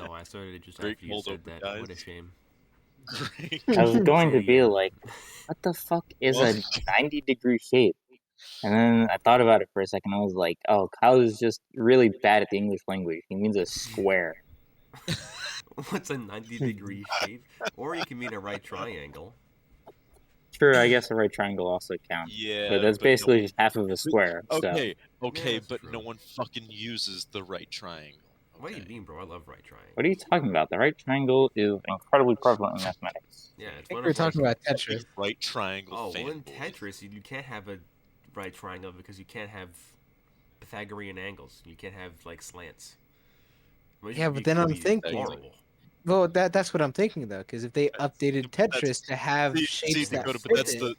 Oh, I started it just Great after you cold said open, that. guys. What a shame. Great. I was going Say to it be again. like, what the fuck is Well- a 90-degree shape? And then I thought about it for a second. I was like, oh, Kyle is just really bad at the English language. He means a square. What's a 90-degree shape? Or you can mean a right triangle. Sure, I guess a right triangle also counts. Yeah, But that's but no basically one- just half of a square. So Okay, Yeah, that's but true. no one fucking uses the right triangle. What do you okay? mean, bro? I love right triangle. what are you talking about? The right triangle is incredibly prevalent in mathematics. Yeah, I it's think one we're of like. talking about Tetris. Right triangle. Oh, well, in fanboys. Tetris, you can't have a right triangle because you can't have Pythagorean angles. You can't have like slants. Which Yeah, would but be- then would I'm be thinking- horrible. Well, that's what I'm thinking though, because if they updated Tetris to have See, shapes that Dakota, fit but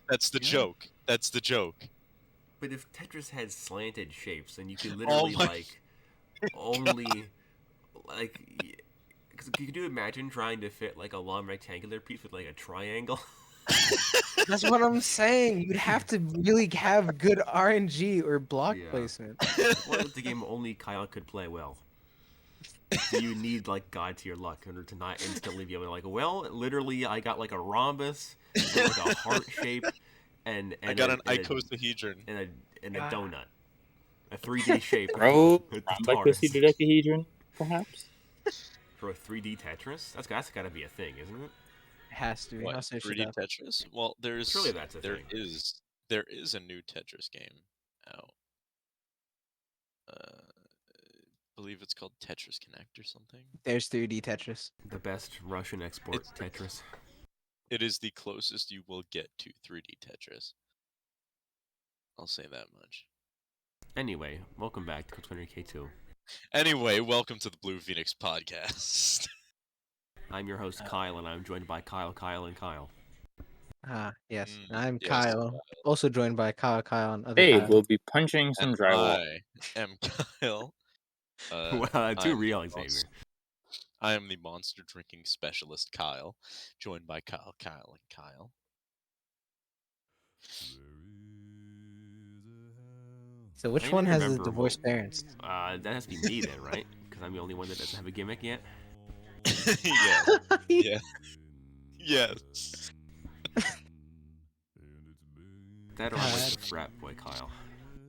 that's it, the Yeah. joke. That's the joke. But if Tetris had slanted shapes, then you could Oh literally my like only like. Because could you imagine trying to fit like a long rectangular piece with like a triangle? that's what I'm saying. You'd have to really have good RNG or block Yeah. placement. What if the game only Kyle could play well? So you need like God to your luck in order to not instantly be able to like, well, literally I got like a rhombus and like a heart shape and I got an icosahedron. and a donut. A 3D shape. Bro, with the rhombic stars. dodecahedron, perhaps? For a 3D Tetris? That's got to be a thing, isn't it? It has to be. What, I'll search 3D it up. Tetris? Well, Surely that's a there thing. is a new Tetris game out. I believe it's called Tetris Connect or something. There's 3D Tetris. The best Russian export It's- Tetris. It is the closest you will get to 3D Tetris. I'll say that much. Anyway, welcome back to 20K2. Anyway, welcome to the Blue Phoenix podcast. I'm your host Kyle, and I'm joined by Kyle, and Kyle. Ah, yes. Mm, I'm yes, Kyle. Also joined by Kyle, and other Hey, Kyle. we'll be punching some And drywall. I am Kyle. Wow, too I'm real, the Xavier. I am the monster drinking specialist Kyle, joined by Kyle, and Kyle. So which I one don't has the remember divorced what- parents? That has to be me then, right? Because I'm the only one that doesn't have a gimmick yet. Yeah. Yeah. Yes. That or I'm like the frat boy, Kyle.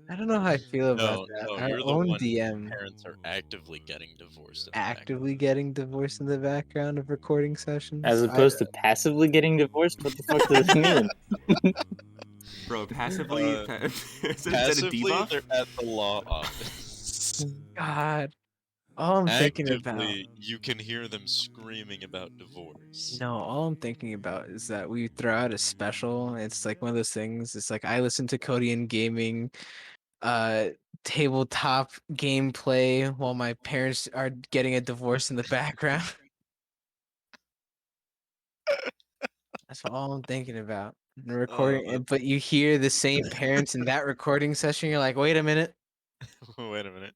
I don't know how I feel about that. No, Our you're the own one DM parents are actively getting divorced. in the actively getting divorced in the background of recording sessions. As opposed to passively getting divorced? What the fuck does this mean? Bro, passively, is that a Passively, debuff? they're at the law office. God, all I'm thinking about. Actively, you can hear them screaming about divorce. No, all I'm thinking about is that we throw out a special. It's like one of those things. It's like I listen to Kode and gaming, tabletop gameplay while my parents are getting a divorce in the background. That's all I'm thinking about. The recording, but you hear the same parents in that recording session. You're like, wait a minute. Wait a minute.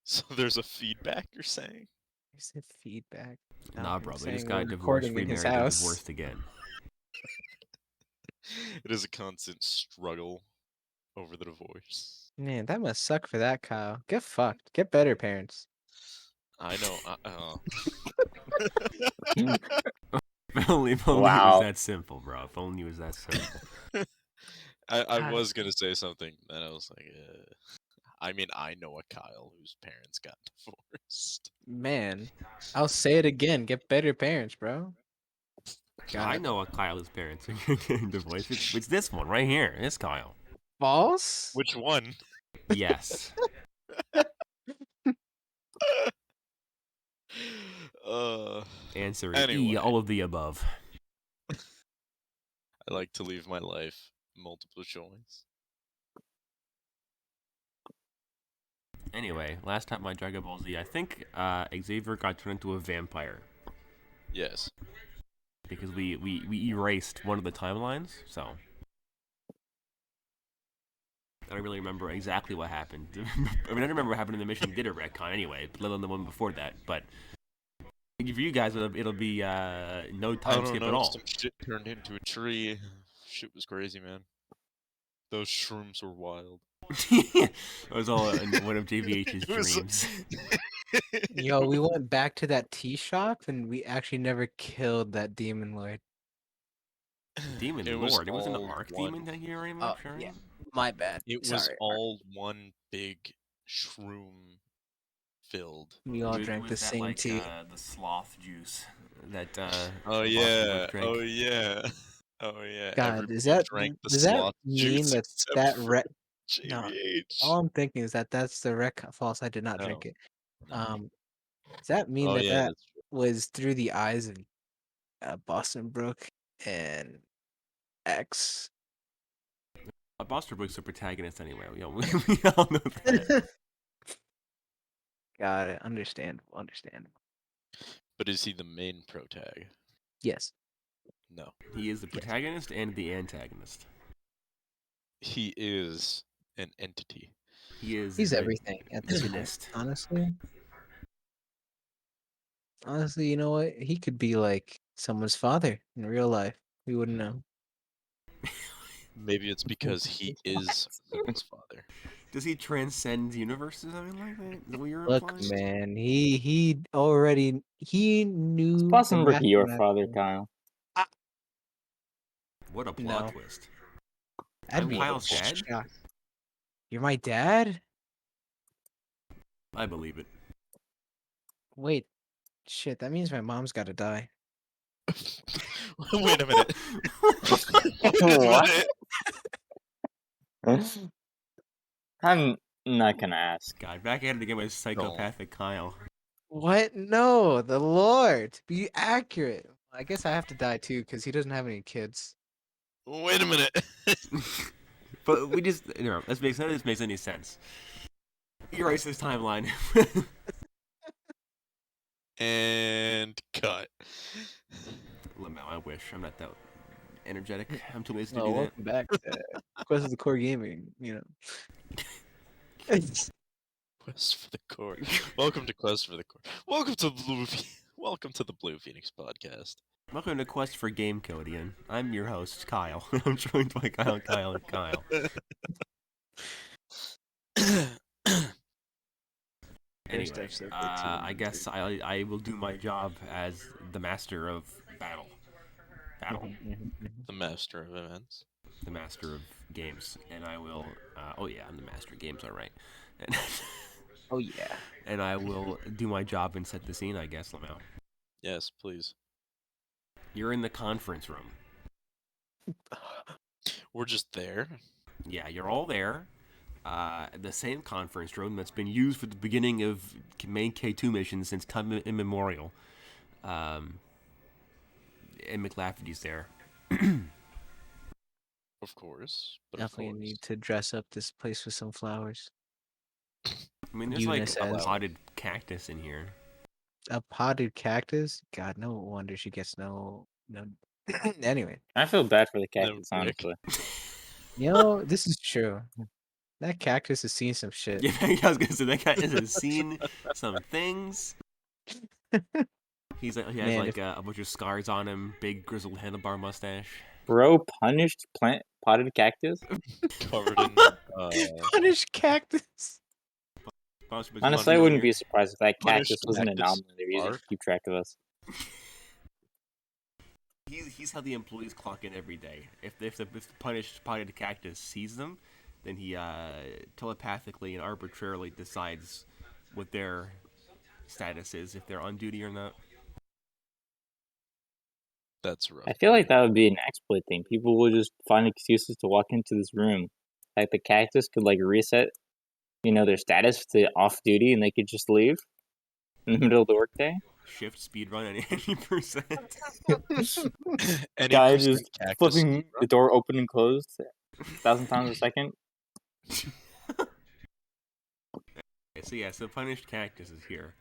So there's a feedback you're saying? There's the feedback. No, Nah, I'm bro, they saying just we're got divorced, recording in his remarried, and house. divorced again. It is a constant struggle over the divorce. Man, that must suck for that, Kyle. Get fucked. Get better parents. I know. If only it Wow. was that simple, bro. If only it was that simple. I was gonna say something, and I was like, I mean, I know a Kyle whose parents got divorced. Man, I'll say it again. Get better parents, bro. I know a Kyle's parents are getting divorced. It's this one right here. It's Kyle. False? Which one? Yes. Answer Anyway. E, all of the above. I like to leave my life multiple choice. Anyway, last time on Dragon Ball Z, I think Xavier got turned into a vampire Yes. because we erased one of the timelines. So I don't really remember exactly what happened. I mean, I don't remember what happened in the mission. Did a retcon anyway, let alone the one before that. But for you guys, it'll be no time skip at all. Some shit turned into a tree. Shit was crazy, man. Those shrooms were wild. It was all in one of JVH's It was- dreams. Yo, we went back to that tea shop and we actually never killed that demon lord. Demon It was Lord. It wasn't an all arc one- demon that you were aiming Oh, up, Sharon? yeah. My bad. It was Sorry. all one big shroom filled. We all It drank was the that, same like, tea. the sloth juice that Oh the yeah. Boston drank. Oh yeah. Oh yeah. God, Everybody does that drank the does that sloth mean juice that except that for rec? No, JVH. all I'm thinking is that that's the rec. False, I did not drink No. it. No. Does that mean Oh that yeah, that that's true. was through the eyes of Boston Brook and X? Boston Brook's the protagonist anyway. We all know that. Got it. Understandable. Understandable. But is he the main protag? Yes. No. He is the protagonist and the antagonist. He is an entity. He is He's the everything at this point. antagonist. Honestly. Honestly, you know what? He could be like someone's father in real life. We wouldn't know. Maybe it's because he is someone's father. Does he transcend universes? I mean, like that? Is that what you're Look, implying? man, he already knew It's the Boston Brook your father, mathematical- Kyle. What a plot No. twist. I'd I'm be Kyle's dad? shocked. You're my dad? I believe it. Wait, shit, that means my mom's gotta die. Wait a minute. Wait a What? minute. I'm not gonna ask. God, back at it again with psychopathic Kyle. What? No, the Lord. To be accurate. I guess I have to die too, because he doesn't have any kids. Wait a minute. But we just, none of this makes any sense. Erase this timeline. And cut. Lamau, I wish. I'm not that energetic. I'm too lazy to Oh, do that. welcome back to Quest of the Core Gaming, you know. Quest for the Core. Welcome to Quest for the Core. Welcome to Welcome to the Blue Phoenix podcast. Welcome to Quest for Game Codian. I'm your host, Kyle. I'm joined by Kyle, and Kyle. Anyway, I guess I will do my job as the master of battle. The master of events. The master of games. And I will... oh yeah, I'm the master of games, alright. Oh yeah. And I will do my job and set the scene, I guess, Lamau. Yes, please. You're in the conference room. We're just there. Yeah, you're all there. The same conference room that's been used for the beginning of main K2 missions since time immemorial. And McLafferty's there. Of course. But Definitely of course. need to dress up this place with some flowers. I mean, there's Eunice like a says- potted cactus in here. A potted cactus? God, no wonder she gets no. Anyway, I feel bad for the No, cactus, Rick. honestly. you know, this is true. That cactus has seen some shit. Yeah, I was gonna say that guy has seen some things. He has Man, like a bunch of scars on him, big grizzled handlebar mustache. Bro punished potted cactus? Covered in. Punish cactus. Honestly, I wouldn't be surprised if that Punished cactus was an cactus anomaly they're using to bark. keep track of us. He's how the employees clock in every day. If the punished potted cactus sees them, then he telepathically and arbitrarily decides what their status is, if they're on duty or not. That's rough. I feel like that would be an exploit thing. People would just find excuses to walk into this room. Like the cactus could like reset, their status to off duty, and they could just leave in the middle of the workday. Shift speed run at 80%. Any Guy percent just cactus flipping speedrun? the door open and closed 1,000 times a second. So punished cactus is here,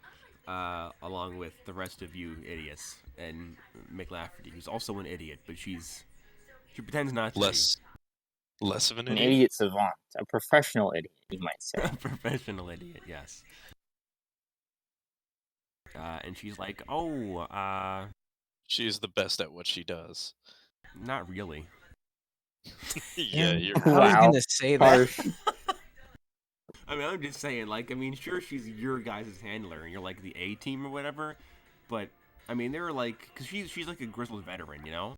along with the rest of you idiots, and McLafferty, who's also an idiot, but she pretends not to Less of an An idiot. idiot savant, a professional idiot, you might say. be. A professional idiot, yes. And she's like, oh, She is the best at what she does. not really. Yeah, And you're I was Wow. gonna say that. Harsh. I mean, I'm just saying, like, I mean, sure, she's your guys' handler, and you're like the A team or whatever, but I mean, they're like, because she's like a grizzled veteran, you know.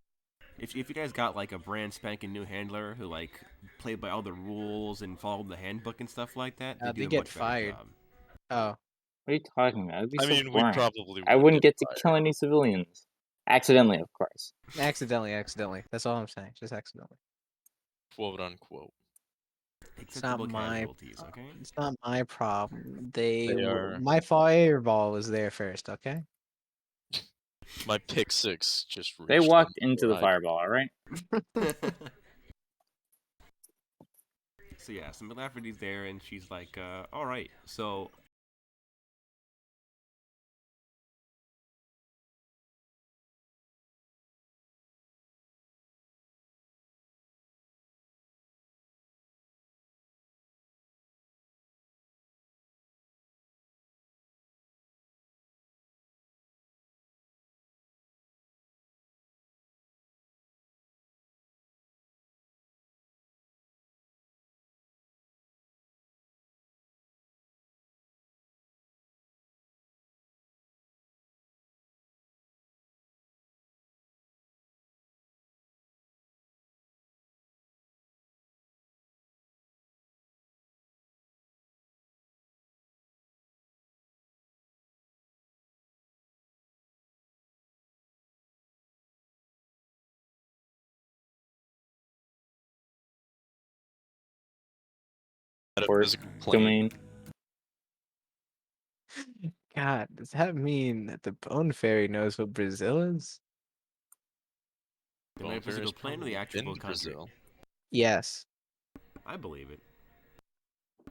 If you guys got like a brand spanking new handler who like played by all the rules and followed the handbook and stuff like that, they do They a get much better fired. job. Oh, What are you talking about? It'd be I so mean, we boring. probably I would wouldn't get get to kill any civilians. Accidentally, of course. accidentally. That's all I'm saying. Just accidentally. quote unquote. Acceptable casualties, okay? It's not my problem. They are My fireball was there first. Okay. my pick six just reached. They walked into before the I fireball, alright? So yeah, so Lafferty's there, and she's like, "All right, so." had a Or physical plane. domain. God, does that mean that the Bone Fairy knows what Brazil is? The Bone metaphysical Fairy's plane or the probably actual been to country? Brazil. Yes. I believe it.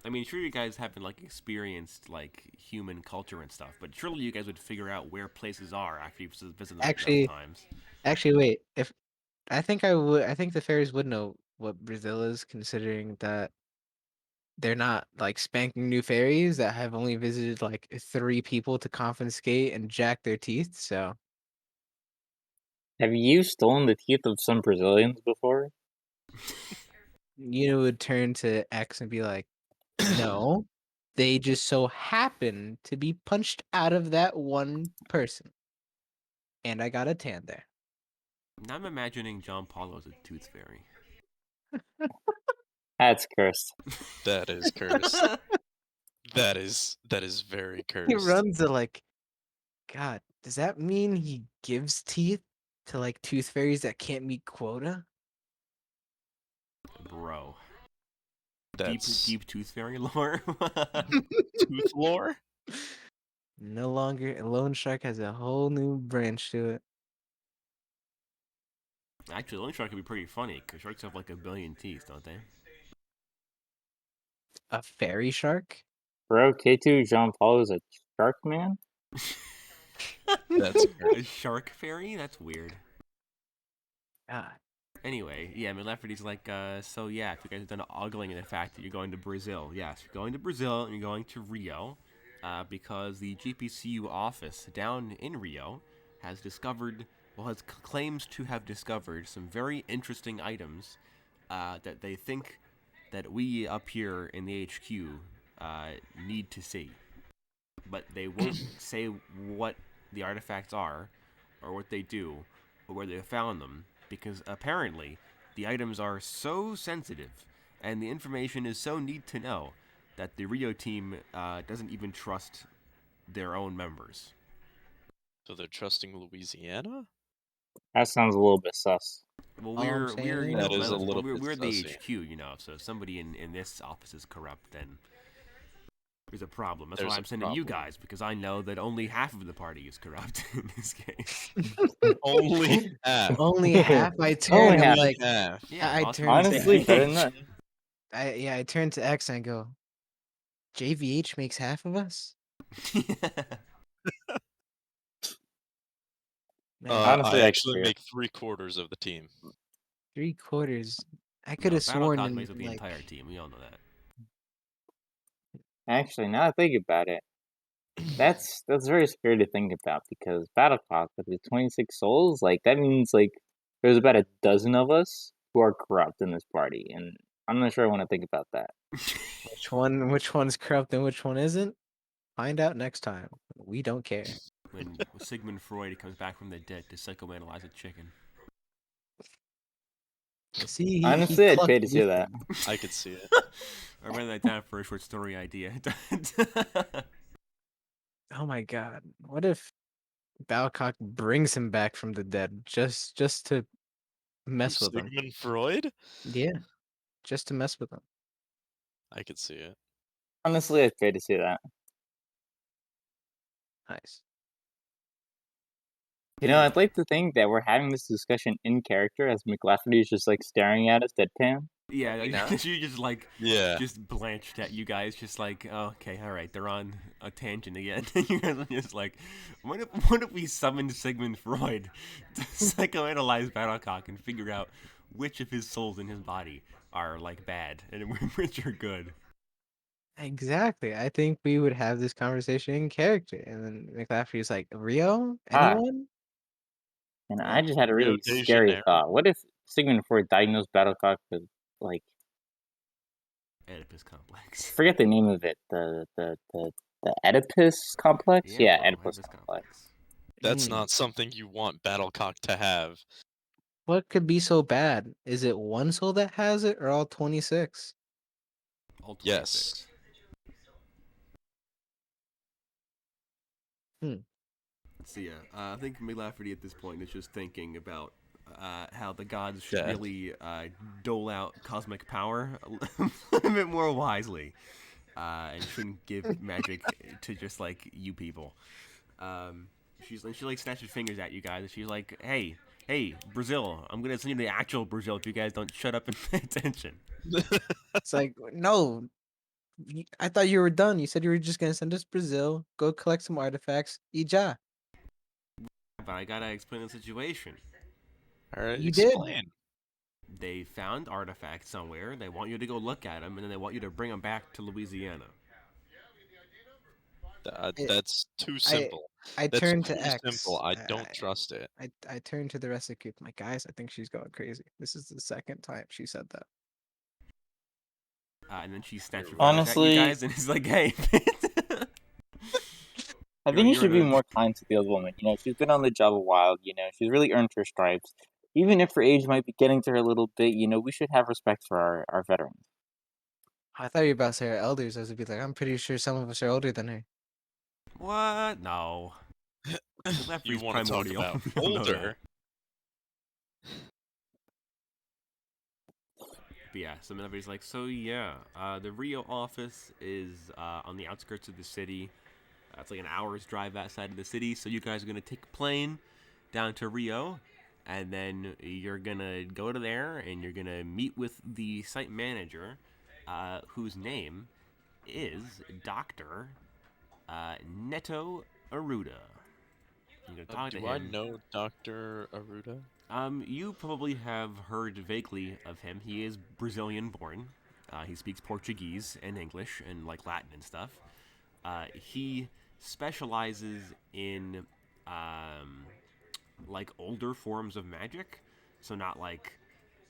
I mean, sure, you guys haven't like experienced like human culture and stuff, but surely you guys would figure out where places are after you've visited them enough times. Actually, wait. If I think I would, I think the fairies would know what Brazil is, considering that they're not like spanking new fairies that have only visited like 3 people to confiscate and jack their teeth. So Have you stolen the teeth of some Brazilians before? you would turn to X and be like, "No, they just so happen to be punched out of that one person, and I got a tan there." Now I'm imagining John Paulo as a tooth fairy. That's cursed. That is cursed. that is very cursed. He runs to like, God, does that mean he gives teeth to like tooth fairies that can't meet quota? Bro. That's Deep tooth fairy lore. tooth lore. No longer, a loan shark has a whole new branch to it. Actually, loan shark could be pretty funny because sharks have like a billion teeth, don't they? A fairy shark? Bro, K2 Jean Paul is a shark man? That's A shark fairy? That's weird. God. Anyway, yeah, I mean, Lafferty's like, so yeah, if you guys have done ogling in the fact that you're going to Brazil, yes, you're going to Brazil and you're going to Rio, because the JPCU office down in Rio has discovered, well, claims to have discovered some very interesting items that they think that we up here in the HQ need to see. But they won't say what the artifacts are, or what they do, or where they found them, because apparently the items are so sensitive and the information is so need to know that the Rio team doesn't even trust their own members. So they're trusting Louisiana? That sounds a little bit sus. Well, All I'm we're saying you That know is a little we're, bit we're the sussy. HQ, you know. So if somebody in this office is corrupt, then there's a problem. That's There's why a I'm sending you problem. guys, because I know that only half of the party is corrupt in this case. Only half. Only half. I Only turn and half. like, half. Yeah, I boss turn rules to Honestly, better than JVH. nothing. I turn to X and I go, JVH makes half of us? Man, Honestly, I I actually could make 3/4 of the team. 3/4. I could No, have Battle sworn Cog makes up the like entire team. We all know that. Actually, now I think about it, that's very scary to think about because Battlecock with the 26 souls, like that means like there's about a dozen of us who are corrupt in this party, and I'm not sure I want to think about that. Which one's corrupt and which one isn't? Find out next time. We don't care. When Sigmund Freud comes back from the dead to psychoanalyze a chicken. See, Honestly, I'd clucked pay to see that. everything. I could see it. I read that down for a short story idea. Oh my god! What if Babcock brings him back from the dead just to mess with him? Sigmund Freud? Yeah, just to mess with him. I could see it. Honestly, I'd pay to see that. Nice. You know, I'd like to think that we're having this discussion in character as McLafferty is just like staring at us deadpan. Yeah, You know? she just like Yeah. just blanched at you guys, just like, oh, okay, all right, they're on a tangent again. You guys are just like, what if we summoned Sigmund Freud to psychoanalyze Battlecock and figure out which of his souls in his body are like bad and which are good? Exactly. I think we would have this conversation in character, and then McLafferty's like, "Rio, Ah. anyone?" And Well, I just had a Rio really de scary Janeiro. thought. What if Sigmund Freud diagnosed Battlecock with, like, Oedipus complex. forget the name of it, the Oedipus complex? Yeah, bro, Oedipus complex. That's Mm. not something you want Battlecock to have. What could be so bad? Is it one soul that has it, or all 26? All 26. Yes. So yeah, I think McLafferty at this point is just thinking about how the gods should Death. really dole out cosmic power a little bit more wisely, and shouldn't give magic to just like you people. She like snatches fingers at you guys, and she's like, "Hey, Brazil, I'm gonna send you to actual Brazil if you guys don't shut up and pay attention." It's like, no, I thought you were done. You said you were just gonna send us Brazil, go collect some artifacts, ija. But I gotta explain the situation. All right, You did. explain. They found artifacts somewhere. They want you to go look at them, and then they want you to bring them back to Louisiana. That's too simple. I That's turned too to X. simple. I don't trust it. I turned to the rest of the group. My guys, I think she's going crazy. This is the second time she said that. And then she snatched her Honestly, at you guys, and he's like, "Hey." I think you should be more kind to the old woman. You know, she's been on the job a while. You know, she's really earned her stripes. Even if her age might be getting to her a little bit, you know, we should have respect for our veterans. I thought you were about to say her elders. I was be like, I'm pretty sure some of us are older than her. What? No. You want to talk primordial. about We all know older? But yeah, so everybody's like, so yeah, the Rio office is on the outskirts of the city. It's like an hour's drive outside of the city. So you guys are gonna take a plane down to Rio, and then you're gonna go to there, and you're gonna meet with the site manager, whose name is Dr. Neto Aruda. You're gonna talk to Do him. I know Dr. Aruda? You probably have heard vaguely of him. He is Brazilian born. He speaks Portuguese and English and like Latin and stuff. He specializes in like older forms of magic, so not like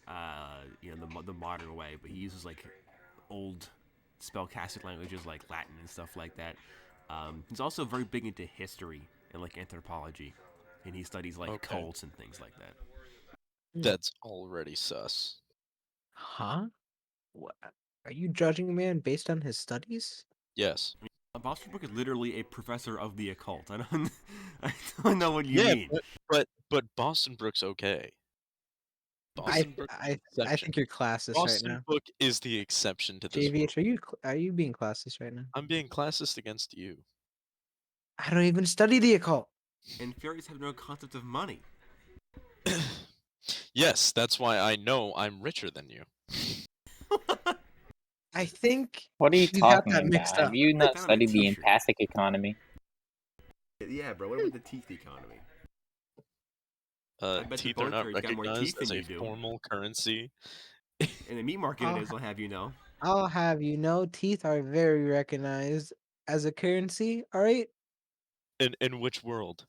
the modern way, but he uses like old spellcasting languages like Latin and stuff like that. He's also very big into history and like anthropology, and he studies like cults and things like that. That's already sus. Huh? What? Are you judging a man based on his studies? Yes. Boston Brook is literally a professor of the occult. I don't know what you mean. But Boston Brook's okay. I think you're classist Boston right now. Brook is the exception to this. JVH, are you being classist right now? I'm being classist against you. I don't even study the occult. And fairies have no concept of money. Yes, that's why I know I'm richer than you. I think. What are you talking that about? mixed up. Have you not studied the t-shirt. empathic economy? Yeah, bro. What about the teeth economy? Teeth are not recognized as a formal currency. In the meat market, it is. I'll have you know. I'll have you know, teeth are very recognized as a currency. All right. In which world?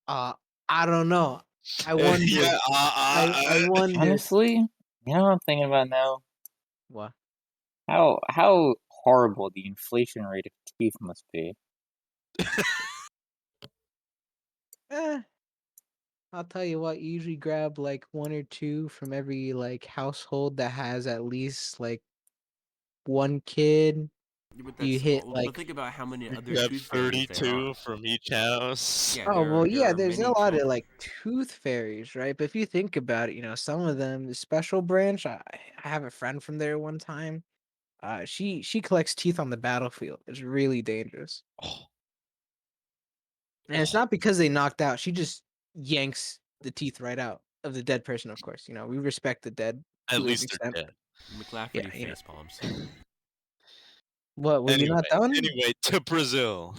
I don't know. I wonder. Yeah, I wonder. Honestly, you know what I'm thinking about now? What? how horrible the inflation rate of teeth must be. Eh, I'll tell you what, you usually grab like 1 or 2 from every like household that has at least like 1 kid. Yeah, but You that's hit but like think about how many other You have tooth fairies there are. 32 from each house. Yeah, Oh, well, there yeah, are there's many a lot of children. like tooth fairies, right? But if you think about it, some of them, the special branch, I have a friend from there one time. She collects teeth on the battlefield. It's really dangerous. Oh, And it's oh, not because they knocked out. She just yanks the teeth right out of the dead person, of course. We respect the dead at to an least they're extent. dead. McLafferty Yeah, face palms. What, were you not done? Anyway, to Brazil.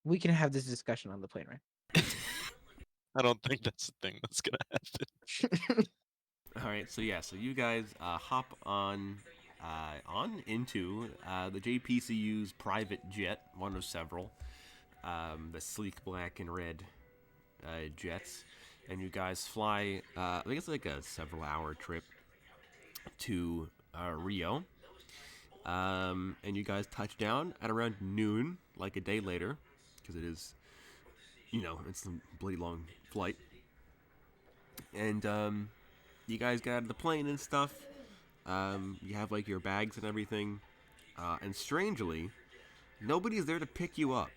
We can have this discussion on the plane, right? I don't think that's the thing that's gonna happen. All right, so you guys hop on into the JPCU's private jet, one of several, the sleek black and red jets, and you guys fly. I think it's like a several-hour trip to Rio, and you guys touch down at around noon, like a day later, because it is, it's a bloody long flight, and you guys get out of the plane and stuff. You have like your bags and everything, and strangely, nobody's there to pick you up.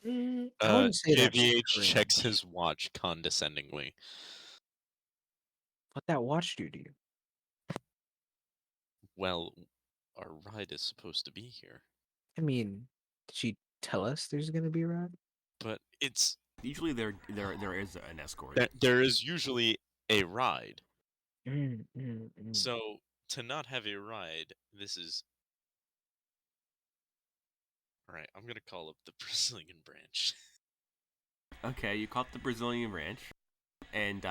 I wouldn't say that's JVH checks strange. his watch condescendingly. What that watch do to you? Well, our ride is supposed to be here, I mean, did she tell us there's gonna be a ride? but it's Usually there is an escort. there is usually a ride. Mm, mm, mm. So to not have a ride, this is all right. I'm gonna call up the Brazilian branch. Okay, you call up the Brazilian branch, and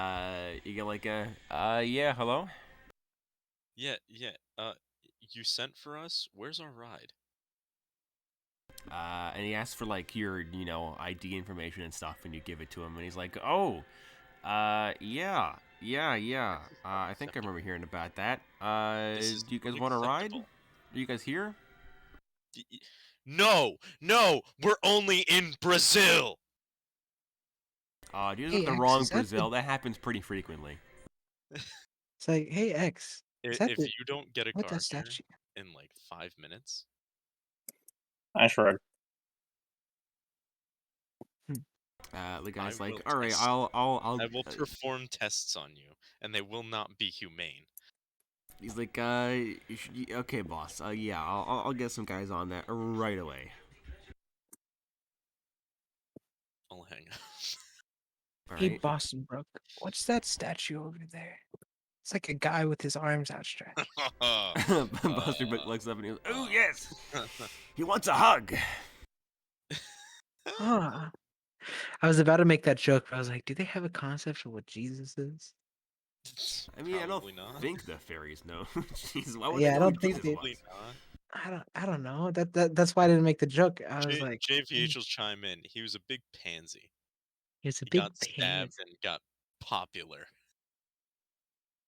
you get like yeah, hello. Yeah. You sent for us. Where's our ride? And he asks for like your ID information and stuff, and you give it to him, and he's like, oh, yeah. I think I remember hearing about that. This is Do you guys want to ride? unacceptable. Are you guys here? No, we're only in Brazil. You Hey, got the X, wrong is that Brazil. That happens pretty frequently. It's like, hey, X, is that If you don't get a what car that here statue? in like 5 minutes, I shrug. The guy's I like, will all right, test I'll. I will perform tests on you, and they will not be humane. He's like, okay, boss. Yeah, I'll get some guys on that right away. I'll hang up. All Hey, right. Boston Brook, what's that statue over there? It's like a guy with his arms outstretched. Buster looks up and he goes, oh yes, he wants a hug. Huh. I was about to make that joke, but I was like, do they have a concept of what Jesus is? I mean, Probably I don't not. think the fairies know. Jeez, why would Yeah, they I know who don't think Jesus they. was? Not. I don't know. That's why I didn't make the joke. I was like, JVH will chime in. He was a big pansy. it's a He big got pain. stabbed and got popular.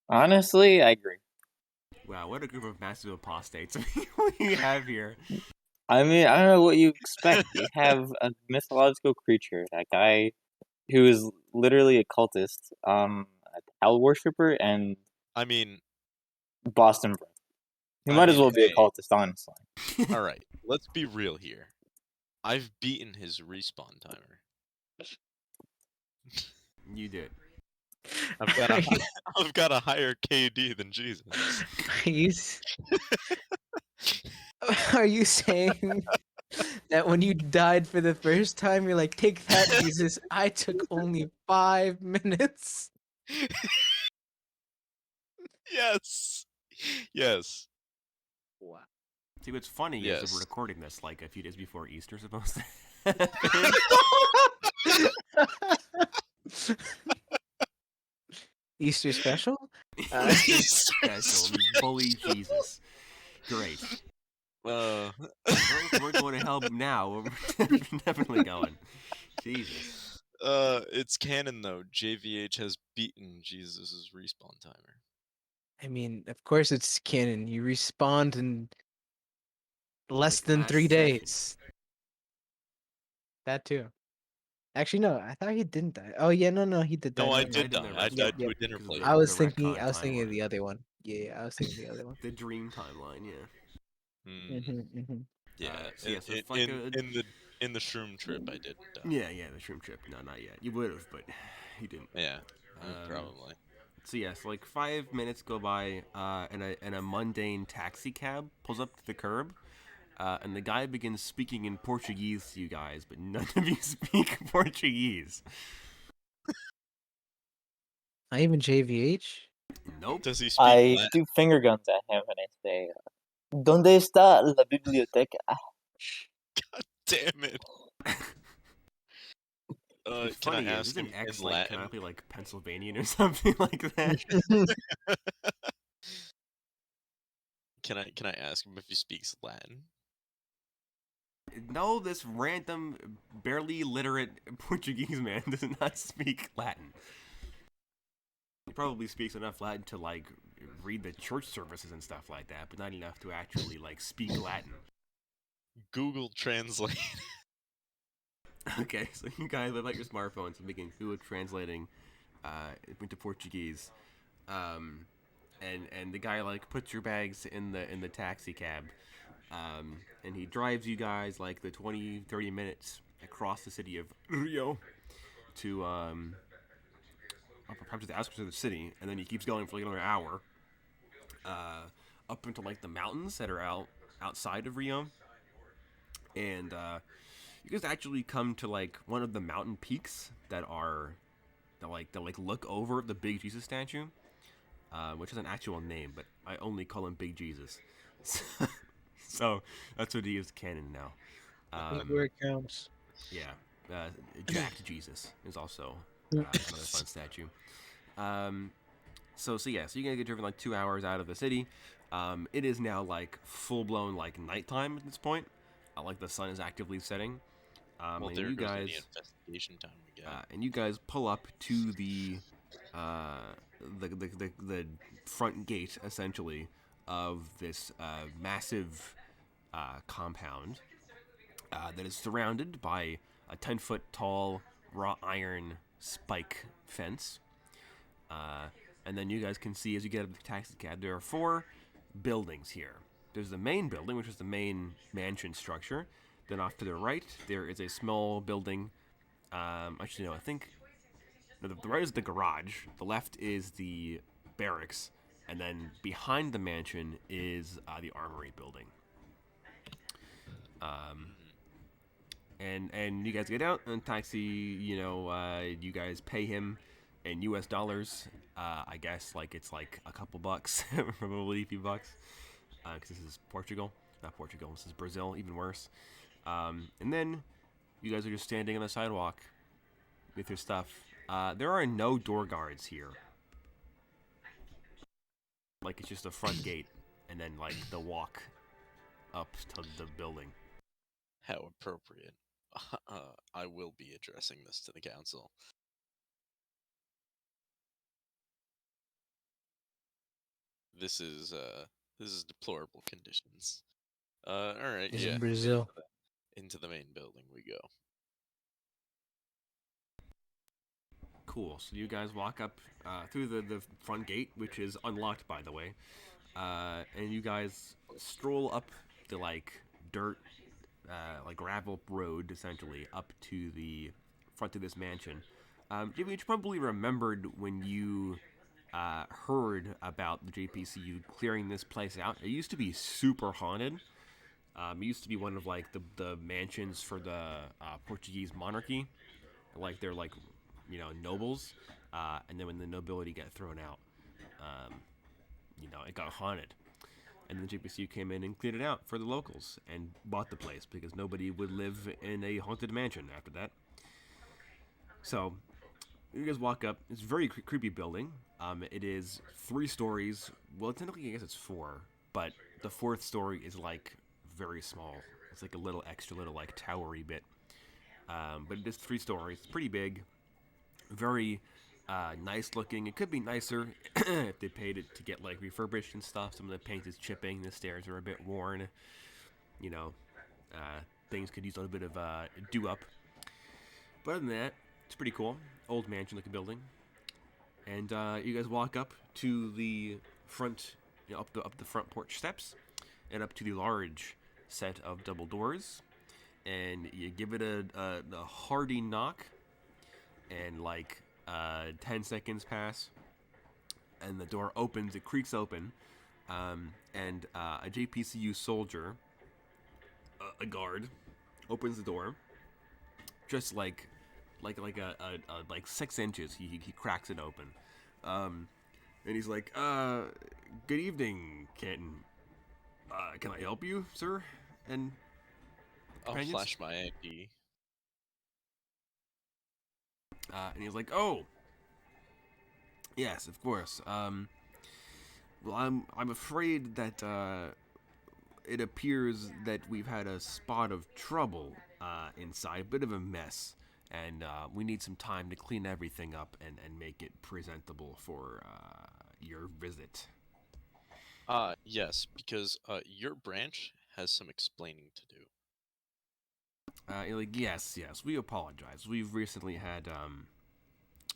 Honestly, I agree. Wow, what a group of massive apostates we have here. I mean, I don't know what you expect. We have a mythological creature, that guy who is literally a cultist, a hell worshipper, and I mean, Boston Brook. He might as well be a hey, cultist, honestly. all right. Let's be real here. I've beaten his respawn timer. You did. I've got a higher KD than Jesus. Are you, are you saying that when you died for the first time, you're like, take that, Jesus, I took only 5 minutes? Yes. Yes. Wow. See, what's funny is that we're Yes. recording this like a few days before Easter, supposed to happen. Easter special? Easter special. Bully Jesus. Great. Uh, We're going to hell now. We're definitely going. Jesus. it's canon though. JVH has beaten Jesus' respawn timer. I mean, of course it's canon. You respawned in less Like, than last 3 second. days. That too. Actually, no. I thought he didn't die. Oh yeah, no, he did die. No, I Never mind. did die. I Yep, died to yep. a dinner Because of plate. I was the thinking. retcon I was thinking of timeline. the other one. Yeah, I was thinking of the other one. The dream timeline, yeah. Yeah, So yeah, so in, it's like in in the in the shroom trip, I did die. Yeah, the shroom trip. No, not yet. You would have, but you didn't. Yeah, probably. So yes, like 5 minutes go by, and a mundane taxi cab pulls up to the curb, and the guy begins speaking in Portuguese to you guys, but none of you speak Portuguese. Not even JVH. Nope. Does he speak I Latin? do finger guns at him and I say, ¿Dónde está la biblioteca? Damn it. What's Can I funny is, ask isn't him X in like Latin? cannot be like Pennsylvanian or something like that? Can I ask him if he speaks Latin? No, this random, barely literate Portuguese man does not speak Latin. He probably speaks enough Latin to like read the church services and stuff like that, but not enough to actually like speak Latin. Google Translate. Okay, so you guys whip out your smartphones and begin Google translating into Portuguese, and the guy like puts your bags in the taxi cab, and he drives you guys like the 20-30 minutes across the city of Rio to perhaps the outskirts of the city, and then he keeps going for like another hour, up into like the mountains that are outside of Rio, and you guys actually come to like one of the mountain peaks that look over the Big Jesus statue, which is an actual name, but I only call him Big Jesus. So that's what he is canon now. Where it counts. Yeah, Jacked Jesus is also another fun statue. So you guys get driven like 2 hours out of the city. It is now like full blown like nighttime at this point. Like the sun is actively setting. Well, And there you goes any guys investigation time we get. and you guys pull up to the front gate essentially of this massive compound that is surrounded by a 10-foot tall wrought iron spike fence. And then you guys can see as you get up the taxi cab, there are 4 buildings here. There's the main building, which is the main mansion structure. Then off to the right, there is a small building. Actually, no, I think the right is the garage. The left is the barracks, and then behind the mansion is the armory building. And you guys get out and taxi. You guys pay him in U.S. dollars. I guess like it's like a couple bucks, probably a few bucks, because this is Portugal, not Portugal. This is Brazil, even worse. And then you guys are just standing on the sidewalk with your stuff. There are no door guards here. Like it's just a front gate, and then like the walk up to the building. How appropriate. I will be addressing this to the council. This is deplorable conditions. All right, It's yeah. in Brazil. Into the main building we go. Cool. So you guys walk up through the front gate, which is unlocked, by the way, and you guys stroll up the like dirt, like gravel road, essentially, up to the front of this mansion. Jimmy, you probably remembered when you heard about the JPCU clearing this place out. It used to be super haunted. It used to be one of like the mansions for the Portuguese monarchy, like they're like nobles, and then when the nobility got thrown out, it got haunted, and then JPCU came in and cleared it out for the locals and bought the place because nobody would live in a haunted mansion after that. So you guys walk up. It's a very creepy building. It is 3 stories. Well, technically, I guess it's 4, but the 4th story is like very small. It's like a little extra, little like towery bit. But it is 3 stories. It's pretty big. Very nice looking. It could be nicer if they paid it to get like refurbished and stuff. Some of the paint is chipping. The stairs are a bit worn. You know, things could use a little bit of do up. But other than that, it's pretty cool. Old mansion looking building. And you guys walk up to the front, up the front porch steps, and up to the large set of double doors. And you give it a hearty knock, and like 10 seconds pass, and the door opens. It creaks open, and a JPCU soldier, a guard, opens the door. Just like 6 inches, he cracks it open, and he's like, "Good evening, Canton. Can I help you, sir?" And I'll companions? flash my ID. And he's like, "Oh, yes, of course. Well, I'm afraid that it appears that we've had a spot of trouble inside, a bit of a mess, and we need some time to clean everything up and make it presentable for your visit." Yes, because your branch has some explaining to do. You're like, yes, we apologize. We've recently had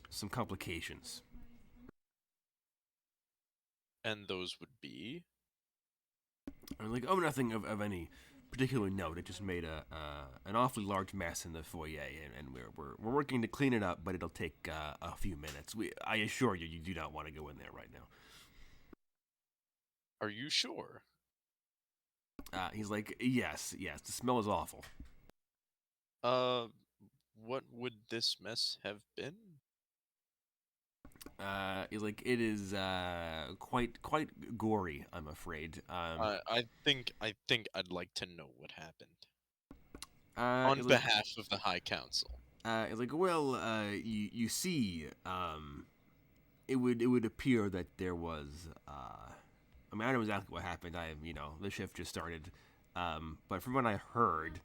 some complications. And those would be? I'm like, oh, nothing of any particular note. It just made an awfully large mess in the foyer, and we're working to clean it up, but it'll take a few minutes. I assure you, you do not want to go in there right now. Are you sure? He's like, yes, the smell is awful. What would this mess have been? He's like, it is quite gory, I'm afraid. I think I'd like to know what happened. On On behalf of the High Council. He's like, well, you see, it would appear that there was, I mean, I don't know exactly what happened. The shift just started, but from what I heard,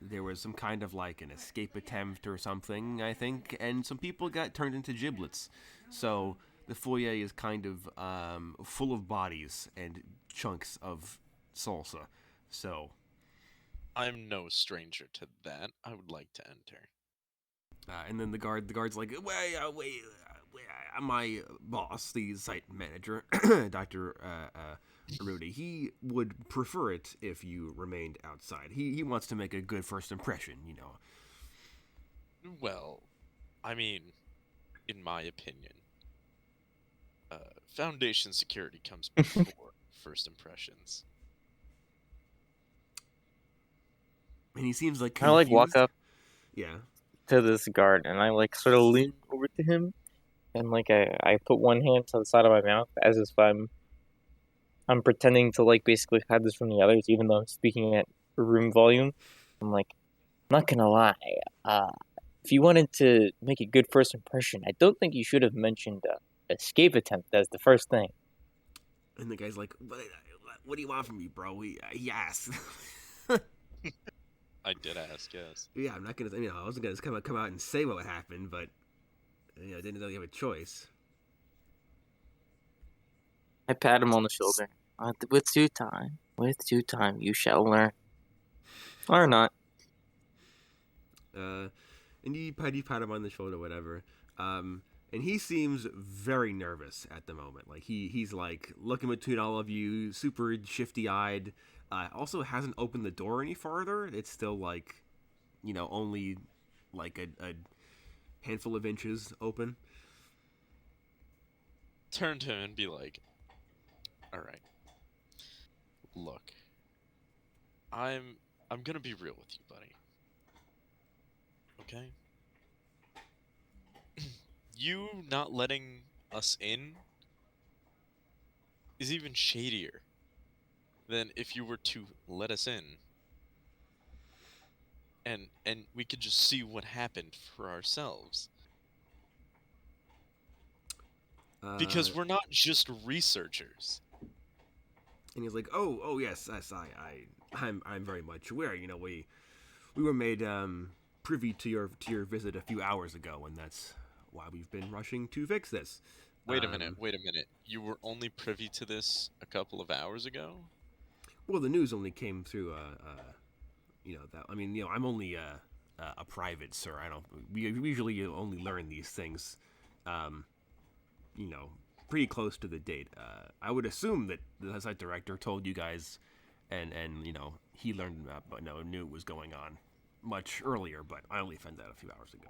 there was some kind of like an escape attempt or something, I think, and some people got turned into giblets. So the foyer is kind of full of bodies and chunks of salsa. So I'm no stranger to that. I would like to enter. And then the guard's like, wait, my boss, the site manager, Dr. Rudy, he would prefer it if you remained outside. He wants to make a good first impression, you know. Well, I mean, in my opinion, Foundation security comes before first impressions. And he seems like I confused. walk up Yeah. to this guard and I sort of lean over to him and I put one hand to the side of my mouth as if I'm pretending to basically hide this from the others, even though I'm speaking at room volume. I'm like, I'm not gonna lie. If you wanted to make a good first impression, I don't think you should have mentioned escape attempt as the first thing. And the guy's like, what do you want from me, bro? He asked. I did ask, yes. Yeah, I'm not gonna. I wasn't gonna come out and say what happened, but I didn't really have a choice. I pat him on the shoulder. With due time, you shall learn, or not. And you pat him on the shoulder, whatever. And he seems very nervous at the moment. Like he's like looking between all of you, super shifty eyed. Also hasn't opened the door any farther. It's still like, only like a handful of inches open. Turn to him and be like, all right, look, I'm gonna be real with you, buddy. Okay? You not letting us in is even shadier than if you were to let us in and we could just see what happened for ourselves. Because we're not just researchers. And he's like, oh yes, I'm very much aware. We were made privy to your visit a few hours ago, and that's why we've been rushing to fix this. Wait a minute. You were only privy to this a couple of hours ago? Well, the news only came through, that. I mean, I'm only a private, sir. I don't. We usually only learn these things, um, pretty close to the date. I would assume that the site director told you guys, and he learned but knew it was going on much earlier. But I only found out a few hours ago.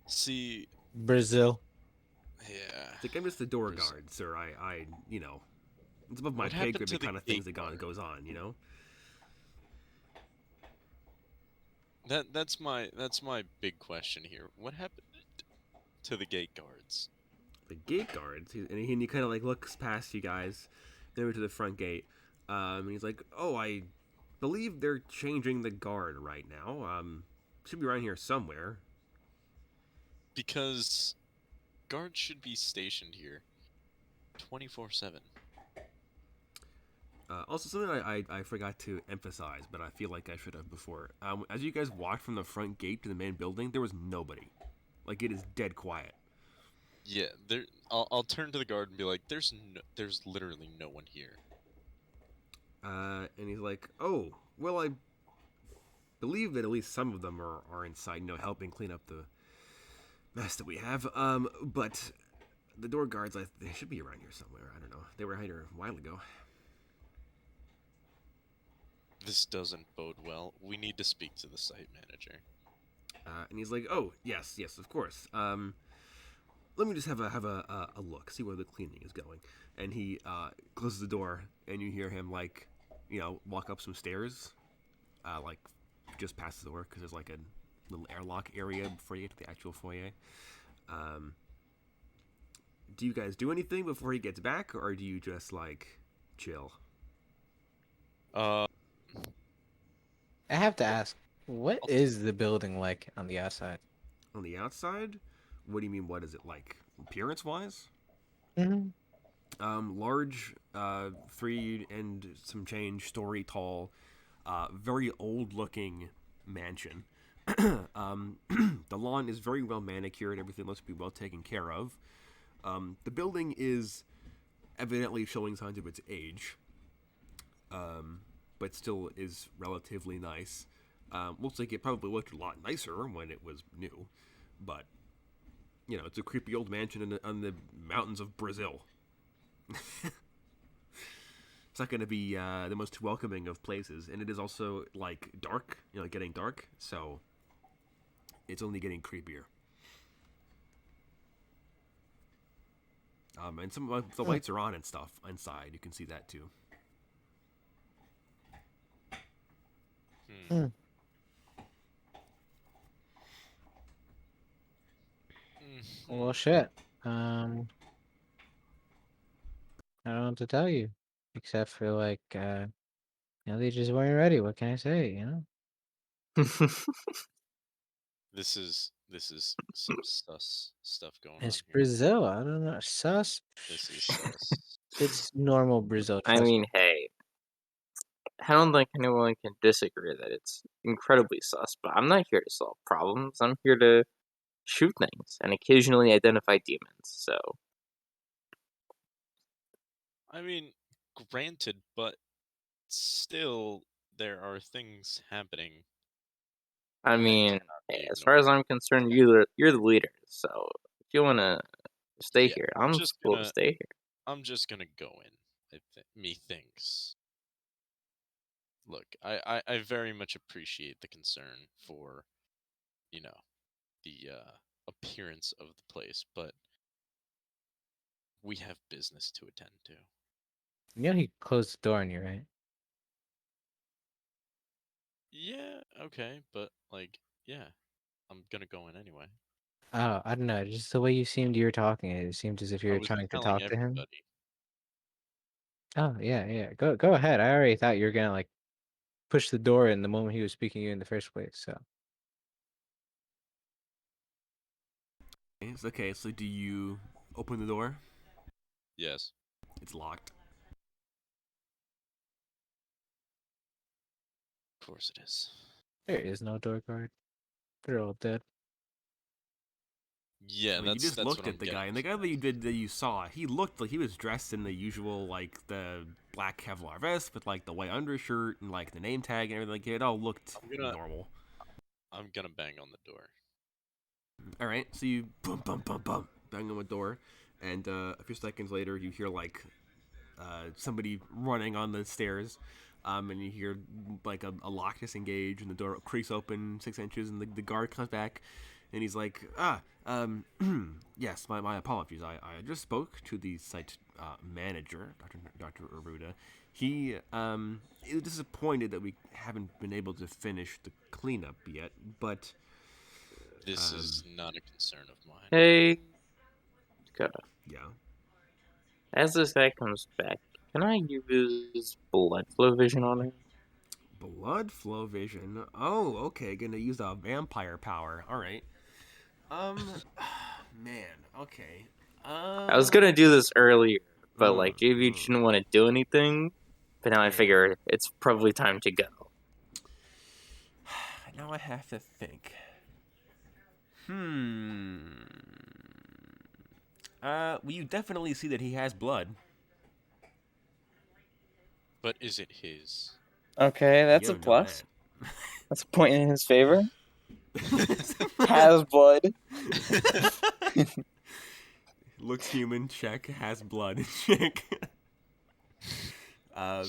See, Brazil. yeah. It's like I'm just the door Brazil. guard, sir. I it's above my What pay happened grade to the the kind of things gate that guard? goes on, That's my big question here. What happened to the gate guards? The gate guards, and he kind of like looks past you guys, over to the front gate. And he's like, "Oh, I believe they're changing the guard right now. Should be around here somewhere." Because guards should be stationed here 24/7. Also, something I forgot to emphasize, but I feel like I should have before. As you guys walked from the front gate to the main building, there was nobody. Like, it is dead quiet. Yeah, I'll turn to the guard and be like, there's literally no one here. And he's like, "Oh, well, I believe that at least some of them are inside, helping clean up the mess that we have. But the door guards, they should be around here somewhere. I don't know. They were here a while ago." This doesn't bode well. We need to speak to the site manager. And he's like, "Oh, yes, of course. Let me just have a look, see where the cleaning is going." And he closes the door, and you hear him walk up some stairs, just past the door because there's like a little airlock area before you get to the actual foyer. Do you guys do anything before he gets back, or do you just chill? Uh, I have to ask, what I'll- is the building like on the outside? On the outside, what do you mean? What is it like, appearance-wise? Mm-hmm. Large, 3 and some change story tall, very old-looking mansion. The lawn is very well manicured. Everything looks to be well taken care of. The building is evidently showing signs of its age, but still is relatively nice. Looks like it probably looked a lot nicer when it was new, but it's a creepy old mansion on the mountains of Brazil. It's not going to be the most welcoming of places, and it is also dark, getting dark, so it's only getting creepier. And some of the lights are on and stuff inside. You can see that too. Well, shit. I don't know what to tell you, except for they just weren't ready. What can I say? This is some sus stuff going on It's here. Brazil. I don't know. Sus. This is sus. It's normal Brazil. I trust mean, me. hey, I don't think anyone can disagree that it's incredibly sus, but I'm not here to solve problems. I'm here to shoot things and occasionally identify demons, so. I mean, granted, but still, there are things happening. I mean, cannot be hey, as far as I'm concerned, you're the leader, so if you want to stay Yeah, here, I'm just cool to gonna- stay here. I'm just gonna go in. Methinks. Look, I very much appreciate the concern for, the appearance of the place, but we have business to attend to. He closed the door on you, right? Yeah, okay, but yeah, I'm gonna go in anyway. Oh, I don't know. Just the way you were talking, it seemed as if you I were was trying to telling talk to him. everybody. Oh, yeah. Go ahead. I already thought you were gonna push the door in the moment he was speaking to you in the first place. So It's okay. So do you open the door? Yes. It's locked. Of course it is. There is no door guard. They're all dead. Yeah, I mean, you that's just that's looked what I'm at the guy, getting and the guy that you saw, he looked like he was dressed in the usual, like, the black Kevlar vest with, like, the white undershirt and, like, the name tag and everything. Like, it all looked normal. I'm gonna bang on the door. All right, so you bum bum bum bum bang on the door, and a few seconds later, you hear like somebody running on the stairs, and you hear like a lock disengage, and the door creaks open 6 inches, and the guard comes back, and he's like, yes, my apologies. I just spoke to the site manager, Dr. Aruda. He is disappointed that we haven't been able to finish the cleanup yet, but This is not a concern of mine. Hey, Kode. yeah. As this guy comes back, can I use blood flow vision on him? Blood flow vision. Oh, okay. Gonna use a vampire power. All right. Man. Okay. I was gonna do this earlier, but like JV mm. didn't want to do anything. But now I Yeah. figure it's probably time to go. Now I have to think. Well, you definitely see that he has blood. But is it his? Okay, that's You a don't know plus. That's a point in his favor. that. Has blood. Looks human. Check. Has blood. Check. I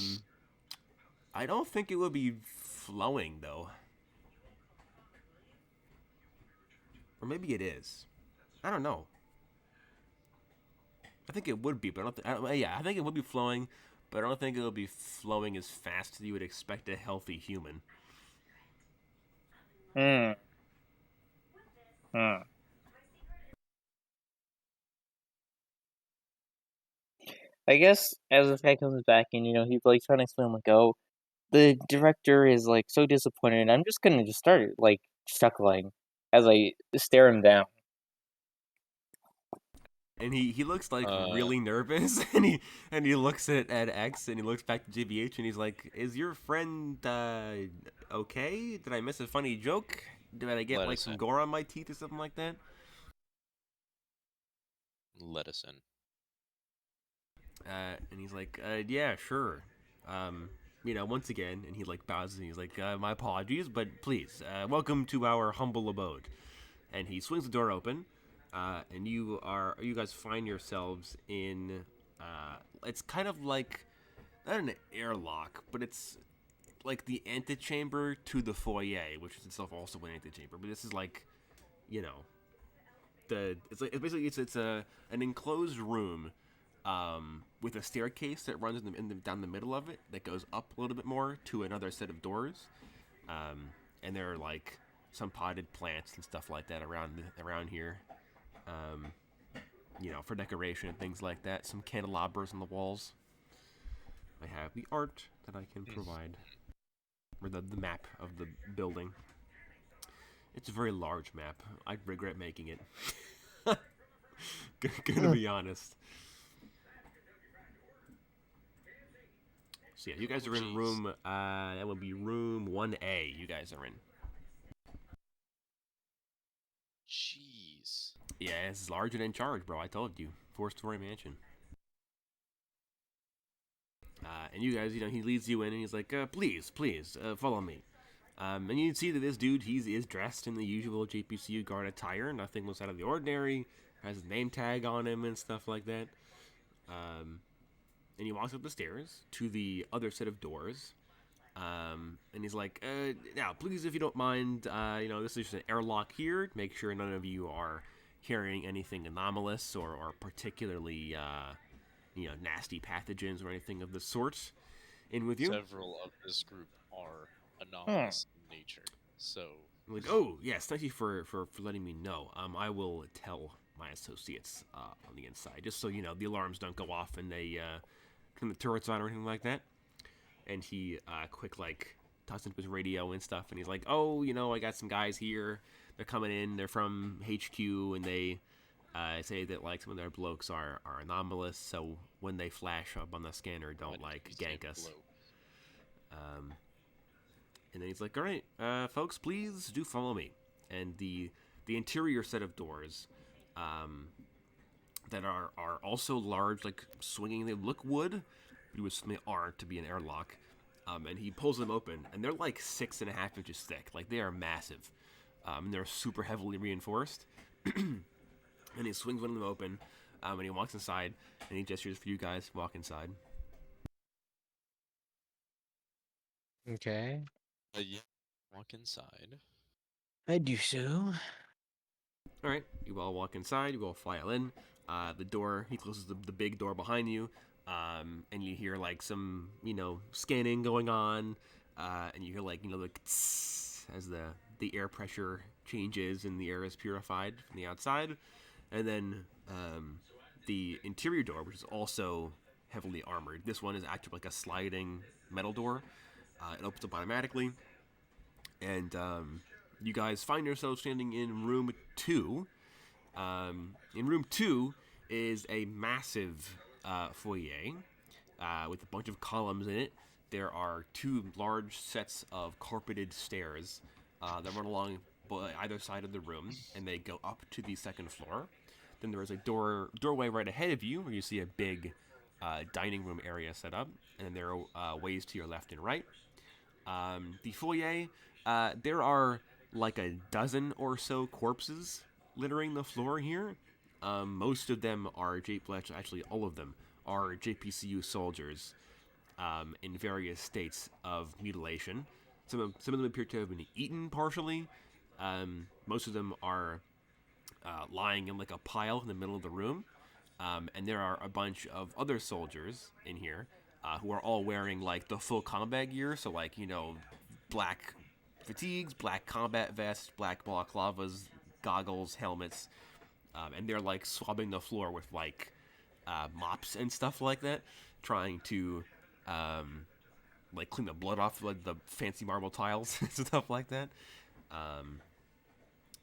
don't think it would be flowing though. Or maybe it is. I don't know. I think it would be, but I think it would be flowing, but I don't think it would be flowing as fast as you would expect a healthy human. Hmm. I guess as this guy comes back and he's like trying to explain like, oh, the director is like so disappointed. I'm just gonna just start like chuckling as I stare him down. And he looks like really nervous, and he looks at X, and he looks back to GBH, and he's like, "Is your friend okay? Did I miss a funny joke? Did I get like some gore on my teeth or something like that?" Let us in. And he's like, "Yeah, sure." Once again, and he like bows, and he's like, "My apologies, but please, welcome to our humble abode." And he swings the door open. And you guys find yourselves in, it's kind of like, not an airlock, but it's like the antechamber to the foyer, which is itself also an antechamber. But this is like, it's an enclosed room, with a staircase that runs down the middle of it that goes up a little bit more to another set of doors, and there are like some potted plants and stuff like that around here. For decoration and things like that. Some candelabras on the walls. I have the art that I can provide. Or the map of the building. It's a very large map. I regret making it. Gonna be honest. So yeah, you guys are in room, that would be room 1A you guys are in. Jeez. Yeah, it's larger than charge, bro. I told you. 4-story mansion. And you guys, he leads you in, and he's like, please, follow me. And you can see that this dude, he is dressed in the usual JPCU guard attire. Nothing looks out of the ordinary. Has his name tag on him and stuff like that. And he walks up the stairs to the other set of doors. And he's like, now, please, if you don't mind, this is just an airlock here. Make sure none of you are carrying anything anomalous or particularly, nasty pathogens or anything of the sort in with you. Several of this group are anomalous in nature, so... I'm like, oh, yes, thank you for letting me know. I will tell my associates on the inside, just so, the alarms don't go off and they turn the turrets on or anything like that. And he quick talks into his radio and stuff, and he's like, oh, I got some guys here. They're coming in. They're from HQ, and they say that some of their blokes are anomalous. So when they flash up on the scanner, don't gank us. And then he's like, all right, folks, please do follow me. And the interior set of doors that are also large, like swinging, they look wood, but they are to be an airlock. And he pulls them open, and they're like 6.5 inches thick. Like, they are massive. And they're super heavily reinforced. And he swings one of them open, and he walks inside, and he gestures for you guys to walk inside. Okay. Yeah. Walk inside. I do so. All right, you all walk inside. You all file in. The door, he closes the big door behind you, and you hear like some, scanning going on, and you hear like, like tss, as the air pressure changes and the air is purified from the outside, and then the interior door, which is also heavily armored. This one is actually like a sliding metal door. It opens up automatically, and you guys find yourselves standing in room 2. In room 2 is a massive foyer with a bunch of columns in it. There are 2 large sets of carpeted stairs that run along either side of the room, and they go up to the second floor. Then there is a doorway right ahead of you, where you see a big dining room area set up, and there are ways to your left and right. The foyer, there are like a dozen or so corpses littering the floor here. Most of them are actually all of them are JPCU soldiers in various states of mutilation. Some of them appear to have been eaten partially. Most of them are lying in like a pile in the middle of the room. And there are a bunch of other soldiers in here who are all wearing like the full combat gear. So like, black fatigues, black combat vests, black balaclavas, goggles, helmets. And they're like swabbing the floor with like mops and stuff like that, trying to like clean the blood off like the fancy marble tiles and stuff like that.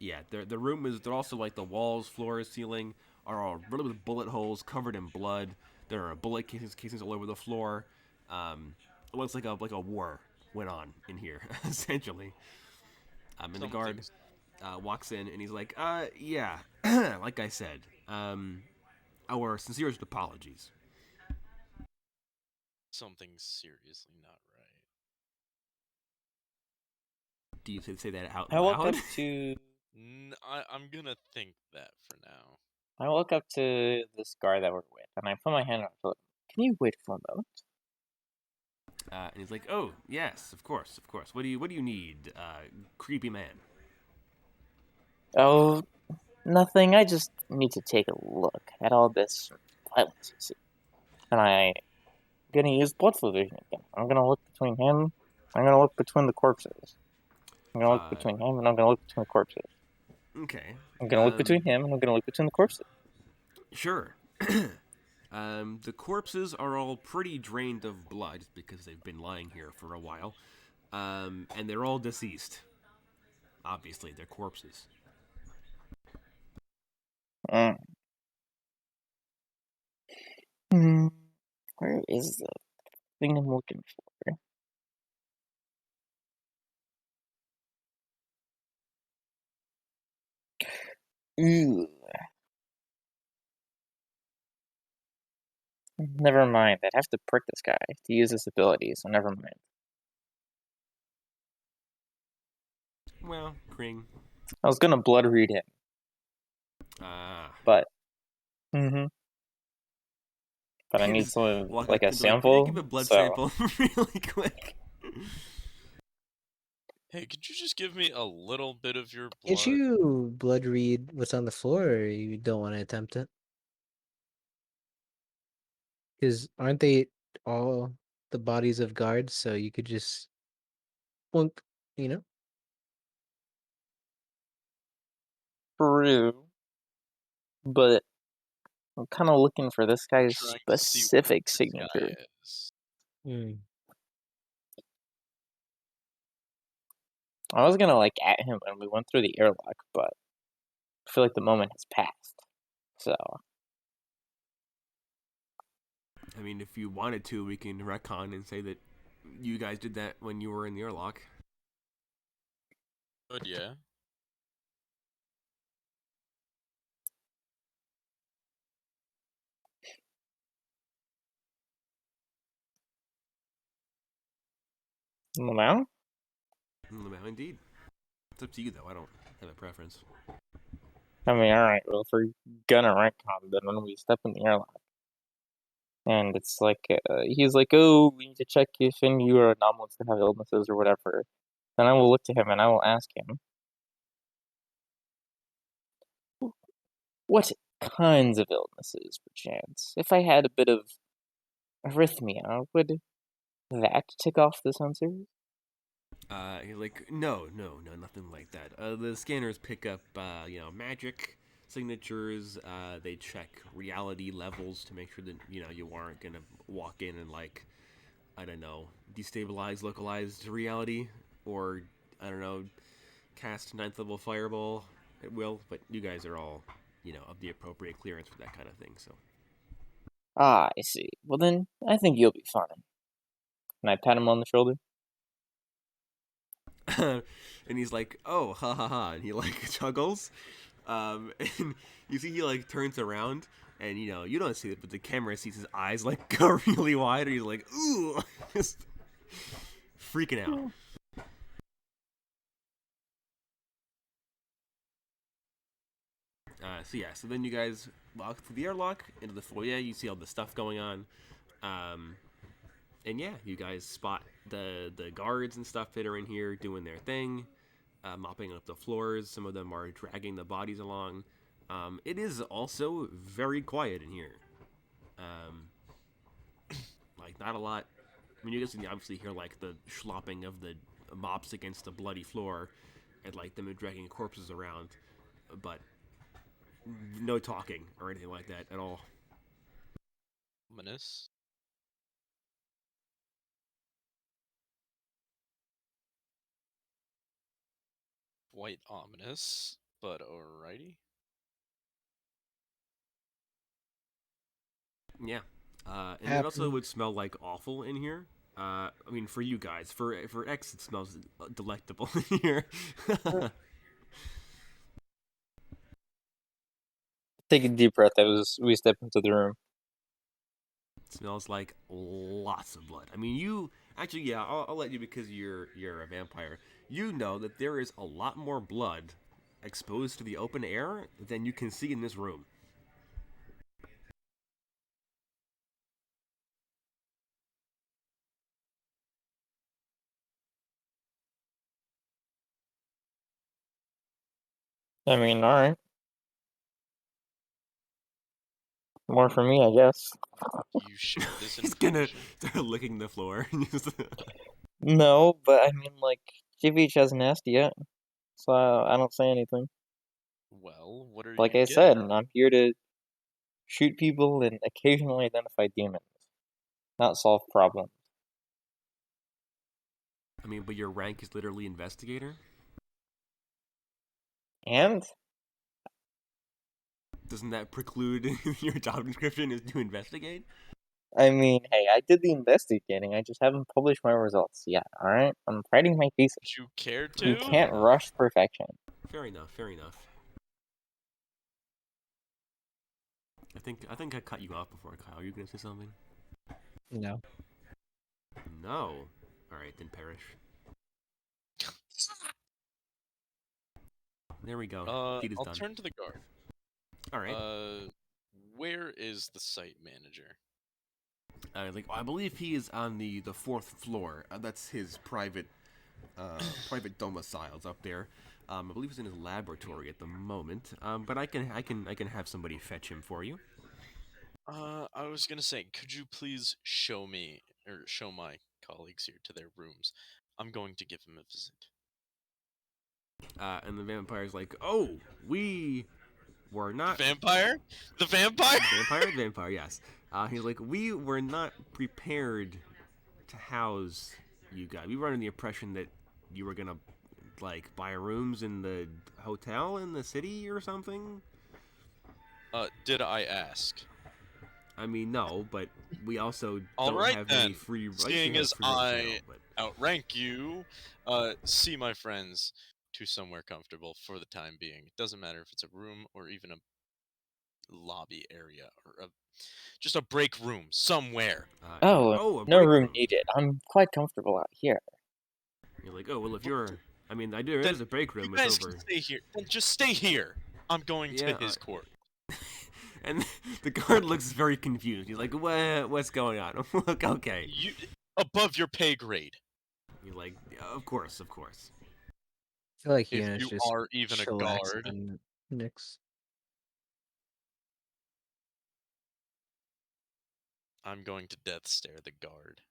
Yeah, the room is. They're also like the walls, floors, ceiling are all riddled with bullet holes, covered in blood. There are bullet casings all over the floor. It looks like a war went on in here, essentially. And the guard walks in and he's like, yeah, like I said, our sincerest apologies. Something's seriously not right. Do you say that out I walk loud? up to I'm gonna think that for now. I walk up to this guy that we're with, and I put my hand on his shoulder. Can you wait for a moment? And he's like, "Oh, yes, of course, of course. What do you need, creepy man?" Oh, nothing. I just need to take a look at all this violence you see. And I'm gonna use blood flow vision again. I'm gonna look between him. I'm gonna look between the corpses. I'm gonna look between him, and I'm gonna look between the corpses. Okay. I'm gonna look between him, and I'm gonna look between the corpses. Sure. The corpses are all pretty drained of blood because they've been lying here for a while, and they're all deceased. Obviously, they're corpses. Where is the thing I'm looking for? Ooh. Never mind. I'd have to prick this guy to use his ability, so never mind. Well, Kring. I was gonna blood read him, but but I need some like a sample. Give a blood so sample really quick. Hey, could you just give me a little bit of your blood? Can't you blood read what's on the floor, or you don't want to attempt it? Because aren't they all the bodies of guards? So you could just blunk, you know? true, but I'm kind of looking for this guy's Trying to see what specific this signature. guy is. I was gonna like at him when we went through the airlock, but I feel like the moment has passed. So I mean, if you wanted to, we can retcon and say that you guys did that when you were in the airlock. Good, yeah. Lamau? Indeed. It's up to you, though. I don't have a preference. I mean, alright, well, if we're gonna retcon, then when we step in the airlock, and it's like, he's like, oh, we need to check if any of you are anomalous that have illnesses or whatever, then I will look to him and I will ask him, what kinds of illnesses, perchance? If I had a bit of arrhythmia, would that tick off the sensors? You're like, no, nothing like that. The scanners pick up, magic signatures. They check reality levels to make sure that, you aren't gonna walk in and, like, I don't know, destabilize localized reality, or, I don't know, cast 9th level fireball at will, but you guys are all, of the appropriate clearance for that kind of thing, so. Ah, I see. Well then, I think you'll be fine. And I pat him on the shoulder. And he's like, oh, ha ha ha, and he, like, chuckles, and you see he, like, turns around, and, you don't see it, but the camera sees his eyes, like, go really wide, and he's like, ooh, just freaking out. So then you guys walk through the airlock into the foyer. You see all the stuff going on, and yeah, you guys spot the guards and stuff that are in here doing their thing, mopping up the floors. Some of them are dragging the bodies along. It is also very quiet in here. Like, not a lot. I mean, you guys can obviously hear, like, the slopping of the mops against the bloody floor, and, like, them dragging corpses around, but no talking or anything like that at all. Ominous. Quite ominous, but alrighty. Yeah. And it also would smell, like, awful in here. I mean, for you guys. For X, it smells delectable in here. Take a deep breath as we step into the room. It smells like lots of blood. I mean, you... Actually, yeah, I'll let you because you're a vampire. You know that there is a lot more blood exposed to the open air than you can see in this room. I mean, alright. More for me, I guess. You share this He's gonna information. start licking the floor. No, but I mean, like, JPH hasn't asked yet, so I don't say anything. Well, what are Like you I getting said, at? I'm here to shoot people and occasionally identify demons, not solve problems. I mean, but your rank is literally investigator? And Doesn't that preclude your job description is to investigate? I mean, hey, I did the investigating. I just haven't published my results yet. All right, I'm writing my thesis. Would you care to? You can't rush perfection. Fair enough. I think I cut you off before, Kyle. Are you gonna say something? No. No. All right, then perish. There we go. Deed is I'll done. turn to the guard. All right. Where is the site manager? I believe he is on the 4th floor. That's his private domiciles up there. I believe he's in his laboratory at the moment. But I can have somebody fetch him for you. I was gonna say, could you please show me, or show my colleagues here to their rooms? I'm going to give him a visit. And the vampire's like, oh, we were not... Vampire? The vampire? The vampire, yes. He's like, we were not prepared to house you guys. We were under the impression that you were gonna, like, buy rooms in the hotel in the city or something? Did I ask? I mean, no, but we also All don't right, have then. any free... Seeing as I outrank you, see, my friends, to somewhere comfortable for the time being. It doesn't matter if it's a room or even a lobby area or just a break room somewhere. Oh, a no break room needed. I'm quite comfortable out here. You're like, oh well, if you're, I mean, there Then is a break You room. guys It's over. can stay here. Then just stay here. I'm going to his court. And the guard looks very confused. He's like, what's going on? Okay. You above your pay grade. You're like, yeah, of course. I feel like If Yuna's you just are even a chillaxing guard. on Nyx. I'm going to death stare the guard.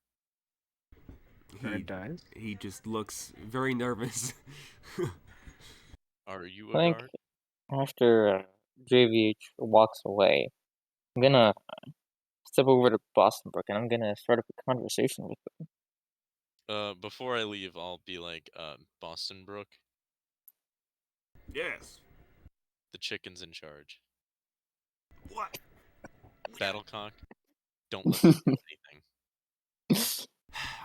Guard dies. He just looks very nervous. Are you I a think guard? after JVH walks away, I'm gonna step over to Boston Brook and I'm gonna start up a conversation with him. Before I leave, I'll be like, Boston Brook, Yes. the chicken's in charge. What? Battlecock, don't let them do anything.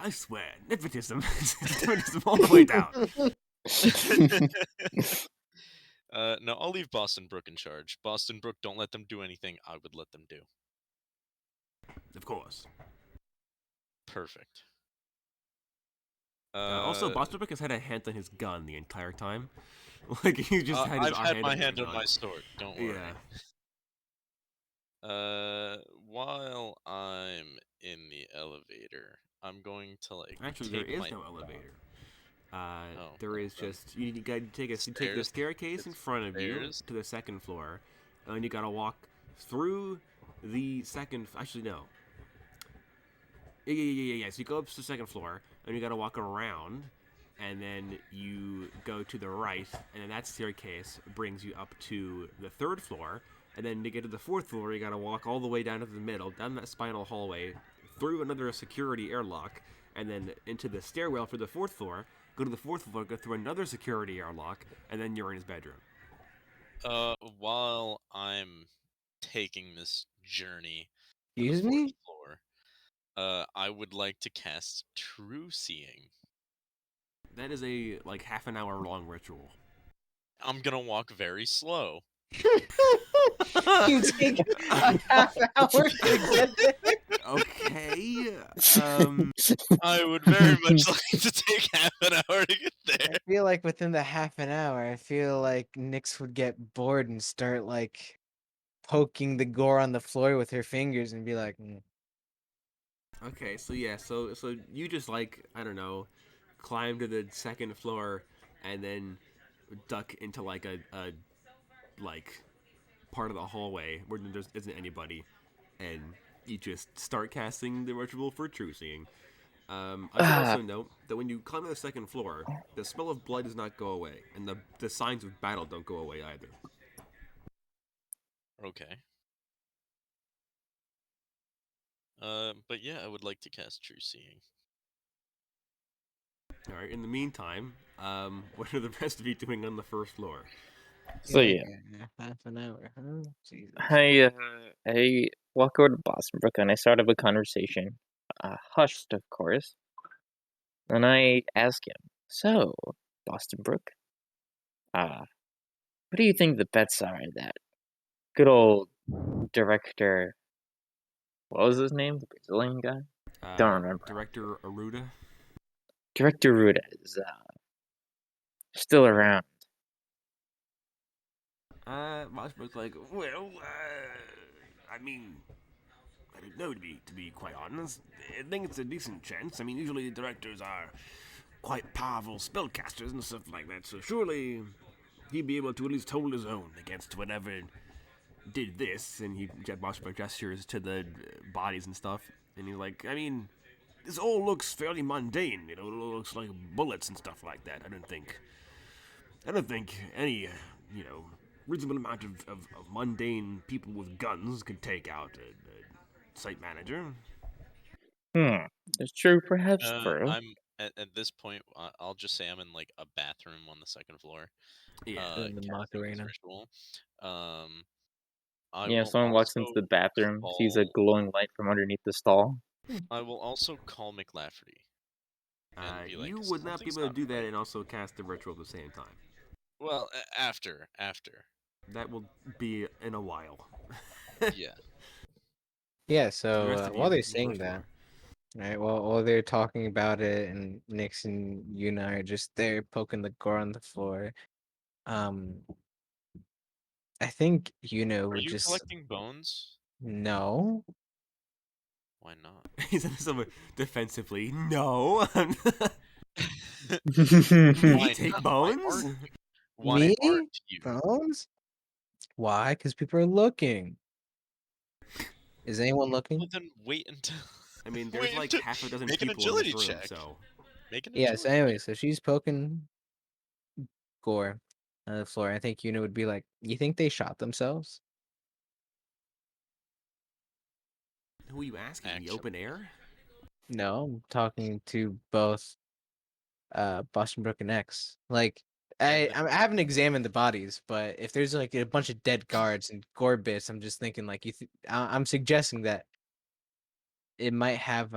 I swear, nepotism, nepotism all the way down. No, I'll leave Boston Brook in charge. Boston Brook, don't let them do anything I would let them do. Of course. Perfect. Also, Boston Brook has had a hand on his gun the entire time. Like he just had his I've had my on hand his on gun. my sword. Don't worry. Yeah. While I'm in the elevator, I'm going to like. Actually, take there is my... no elevator. Oh, there is just you got to take the Stairs? staircase in front of you Stairs? to the second floor, and you gotta walk through the second. Actually, no. Yeah. So you go up to the second floor, and you gotta walk around, and then you go to the right, and then that staircase brings you up to the third floor, and then to get to the fourth floor, you gotta walk all the way down to the middle, down that spiral hallway, through another security airlock, and then into the stairwell for the fourth floor. Go to the fourth floor, go through another security airlock, and then you're in his bedroom. While I'm taking this journey to the Excuse fourth me? floor, I would like to cast True Seeing. That is a like half an hour long ritual. I'm gonna walk very slow. You take a half hour to get there. Okay. I would very much like to take half an hour to get there. I feel like within the half an hour, I feel like Nyx would get bored and start like poking the gore on the floor with her fingers and be like, Okay, so yeah, so you just like I don't know, climb to the second floor, and then duck into like a like part of the hallway where there isn't anybody, and you just start casting the ritual for true seeing. I should also note that when you climb to the second floor, the smell of blood does not go away, and the signs of battle don't go away either. Okay. But yeah, I would like to cast True Seeing. All right. In the meantime, what are the rest of you doing on the first floor? So yeah, half an hour, huh? Jesus. I walk over to Boston Brook and I start up a conversation, hushed of course, and I ask him, "So, Boston Brook, what do you think the bets are that good old director? What was his name? The Brazilian guy? Don't remember. Director Aruda. Director Ruda is still around." Mossberg's like, well, I mean, I don't know to be quite honest. I think it's a decent chance. I mean, usually directors are quite powerful spellcasters and stuff like that, so surely he'd be able to at least hold his own against whatever did this. And Mossberg gestures to the bodies and stuff, and he's like, I mean, this all looks fairly mundane. You know, it looks like bullets and stuff like that. I don't think any, reasonable amount of mundane people with guns could take out a site manager. It's true, perhaps, bro. I'm at this point. I'll just say I'm in like a bathroom on the second floor. Yeah. In the Macarena. Ritual. Yeah, someone walks into the bathroom, sees a glowing light from underneath the stall. I will also call McLafferty. You would not be able to do that and also cast the ritual at the same time. Well, after. That will be in a while. Yeah. Yeah. To the rest So of while you, they're the saying first that, floor. right, while they're talking about it, and Nix and Yuna are just there poking the gore on the floor. I think Yuna Are would you just collecting bones? no. Why not? He said somewhat defensively, "No, me Why take not? bones." Why Me? aren't you? Bones? Why? Because people are looking. Is anyone looking? Well, then wait until. I mean, there's wait like until... half a dozen Make an people in this agility room, check. so Make an Yeah. agility So anyway, so she's poking gore on the floor. I think Yuna would be like, "You think they shot themselves?" who are you asking? In the Actually. open air? No, I'm talking to both Boston Brook and X. Like I haven't examined the bodies, but if there's like a bunch of dead guards and gore bits, I'm just thinking like I'm suggesting that it might have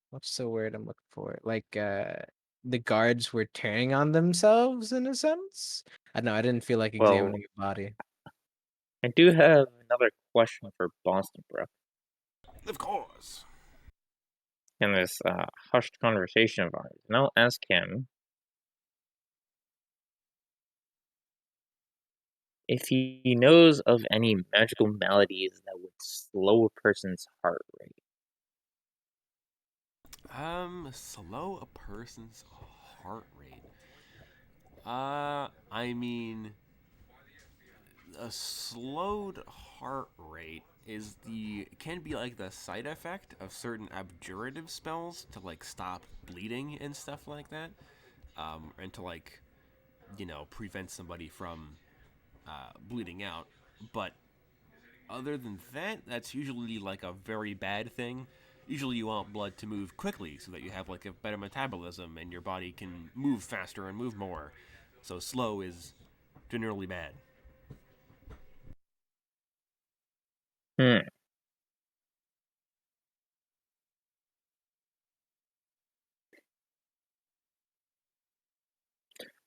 what's the word I'm looking for? Like the guards were turning on themselves in a sense. I don't know, I didn't feel like Well, examining a body. I do have another question for Boston Brook. Of course. In this hushed conversation of ours, and I'll ask him if he knows of any magical maladies that would slow a person's heart rate. Slow a person's heart rate. I mean, a slowed heart rate can be like the side effect of certain abjurative spells to like stop bleeding and stuff like that, and to like, prevent somebody from bleeding out. But other than that, that's usually like a very bad thing. Usually, you want blood to move quickly so that you have like a better metabolism and your body can move faster and move more. So slow is generally bad. Hmm.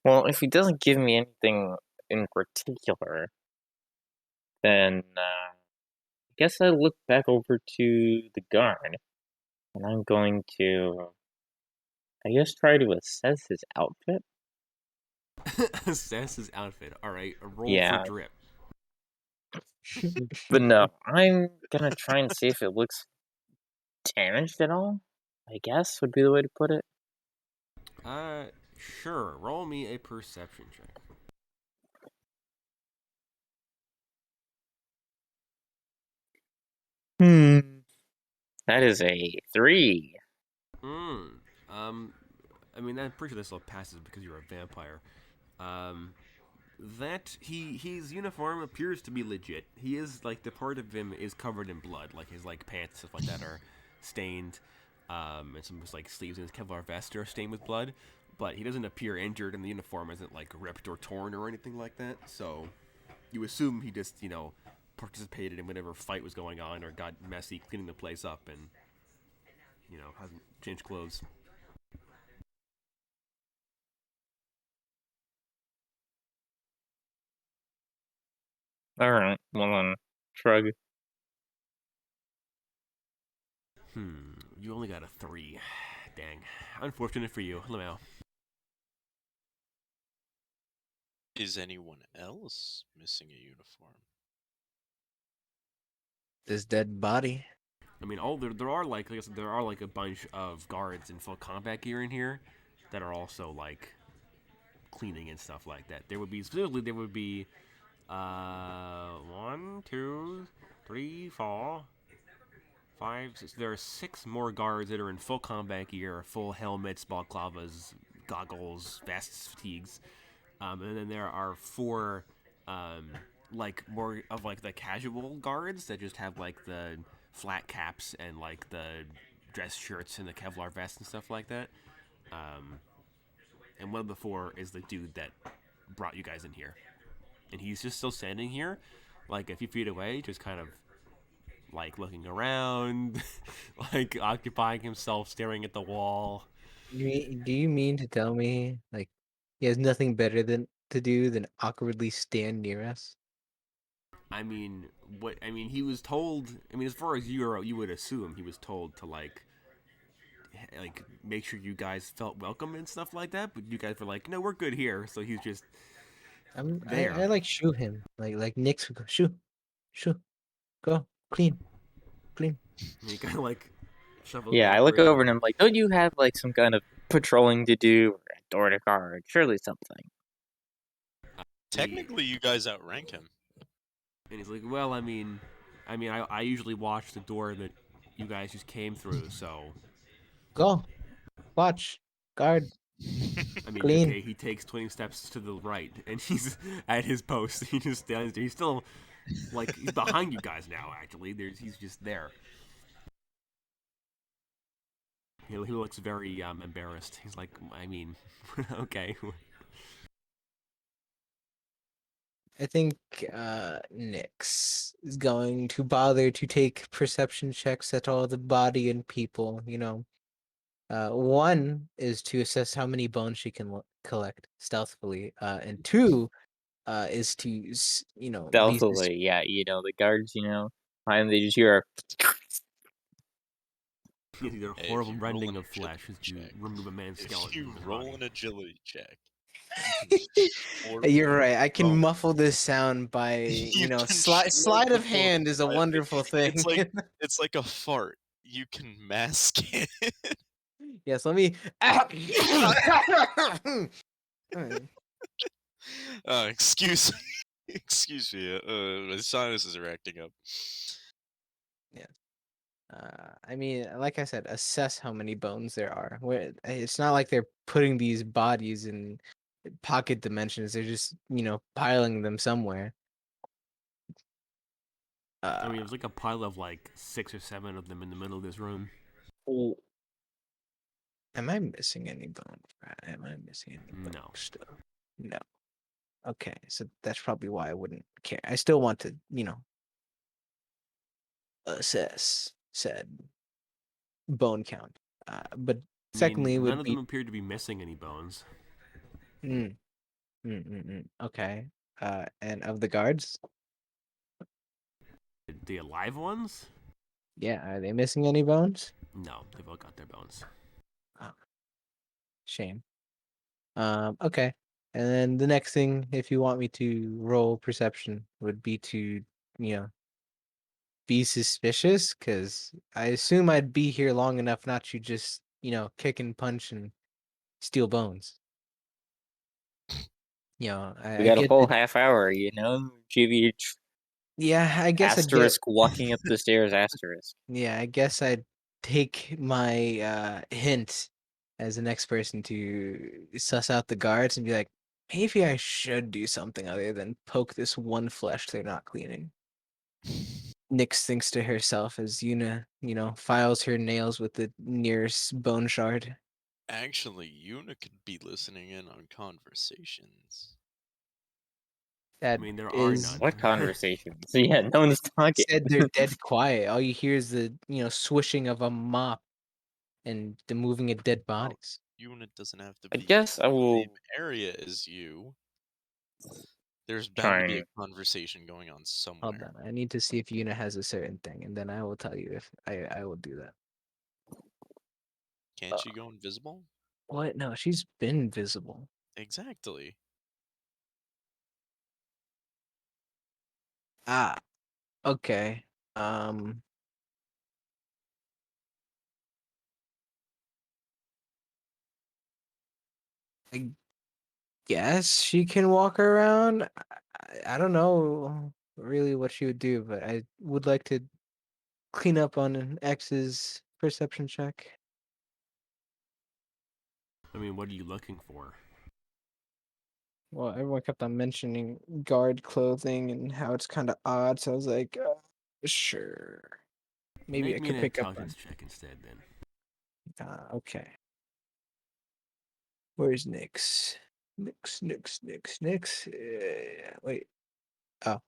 Well, if he doesn't give me anything in particular, then I guess I look back over to the guard, and I'm going to, I guess, try to assess his outfit. Assess his outfit. All right, a roll for Yeah, drip. but no, I'm gonna try and see if it looks damaged at all. I guess would be the way to put it. Uh, sure. Roll me a perception check. That is a 3. Hmm. I mean, I'm pretty sure this all passes because you're a vampire. Um, that his uniform appears to be legit. He is like the part of him is covered in blood, like his like pants stuff like that are stained, and some of his like sleeves and his Kevlar vest are stained with blood. But he doesn't appear injured, and the uniform isn't like ripped or torn or anything like that. So you assume he just participated in whatever fight was going on or got messy cleaning the place up and hasn't changed clothes. All right, well then, shrug. You only got a 3. Dang. Unfortunate for you. Lamau. Is anyone else missing a uniform? This dead body. I mean, there are like I guess there are like a bunch of guards in full combat gear in here that are also like cleaning and stuff like that. There would be 1, 2, 3, 4, 5, 6. There are 6 more guards that are in full combat gear, full helmets, balaclavas, goggles, vests, fatigues, and then there are 4 like more of like the casual guards that just have like the flat caps and like the dress shirts and the Kevlar vests and stuff like that. And one of the 4 is the dude that brought you guys in here, and he's just still standing here, like a few feet away, just kind of like looking around, like occupying himself, staring at the wall. Do you mean to tell me like he has nothing better than to do than awkwardly stand near us? I mean, what? I mean, he was told. I mean, as far as you would assume, he was told to like make sure you guys felt welcome and stuff like that. But you guys were like, no, we're good here. So he's just I there. like shoo him. Like Nick's would go, shoo, shoo, go, clean, clean. And he kind of like shuffles Yeah, I look backwards. over and I'm like, don't you have like some kind of patrolling to do or a door to guard? Surely something. Technically, you guys outrank him. And he's like, well, I usually watch the door that you guys just came through. So Go, watch, guard, I mean, clean. okay, he takes 20 steps to the right, and he's at his post. He just stands there. He's still like he's behind you guys now. Actually, he's just there. He looks very embarrassed. He's like, I mean, okay. I think Nyx is going to bother to take perception checks at all the body and people, you know. One is to assess how many bones she can collect stealthily, and two is to, you know, be Stealthily, yeah, the guards, behind they just hear He's a Hey, horrible if you roll rending an of flesh as you agility check- remove a man's If skeleton you from his roll body. an agility check, You're right. I can bone. muffle this sound by, you know, can sleight shred the of bone hand is a quietly. wonderful thing. It's like a fart. You can mask it. Yes, let me. Excuse excuse me. My sinuses are acting up. I mean, like I said, assess how many bones there are. It's not like they're putting these bodies in pocket dimensions. They're just, you know, piling them somewhere. I mean, it was like a pile of like 6 or 7 of them in the middle of this room. Am I missing any bones? Am I missing any bones No. still? No. Okay, so that's probably why I wouldn't care. I still want to, you know, assess said bone count. But I secondly, mean, none would of be them appear to be missing any bones. okay. And of the guards, The alive ones? yeah, are they missing any bones? No, they've all got their bones. Oh, shame. Okay. And then the next thing, if you want me to roll perception, would be to, you know, be suspicious, because I assume I'd be here long enough not to just, you know, kick and punch and steal bones. You know, we I got a get whole that. half hour, GV Yeah, I guess I'd get. asterisk walking up the stairs asterisk. Yeah, I guess I'd take my hint as the next person to suss out the guards and be like, maybe I should do something other than poke this one flesh they're not cleaning. Nyx thinks to herself as Yuna, you know, files her nails with the nearest bone shard. Actually, Yuna could be listening in on conversations. I That mean, there are is none. What conversations? Yeah, no one's talking. said they're dead quiet. All you hear is the, you know, swishing of a mop and the moving of dead bodies. Yuna doesn't have to I be guess I in the will same area as you. There's bound try to be and a conversation going on Hold somewhere. on, I need to see if Yuna has a certain thing, and then I will tell you if I will do that. Can't she go invisible? What? No, she's been visible. Exactly. Ah, okay. Um, I guess she can walk around. I don't know really what she would do, but I would like to clean up on an X's perception check. I mean, what are you looking for? Well, everyone kept on mentioning guard clothing and how it's kind of odd, so I was like, sure. Maybe I Make me could an pick up on. intelligence check instead, then. Okay. Where's Nyx? Nyx. Wait. Oh,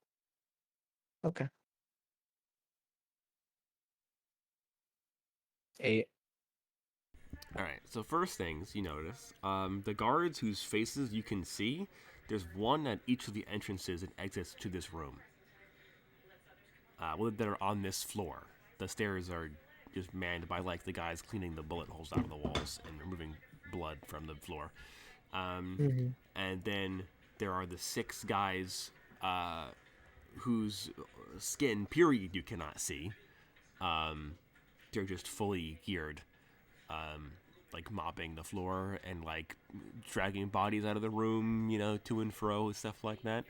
okay. 8. All right. So first things you notice, the guards whose faces you can see, There's one at each of the entrances and exits to this room. That are on this floor. The stairs are just manned by like the guys cleaning the bullet holes out of the walls and removing blood from the floor. And then there are the 6 guys whose skin, period, you cannot see. They're just fully geared, like mopping the floor and like dragging bodies out of the room, to and fro, stuff like that.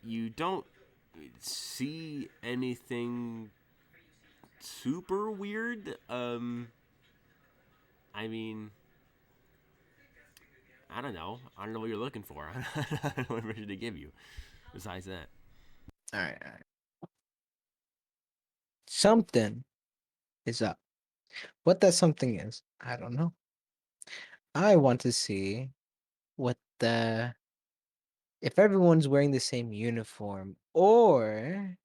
You don't see anything super weird. I mean, I don't know. I don't know what you're looking for. I don't know what information to give you besides that. All right. Something is up. What that something is, I don't know. I want to see what if everyone's wearing the same uniform, or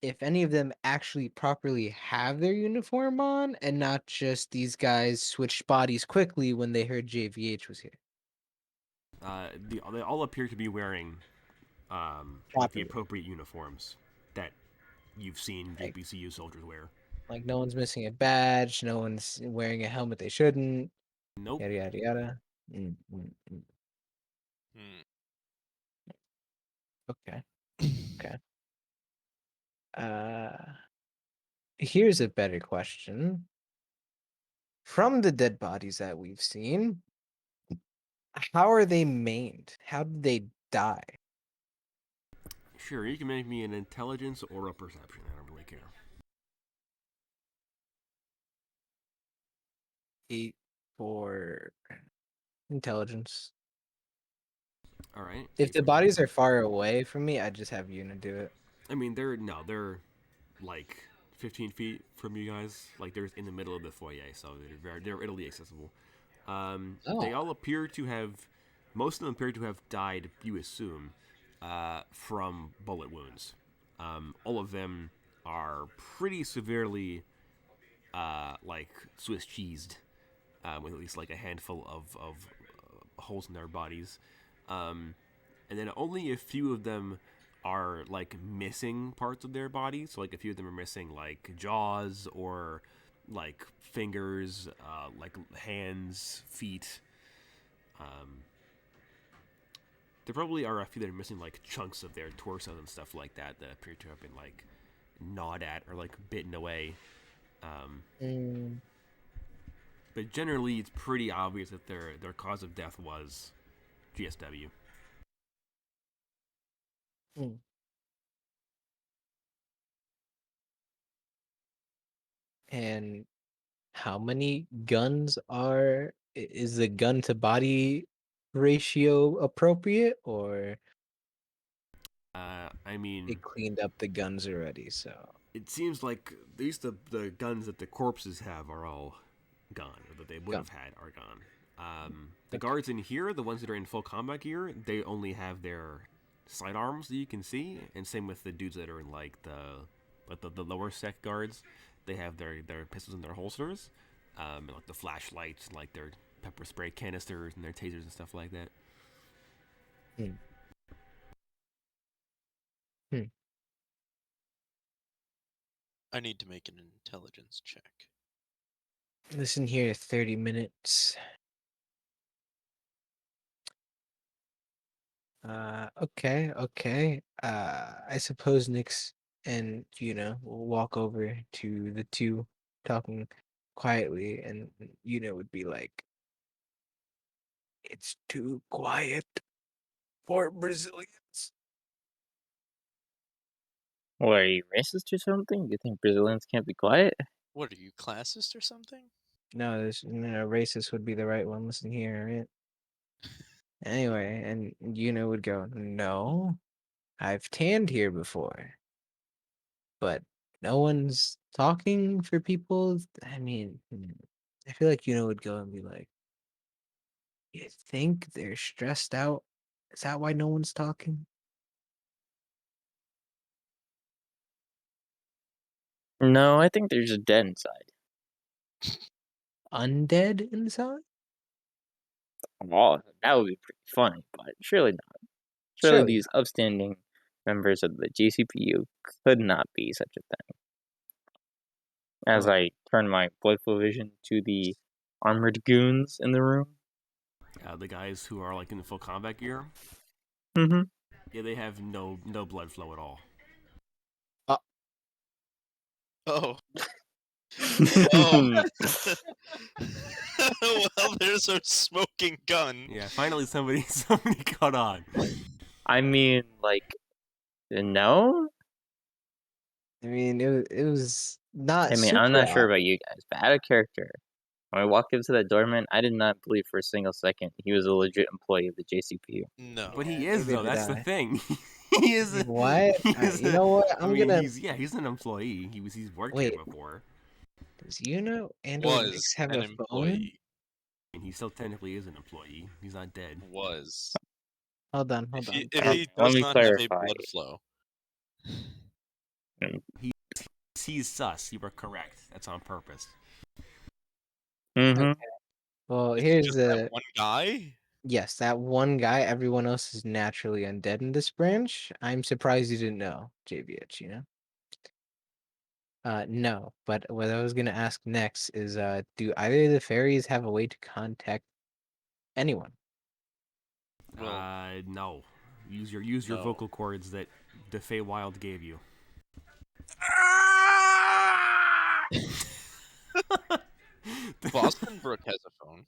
if any of them actually properly have their uniform on, and not just these guys switched bodies quickly when they heard JVH was here. They all appear to be wearing like the appropriate uniforms that you've seen JPCU soldiers wear. Like no one's missing a badge, no one's wearing a helmet they shouldn't. Nope. Yada yada yada. Okay. Okay. Here's a better question. From the dead bodies that we've seen, how are they maimed? How did they die? Sure, you can make me an intelligence or a perception. I don't really care. 8 for intelligence. All right. If the bodies are far away from me, I just have Yuna do it. I mean, they're like 15 feet from you guys. Like they're in the middle of the foyer, so they're readily accessible. They all appear to have, most of them appear to have died, you assume, from bullet wounds. All of them are pretty severely, like Swiss cheesed, with at least like a handful of holes in their bodies. And then only a few of them are like missing parts of their body. So like a few of them are missing like jaws or like fingers, like hands, feet. There probably are a few that are missing like chunks of their torso and stuff like that appear to have been like gnawed at or like bitten away. But generally, it's pretty obvious that their cause of death was GSW. And how many guns is the gun to body ratio appropriate, or I mean, they cleaned up the guns already? So it seems like at least the guns that the corpses have are all gone, or that they would have had are gone. The guards in here, the ones that are in full combat gear, they only have their sidearms that you can see, and same with the dudes that are in like the lower sec guards. They have their pistols in their holsters, and like the flashlights, and like their pepper spray canisters and their tasers and stuff like that. I need to make an intelligence check. Listen here, 30 minutes. Okay. I suppose Nyx and will walk over to the two talking quietly, and would be like, "It's too quiet for Brazilians." What, are you racist or something? You think Brazilians can't be quiet? What are you, classist or something? No, racist would be the right one. Listen here, right? Anyway, and would go, "No, I've tanned here before, but no one's talking for people." I mean, I feel like would go and be like, "You think they're stressed out? Is that why no one's talking?" No, I think they're just dead inside. Undead inside? Oh, that would be pretty funny, but surely not. Surely these upstanding members of the JCPU could not be such a thing. As Well- I turn my blood flow vision to the armored goons in the room. The guys who are like in full combat gear, Mm-hmm. yeah, they have no blood flow at all. Oh. Oh. Well, there's our smoking gun. Yeah, finally somebody caught on. I mean, like, no? I mean, it was not. I mean, I'm not sure about you guys, but out of character, when I walked into that doorman, I did not believe for a single second he was a legit employee of the JCPU. No. But he is neither though. did That's the I. thing. He is. What? You know what? I mean, he's an employee. He's worked here Wait. before. Does Yuno and or Was Mix have an a phone? employee. And he still technically is an employee. He's not dead. Was. Hold on. If he Let does me not have a clarify. blood flow. He's sus. You were correct. That's on purpose. Mm-hmm. Well, It's here's just the that one guy? yes, that one guy. Everyone else is naturally undead in this branch. I'm surprised you didn't know, JBH. You know. No, but what I was gonna ask next is, do either of the fairies have a way to contact anyone? Well, No. Use your no. vocal cords that the Feywild gave you. Boston Brook has a phone.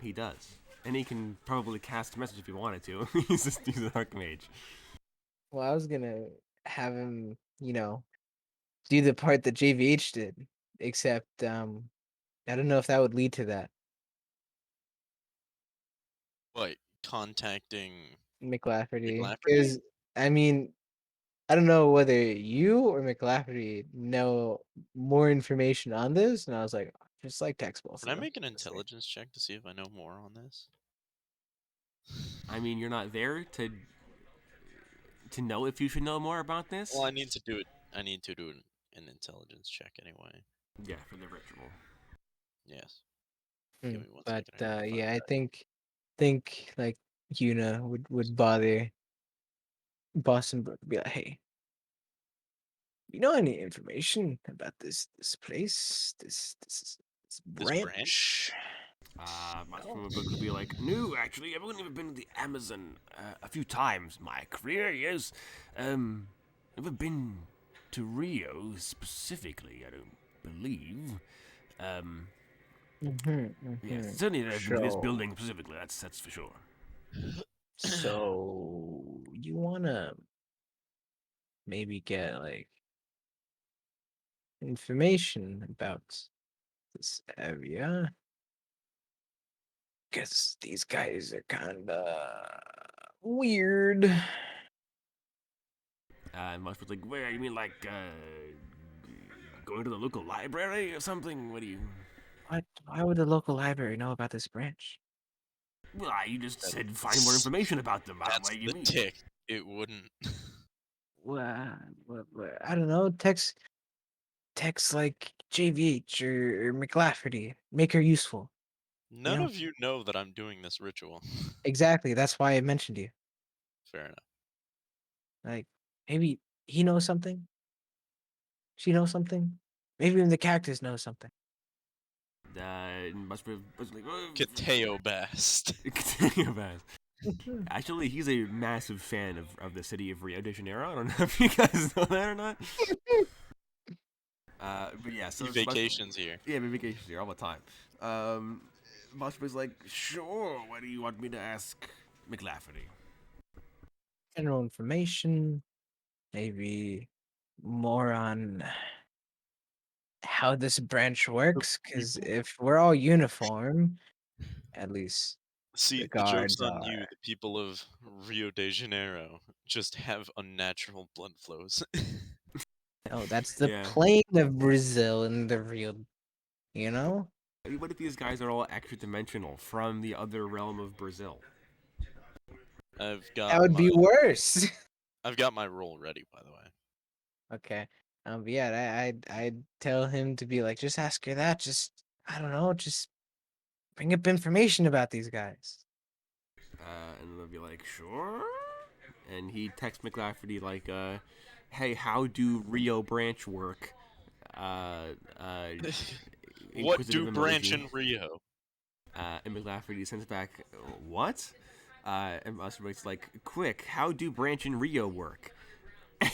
He does, and he can probably cast a message if he wanted to. he's an archmage. Well, I was gonna have him, do the part that JVH did, except I don't know if that would lead to that. What? Contacting McLafferty, McLafferty? because I mean, I don't know whether you or McLafferty know more information on this, and I was like, just like text both. Can I of them. make an intelligence check to see if I know more on this? I mean, you're not there to know if you should know more about this. Well, I need to do it. I need to do an intelligence check anyway. Yeah, for the ritual. Yes. Mm, Give me one but second, I need to yeah, I find think like Yuna would bother Boston Brook, be like, hey, you know any information about this place, this This branch? branch? My from book would be like, no, actually, I've only ever been to the Amazon a few times in my career. Yes, never been to Rio specifically. I don't believe. Yeah, certainly never been to this building specifically. That's for sure. So you wanna maybe get like information about this area? Because these guys are kinda weird. And most was like, where? You mean like going to the local library or something? What do you? What? Why would the local library know about this branch? Well, you just said find more information about them. That's What do you the mean? tick. It wouldn't. Well, I don't know. Text like JVH or McLafferty. Make her useful. None know? of you know that I'm doing this ritual. Exactly. That's why I mentioned you. Fair enough. Like maybe he knows something. She knows something. Maybe even the characters know something. Must be like, Kateo Bast. Continue about. Actually, he's a massive fan of the city of Rio de Janeiro. I don't know if you guys know that or not. But yeah, so He vacations here. Yeah, we vacations here all the time. Moshpa's like, sure. What do you want me to ask McLafferty? General information. Maybe more on how this branch works. Because if we're all uniform, at least See, the the joke's guards on are. you. The people of Rio de Janeiro just have unnatural blood flows. Oh, that's the Yeah. plane of Brazil and the real, you know? What if these guys are all extra dimensional from the other realm of Brazil? I've got That would my, be worse. I've got my roll ready, by the way. Okay. But yeah, I'd tell him to be like, just ask her that. Just I don't know, just bring up information about these guys. And they'll be like, sure. And he texts McLafferty like, hey, how do Rio Branch work? What do Inquisitive Branch emoji. and Rio? And McLafferty sends back, what? And Osterberg's like, quick, how do Branch and Rio work?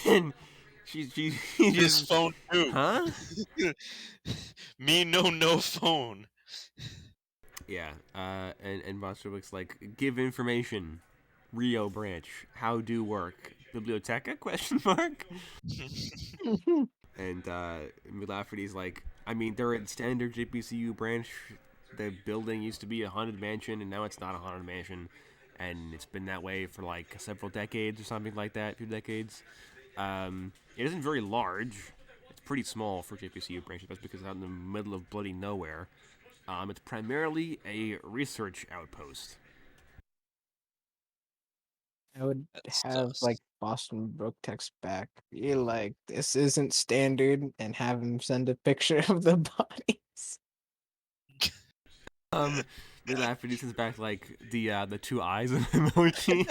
And he His just, phone too. huh? Me no phone. Yeah. And Osterberg's like, give information. Rio Branch, how do work? Biblioteca? Question mark. And McLafferty's like, I mean, they're in standard JPCU branch. The building used to be a haunted mansion, and now it's not a haunted mansion, and it's been that way for like several decades or something like that, 2 decades. It isn't very large. It's pretty small for JPCU branch, that's because it's out in the middle of bloody nowhere. It's primarily a research outpost. I would That's have sus. like Boston Brook text back, be like, this isn't standard, and have him send a picture of the bodies. McLafferty sends back like the 2 eyes emoji.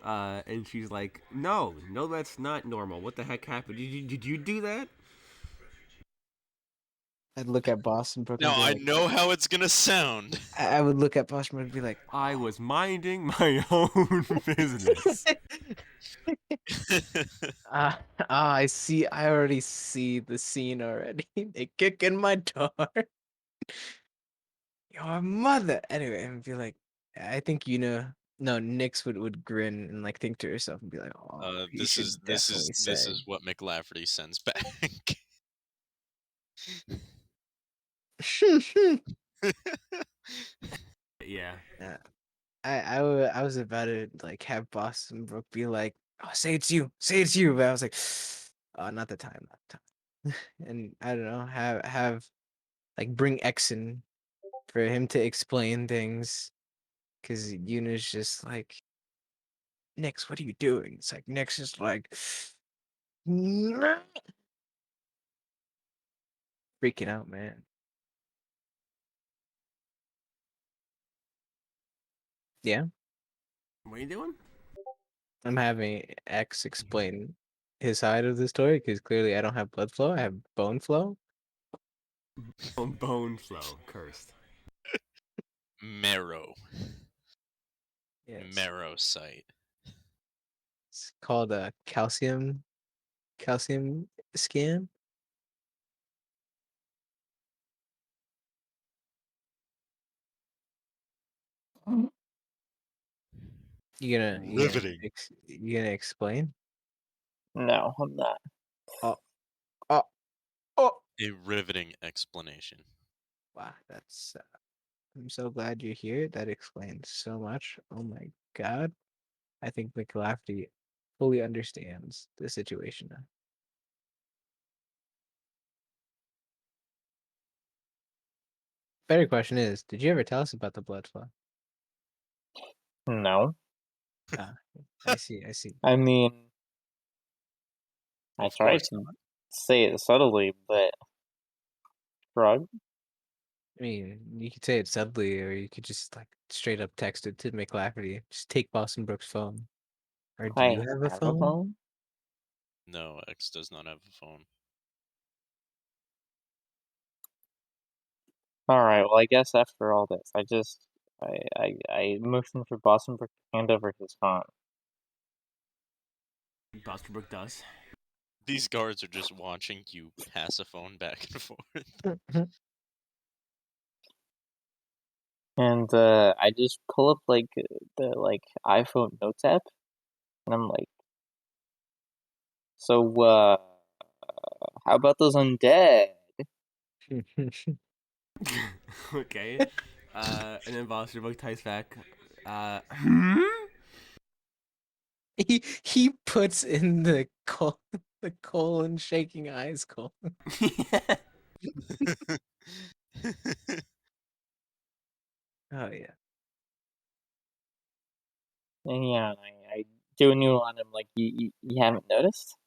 And she's like, no, that's not normal. What the heck happened? Did you do that? I'd look at Boston Brook and Now be I like, know how it's gonna sound. I would look at Boston Brook and be like, I was minding my own business. I see. I already see the scene already. They kick in my door. Your mother. Anyway, and be like, I think no, Nix would grin and like think to herself and be like, oh, he this should is definitely say. this is what McLafferty sends back. Yeah. I was about to like have Boston Brook be like, oh, say it's you, but I was like, oh, not the time, and I don't know, have like bring Exon for him to explain things, because Yuna's just like, Nix, what are you doing? It's like Nix is like freaking out, man. Yeah, What are you doing? I'm having X explain his side of the story, because clearly I don't have blood flow, I have bone flow. Bone flow. Cursed. Marrow. Yes. Marrow site. It's called a calcium scan. Riveting. You gonna explain? No, I'm not. Oh, oh, oh! A riveting explanation. Wow, that's. I'm so glad you're here. That explains so much. Oh my god, I think McLafty fully understands the situation now. Better question is, did you ever tell us about the blood flow? No. Ah, I see. I mean, I Of tried course to say it subtly, but shrug. I mean, you could say it subtly, or you could just like straight up text it to McLafferty. Just take Boston Brooks' phone. Or do I you have a have a phone? phone. No, X does not have a phone. All right. Well, I guess after all this, I motioned for Boston Brook to hand over his phone. Bosterbrook does. These guards are just watching you pass a phone back and forth. And I just pull up like the iPhone Notes app, and I'm like, so how about those undead? Okay. And then Bosterbrook types back. He puts in the colon shaking eyes colon. Yeah. Oh yeah. And yeah, I do a new on him like you haven't noticed.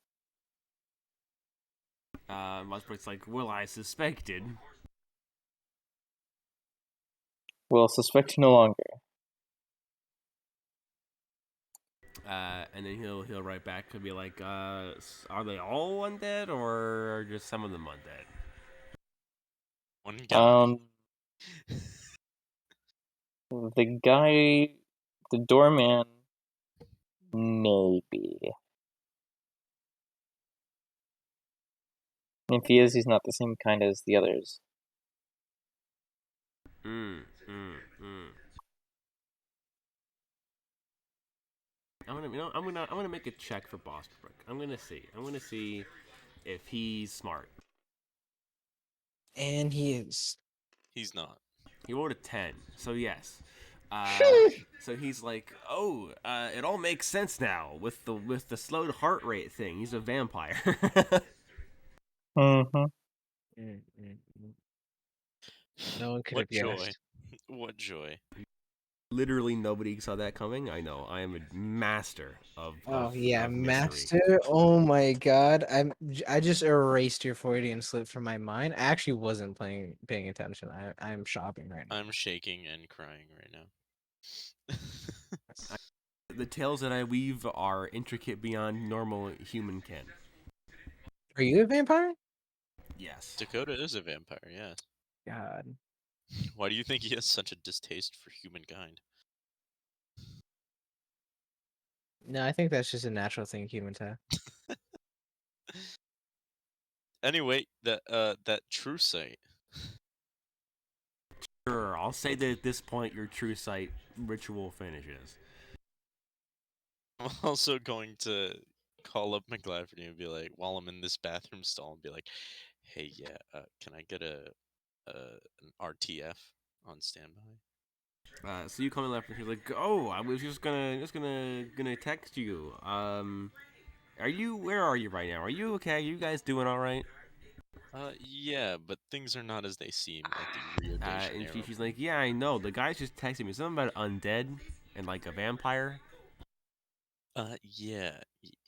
Bosterbrook's like, well, I suspected. Well, suspect no longer. And then he'll write back to be like, are they all undead or are just some of them undead? One guy. The guy, the doorman, maybe. If he is, he's not the same kind as the others. I'm gonna make a check for Bosbrook. I'm gonna see if he's smart. And he is. He's not. He rolled a 10, so yes. So he's like, oh, it all makes sense now with the slowed heart rate thing. He's a vampire. Mm-hmm. No one could What have joy. guessed. What joy. Literally nobody saw that coming. I know. I am a master of Yeah, of mystery. master. Oh my god. I just erased your Freudian slip from my mind. I actually wasn't paying attention. I'm shopping right now. I'm shaking and crying right now. The tales that I weave are intricate beyond normal human ken. Are you a vampire? Yes. Dakota is a vampire, yes. God. Why do you think he has such a distaste for humankind? No, I think that's just a natural thing humans have. Anyway, that true sight. Sure, I'll say that at this point your true sight ritual finishes. I'm also going to call up McLafferty and be like, while I'm in this bathroom stall, and be like, "Hey, yeah, can I get an RTF on standby?" So you come in left and she's like, oh, I was just gonna text you. Where are you right now? Are you okay? Are you guys doing all right? Yeah, but things are not as they seem at the Rio de And Janeiro. she's like, yeah, I know. The guy's just texting me something about undead and like a vampire. Yeah,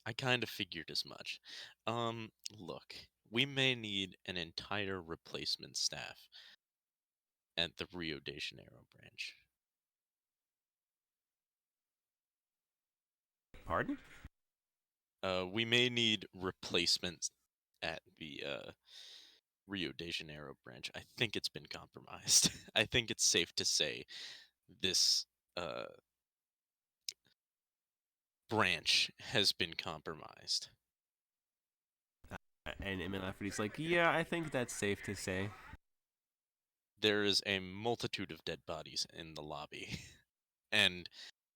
I kind of figured as much. Look, we may need an entire replacement staff at the Rio de Janeiro branch. Pardon? We may need replacements at the Rio de Janeiro branch. I think it's been compromised. I think it's safe to say this branch has been compromised. And Lafferty's like, yeah, I think that's safe to say. There is a multitude of dead bodies in the lobby, and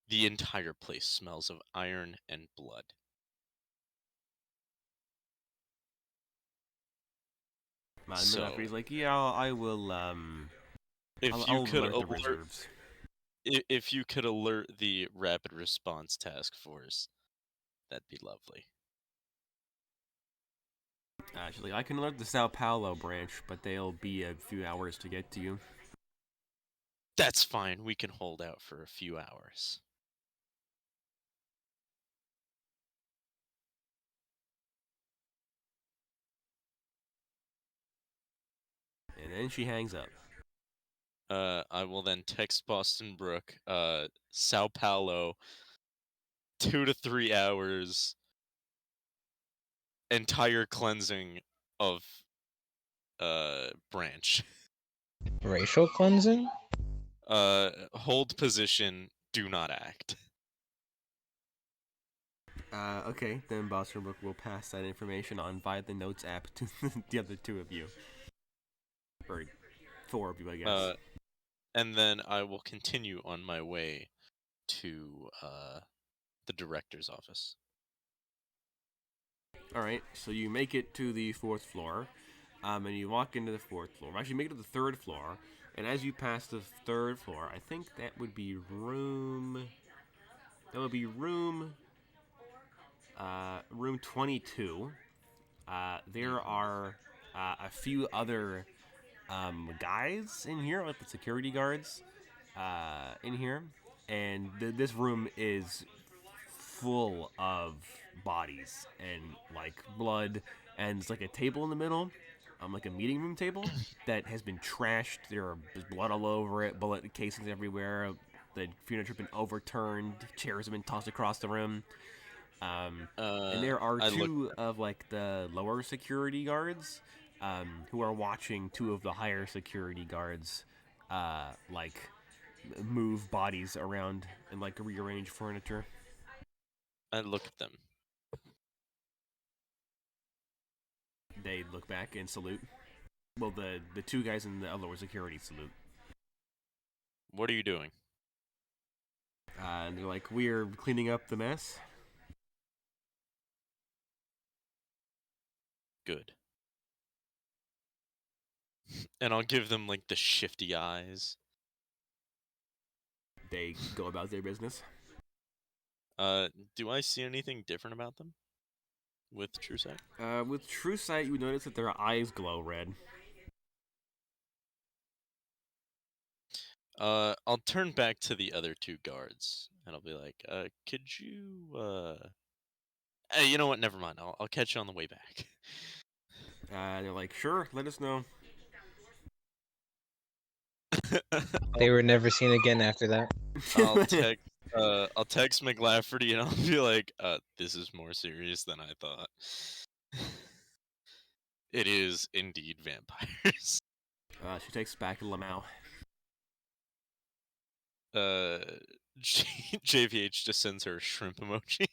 the entire place smells of iron and blood. So, Lafferty's like, yeah, I will. I'll alert the reserves. If you could alert the Rapid Response Task Force, that'd be lovely. Actually, I can alert the Sao Paolo branch, but they'll be a few hours to get to you. That's fine. We can hold out for a few hours. And then she hangs up. I will then text Boston Brook, Sao Paulo, 2 to 3 hours, entire cleansing of branch. Racial cleansing? Hold position, do not act. Okay, then Boston Brook will pass that information on via the Notes app to the other two of you. Or 4 of you, I guess. And then I will continue on my way to the director's office. Alright, so you make it to the 4th floor, and you walk into the 4th floor. Actually, you make it to the 3rd floor, and as you pass the 3rd floor, I think that would be room... That would be room 22. There are a few other guys in here, like the security guards in here, and this room is full of bodies and like blood, and it's like a table in the middle, like a meeting room table that has been trashed. There's blood all over it, bullet casings everywhere. The furniture has been overturned. Chairs have been tossed across the room. And there are I two of like the lower security guards who are watching two of the higher security guards like move bodies around and like rearrange furniture. I look at them. They look back and salute. Well, the two guys in the lower security salute. What are you doing? And they're like, we're cleaning up the mess. Good. And I'll give them like the shifty eyes. They go about their business. Do I see anything different about them with True Sight? With True Sight, you notice that their eyes glow red. I'll turn back to the other two guards and I'll be like, could you, hey, you know what? Never mind. I'll catch you on the way back. They're like, sure, let us know. They were never seen again after that. I'll text McLafferty and I'll be like, this is more serious than I thought. It is indeed vampires. She takes back Lamau. JVH just sends her a shrimp emoji.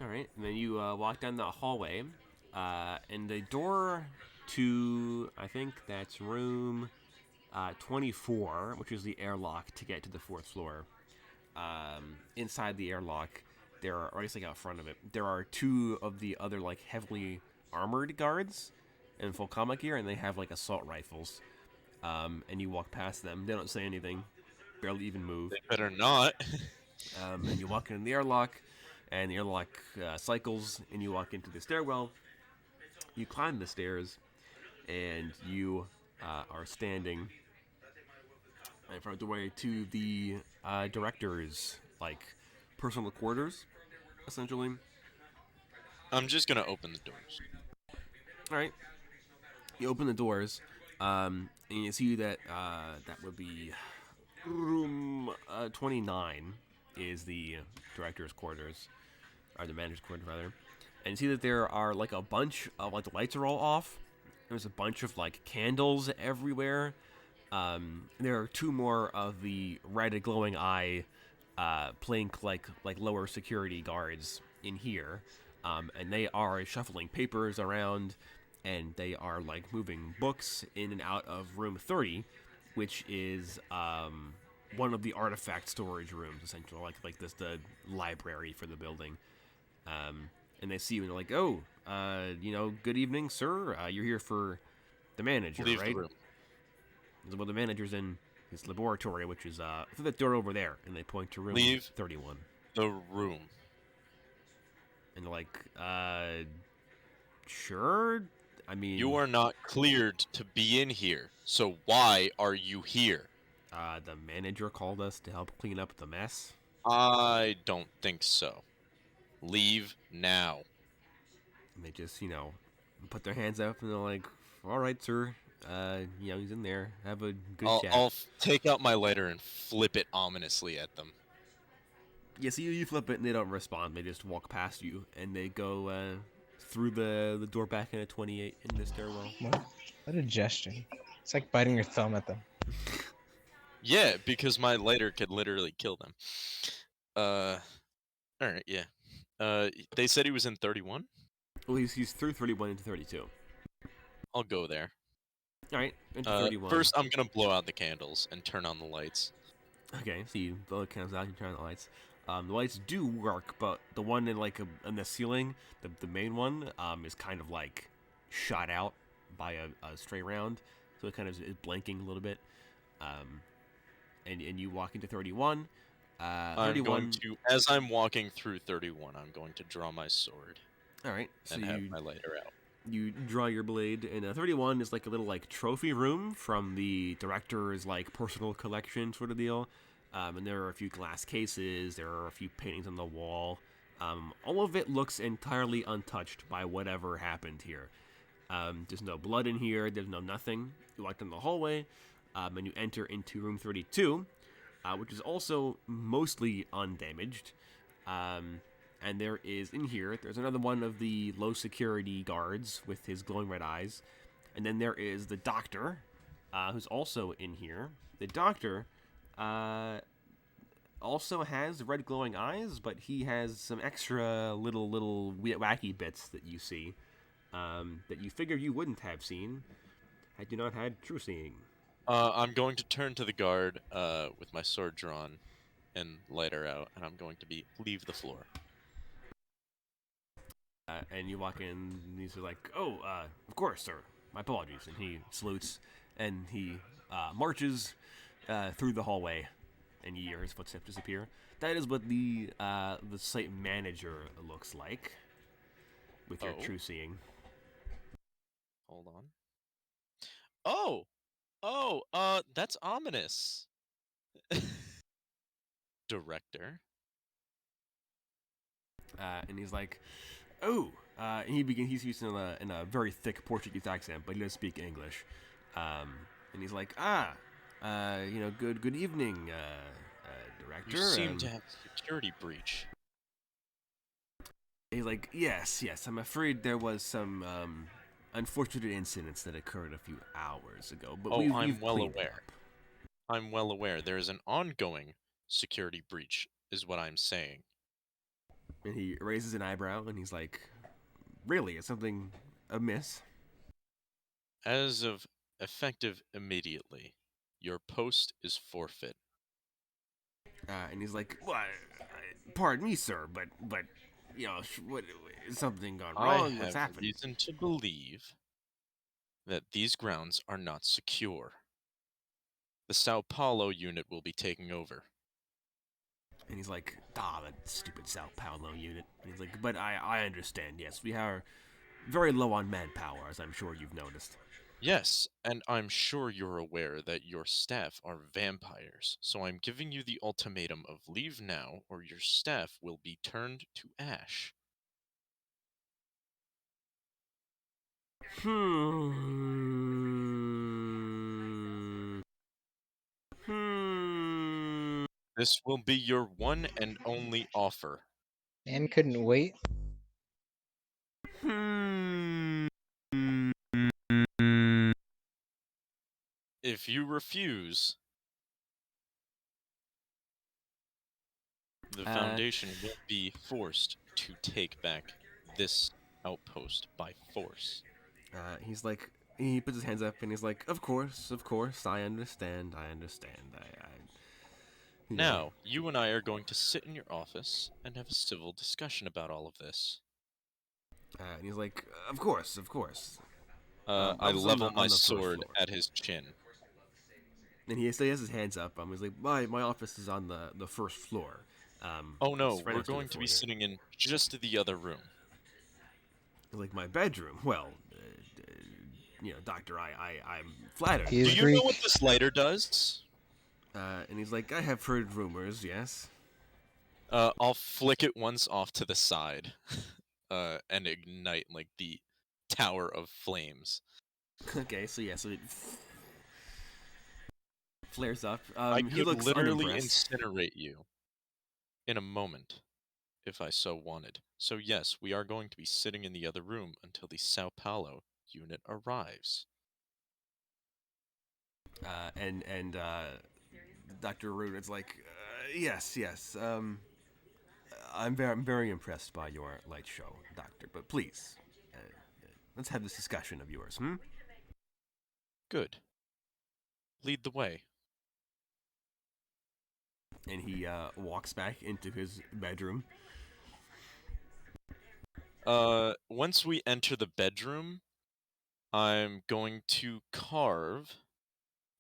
Alright, and then you walk down the hallway, and the door to, I think that's room 24, which is the airlock to get to the 4th floor. Inside the airlock, there are, or at least like out front of it, there are two of the other like heavily armored guards in full combat gear, and they have like assault rifles. And you walk past them. They don't say anything, barely even move. They better not. And you walk in the airlock, and the airlock cycles, and you walk into the stairwell. You climb the stairs, and you are standing in front of the way to the director's like personal quarters, essentially. I'm just gonna open the doors. All right. You open the doors, and you see that that would be room 29 is the director's quarters, or the manager's quarters rather. And you see that there are like a bunch of like the lights are all off. There's a bunch of like candles everywhere. There are two more of the red glowing eye, Plink like lower security guards in here, and they are shuffling papers around, and they are like moving books in and out of room 30, which is one of the artifact storage rooms, essentially like this the library for the building. And they see you and they're like, "Oh, good evening, sir. You're here for the manager, Leave right?" the room. Well, the manager's in his laboratory, which is through that door over there, and they point to room Leave 31. the room. And they're like, sure. I mean, You are not cleared to be in here, so why are you here? the manager called us to help clean up the mess. I don't think so. Leave now. And they just, put their hands up, and they're like, "All right, sir. He's in there. Have a good chat." I'll take out my lighter and flip it ominously at them. Yeah, so you flip it, and they don't respond. They just walk past you, and they go through the door back into 28 in the stairwell. What a gesture. It's like biting your thumb at them. Yeah, because my lighter could literally kill them. Alright, yeah. They said he was in 31? Well, he's through 31 into 32. I'll go there. All right, into 31. First, I'm gonna blow out the candles and turn on the lights. Okay, so you blow the candles out and turn on the lights. The lights do work, but the one in in the ceiling, the main one, is kind of like shot out by a stray round, so it kind of is blinking a little bit. And you walk into 31. 31. As I'm walking through 31, I'm going to draw my sword. All right, so and have my lighter out. You draw your blade, and 31 is like a little like trophy room from the director's like personal collection sort of deal. And there are a few glass cases. There are a few paintings on the wall. All of it looks entirely untouched by whatever happened here. There's no blood in here. There's no nothing. You walk down the hallway, and you enter into room 32, which is also mostly undamaged. And there is in here, there's another one of the low security guards with his glowing red eyes. And then there is the doctor, who's also in here. The doctor also has red glowing eyes, but he has some extra little wacky bits that you see that you figure you wouldn't have seen had you not had true seeing. I'm going to turn to the guard with my sword drawn and light her out, and I'm going to leave the floor. And you walk in, and he's like, "Oh, of course, sir. My apologies." And he salutes, and he marches through the hallway, and you hear his footsteps disappear. That is what the site manager looks like with your true seeing. Hold on. That's ominous. Director. And he's like, "Oh," and he's using in a very thick Portuguese accent, but he doesn't speak English. And he's like, good evening, director. You seem to have a security breach. He's like, yes, I'm afraid there was some unfortunate incidents that occurred a few hours ago, but I'm well aware. I'm well aware. There is an ongoing security breach, is what I'm saying. And he raises an eyebrow, and he's like, really? Is something amiss? As of effective immediately, your post is forfeit. And he's like, "What? Pardon me, sir, but what? Is something gone wrong? What's I have happened?" reason to believe that these grounds are not secure. The Sao Paolo unit will be taking over. And he's like, that stupid Sao Paolo unit. And he's like, but I understand, yes. We are very low on manpower, as I'm sure you've noticed. Yes, and I'm sure you're aware that your staff are vampires, so I'm giving you the ultimatum of leave now or your staff will be turned to ash. This will be your one and only offer. And couldn't wait. If you refuse, the Foundation will be forced to take back this outpost by force. He's like, he puts his hands up and he's like, of course, I understand. Now, you and I are going to sit in your office and have a civil discussion about all of this. And he's like, of course. I level my sword at his chin. And he has his hands up. He's like, my office is on the first floor. Oh no, we're going to be sitting in just the other room. Like, my bedroom? Well, doctor, I'm flattered. Do you know what this lighter does? And he's like, I have heard rumors, yes. I'll flick it once off to the side, and ignite, like, the tower of flames. Okay, so it flares up. I he could looks literally unimpressed. incinerate you in a moment, if I so wanted. So yes, we are going to be sitting in the other room until the Sao Paulo unit arrives. And Dr. Root is like, yes. I'm very impressed by your light show, Doctor. But please, let's have this discussion of yours, Good. Lead the way. And he walks back into his bedroom. Once we enter the bedroom, I'm going to carve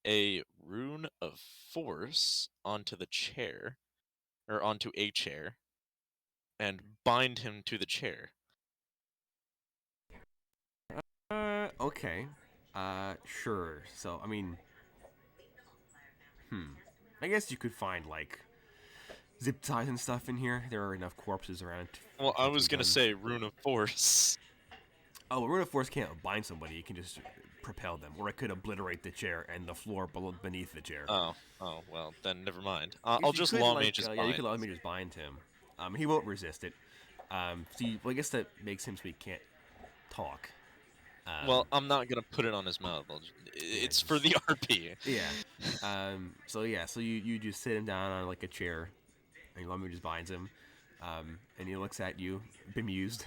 a rune of force onto the chair, or onto a chair, and bind him to the chair. Okay. Sure. So, I mean, I guess you could find, like, zip ties and stuff in here. There are enough corpses around. Well, I keep was them gonna done. say Rune of Force. Oh, Rune of Force can't bind somebody. You can just propel them, or it could obliterate the chair and the floor beneath the chair. Oh, well, then never mind. You I'll just could, law like, mage's yeah, you bind. could law mage's bind him. He won't resist it. See, well, I guess that makes him so he can't talk. Well, I'm not gonna put it on his mouth. It's for the RP. Yeah. So you just sit him down on like a chair, and law mage just binds him. And he looks at you, bemused.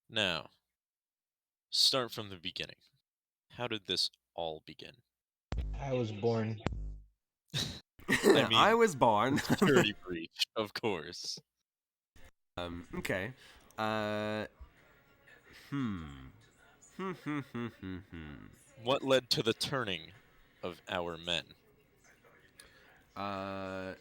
Now, start from the beginning. How did this all begin? I was born. I mean, I was born. Security breach, of course. Okay. What led to the turning of our men? And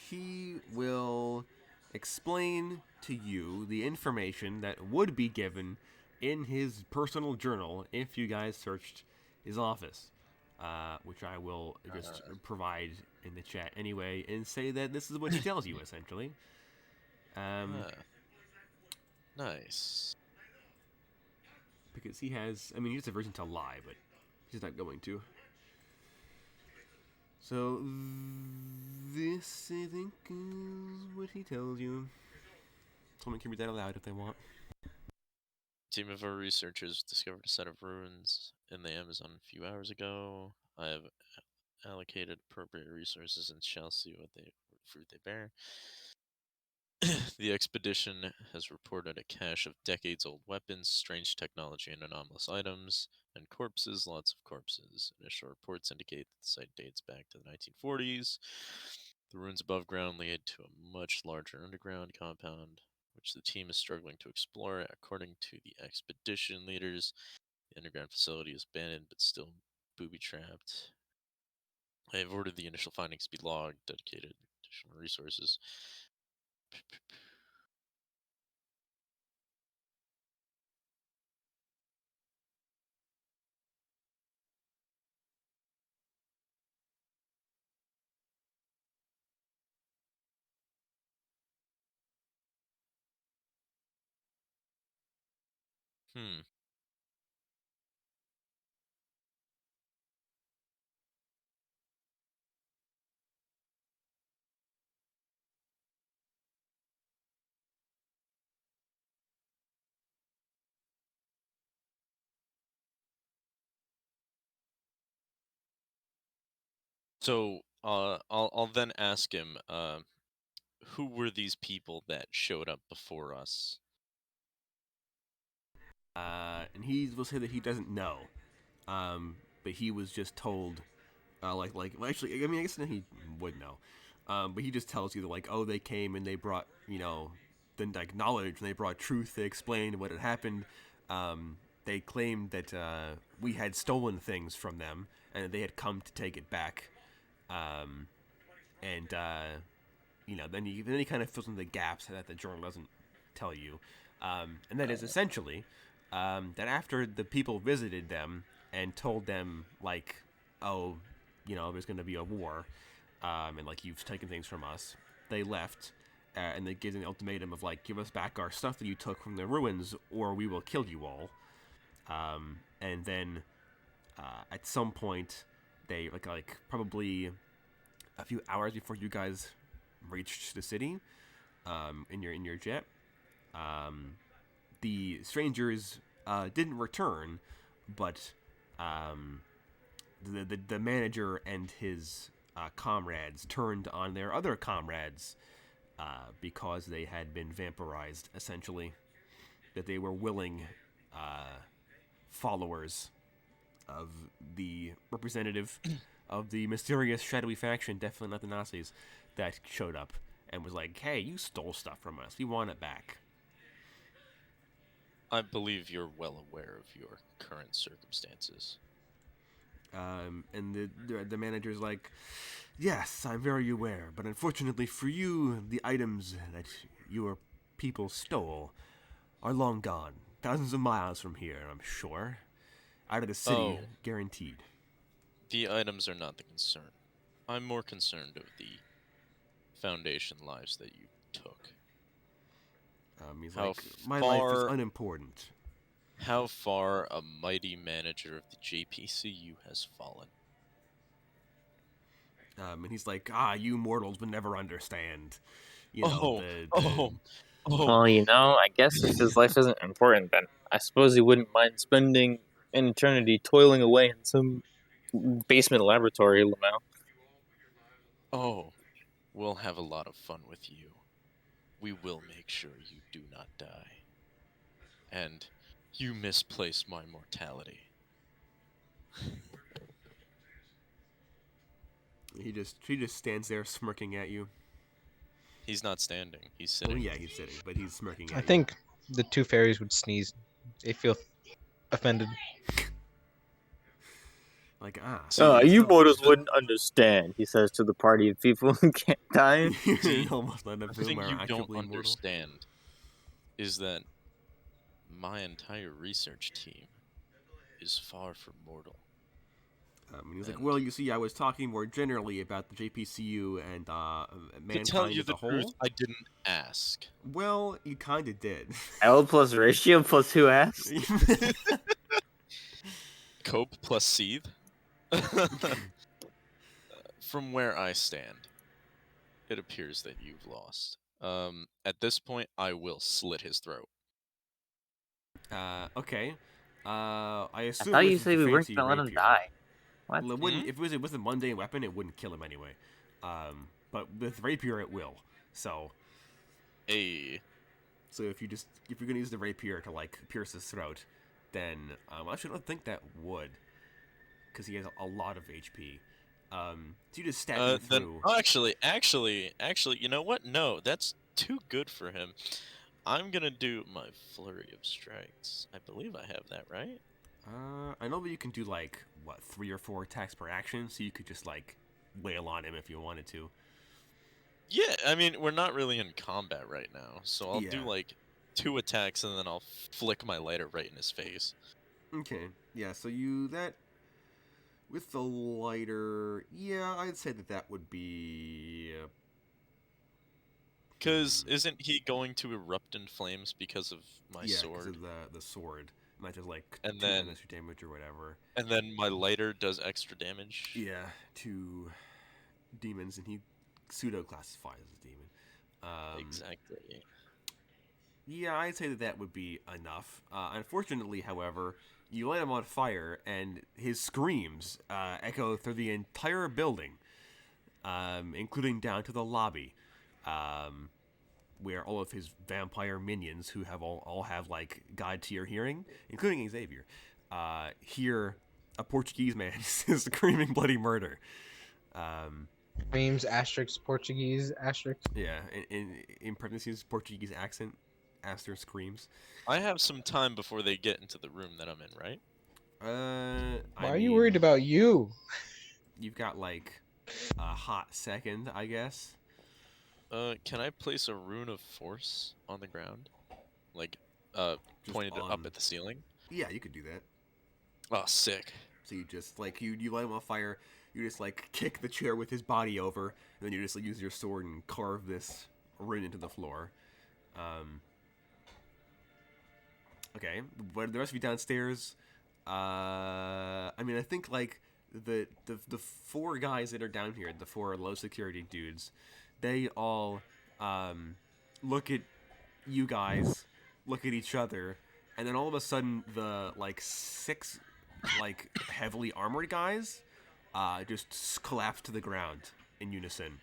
he will explain to you the information that would be given in his personal journal if you guys searched his office, which I will just provide in the chat anyway, and say that this is what he tells you, essentially. Nice. Because he has, I mean, he has a version to lie, but he's not going to. So, this, I think, is what he tells you. Someone can read that aloud if they want. A team of our researchers discovered a set of ruins in the Amazon a few hours ago. I have allocated appropriate resources and shall see what fruit they bear. The expedition has reported a cache of decades-old weapons, strange technology, and anomalous items, and corpses, lots of corpses. Initial reports indicate that the site dates back to the 1940s. The ruins above ground lead to a much larger underground compound, which the team is struggling to explore. According to the expedition leaders, the underground facility is abandoned but still booby-trapped. I have ordered the initial findings to be logged, dedicated additional resources. So I'll then ask him, who were these people that showed up before us? And he will say that he doesn't know, but he was just told, well, actually, I mean, I guess then he would know, but he just tells you that, like, oh, they came and they brought, the like knowledge, and they brought truth. They explained what had happened. They claimed that we had stolen things from them, and that they had come to take it back. And then he kind of fills in the gaps that the journal doesn't tell you, and that is essentially that after the people visited them and told them, like, oh, there's going to be a war, and, like, you've taken things from us, they left, and they gave an ultimatum of, like, give us back our stuff that you took from the ruins, or we will kill you all. And then at some point, they like probably a few hours before you guys reached the city, in your jet, the strangers didn't return, but the manager and his comrades turned on their other comrades because they had been vampirized, essentially. That they were willing followers of the representative of the mysterious shadowy faction, definitely not the Nazis, that showed up and was like, hey, you stole stuff from us. We want it back. I believe you're well aware of your current circumstances. And the manager's like, yes, I'm very aware, but unfortunately for you, the items that your people stole are long gone. Thousands of miles from here, I'm sure. Out of the city, guaranteed. The items are not the concern. I'm more concerned of the Foundation lives that you took. He's How like, my life is far- unimportant. How far a mighty manager of the JPCU has fallen. And he's like, you mortals would never understand. You know, Oh, the oh, oh. Well, I guess if his life isn't important, then I suppose he wouldn't mind spending an eternity toiling away in some basement laboratory, Lamau. Oh, we'll have a lot of fun with you. We will make sure you do not die. And you misplace my mortality. he just stands there smirking at you. He's not standing. He's Well, sitting. yeah, he's sitting, but he's smirking at I you. think the two fairies would sneeze. They feel offended. Like, You mortals wouldn't understand, he says to the party of people who can't die. See, almost none of The whom thing are you don't actively immortal. understand is that my entire research team is far from mortal. And he's like, And- well, you see, I was talking more generally about the JPCU and mankind To tell you as the a whole. truth, I didn't ask. Well, you kind of did. L plus ratio plus 2 ass. Cope plus seethe. From where I stand, it appears that you've lost. At this point, I will slit his throat. Okay. I I assume thought this you is said the we weren't fancy gonna let him rapier. die. What? Well, it wouldn't, if it was a mundane weapon, it wouldn't kill him anyway. But with rapier, it will. So Hey, if you're gonna use the rapier to like pierce his throat, then actually I don't think that would, because he has a lot of HP. So you just stab him then through. actually, you know what? No, that's too good for him. I'm gonna do my flurry of strikes. I believe I have that right. I know that you can do like 3 or 4 attacks per action, so you could just like wail on him if you wanted to. Yeah, I mean we're not really in combat right now, so I'll do Yeah. like 2 attacks and then I'll flick my lighter right in his face. Okay, yeah. So that with the lighter, yeah, I'd say that would be. Cause isn't he going to erupt in flames because of my Yeah, sword? because of the sword. Might just like And 2 then- extra damage or whatever. And then my lighter does extra damage. Yeah, 2 demons, and he pseudo classifies as a demon. Exactly. Yeah, I'd say that would be enough. Unfortunately, however, you light him on fire, and his screams echo through the entire building, including down to the lobby, where all of his vampire minions, who have all have like guide to your hearing, including Xavier, hear a Portuguese man screaming bloody murder. Screams, asterisk, Portuguese, asterisk. Yeah, in parentheses, Portuguese accent. Aster screams. I have some time before they get into the room that I'm in, right? Why are you worried about you? You've got like a hot second, I guess. Can I place a rune of force on the ground? Like, Just pointed up on- at the ceiling? Yeah, you could do that. Oh, sick. So you just like you light him on fire. You just like kick the chair with his body over, and then you just like, use your sword and carve this rune into the floor. Okay, but the rest of you downstairs. I mean, I think like the 4 guys that are down here, the 4 low security dudes, they all look at you guys, look at each other, and then all of a sudden the like 6 like heavily armored guys just collapse to the ground in unison.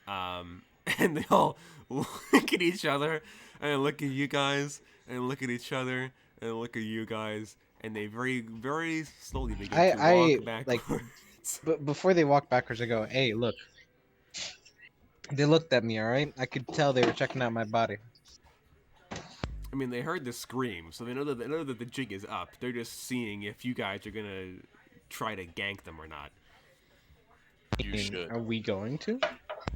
And they all look at each other and look at you guys and look at each other and look at you guys, and they very, very slowly begin to walk backwards. But before they walk backwards, I go, "Hey, look." They looked at me, all right. I could tell they were checking out my body. I mean, they heard the scream, so they know that the jig is up. They're just seeing if you guys are gonna try to gank them or not. You should. Are we going to?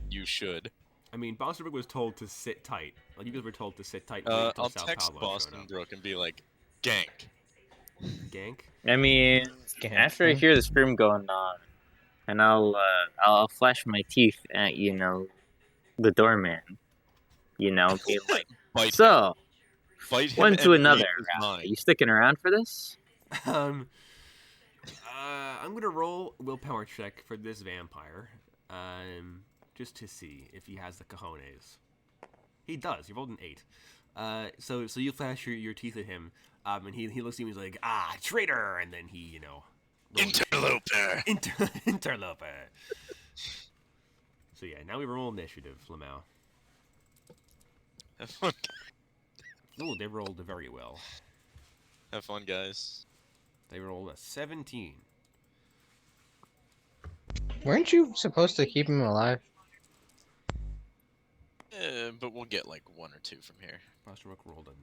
You should. I mean, Boston was told to sit tight. Like, you guys were told to sit tight. And wait until I'll Sao text Paolo showed Boston up. Brook and be like, gank. Gank? I mean, after I hear the scream going on, and I'll flash my teeth at the doorman. You know, being like, Bite him. so, Bite him one to and another. read his mind. You sticking around for this? I'm gonna roll a willpower check for this vampire, just to see if he has the cojones. He does. He rolled an 8. So you flash your teeth at him, and he looks at you and he's like, "Ah, traitor!" And then he, Interloper. interloper. So yeah, now we roll initiative, Lamau. Have fun. Ooh, they rolled very well. Have fun, guys. They rolled a 17. Weren't you supposed to keep him alive? But we'll get like 1 or 2 from here. Rook rolled a 9.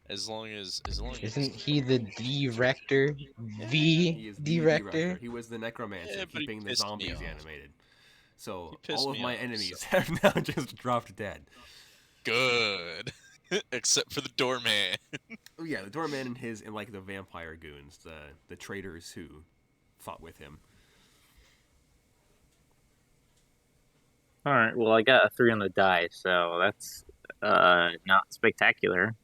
As long as Isn't he the director? He is the director? director. He was the necromancer Yeah, but he keeping the pissed me zombies off. animated. So He pissed all of me my off, enemies so- have now just dropped dead. Good. Except for the doorman. Oh yeah, the doorman and like the vampire goons, the traitors who fought with him. All right. Well, I got a 3 on the die, so that's not spectacular.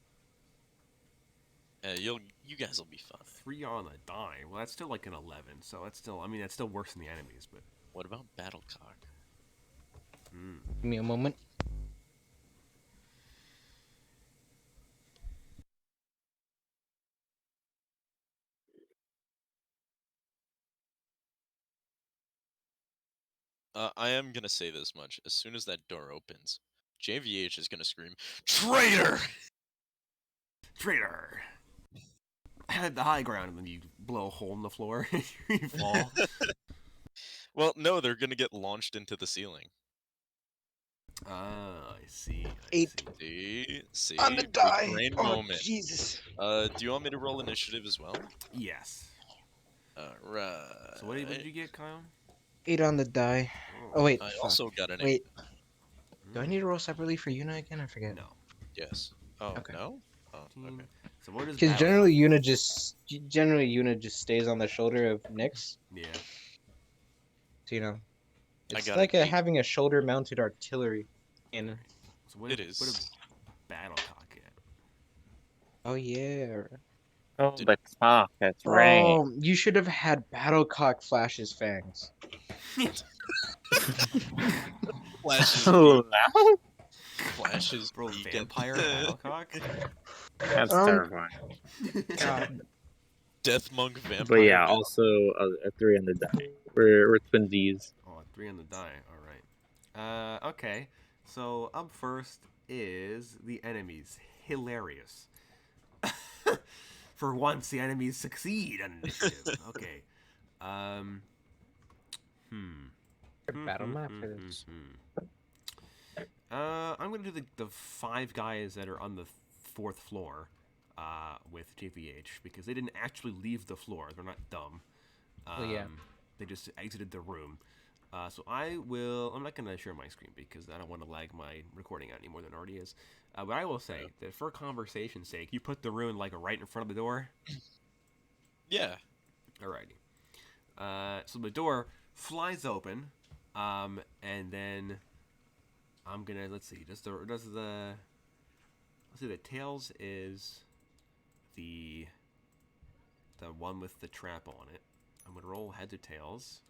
You guys will be fine. 3 on a die. Well, that's still like an 11. So that's still, I mean, that's still worse than the enemies. But What about Battlecock? Give me a moment. I am gonna say this much. As soon as that door opens, JVH is gonna scream, "Traitor!" traitor. I had the high ground, and then you blow a hole in the floor and you fall. Well, no, they're gonna get launched into the ceiling. Ah, I see. 8. See, On the big die. brain Oh, moment. Jesus. Do you want me to roll initiative as well? Yes. Alright. So what did you get, Kyle? 8 on the die. Oh, wait. I fuck. also got an 8. Wait. Do I need to roll separately for Yuna again? I forget. No. Yes. Oh, Okay. no? Oh, okay. So what is Because Battlecock? generally Yuna just stays on the shoulder of Nyx. Yeah. So, you know, I it's got like an 8. having a shoulder-mounted artillery cannon. So what It What is. a Battlecock get? Oh yeah. Oh, Did- but talk. That's right. Oh, you should have had Battlecock Flash's fangs. Flashes. Oh, Flashes. Bro, beacon. vampire Battlecock? that's Um, terrifying. God. Death monk vampire. But yeah, battle. also a 3 on the die. We're twinsies. Oh, 3 on the die. Alright. Okay. So up first is the enemies. Hilarious. For once, the enemies succeed on initiative. Okay. Battle map for this. I'm gonna do the 5 guys that are on the 4th floor, with JVH because they didn't actually leave the floor. They're not dumb. Well, yeah. They just exited the room. So I'm not gonna share my screen because I don't want to lag my recording out any more than it already is. But I will say that for conversation's sake, you put the rune like right in front of the door. Yeah. Alrighty. So the door flies open, and then I'm gonna let's see. The tails is the one with the trap on it. I'm gonna roll heads or tails.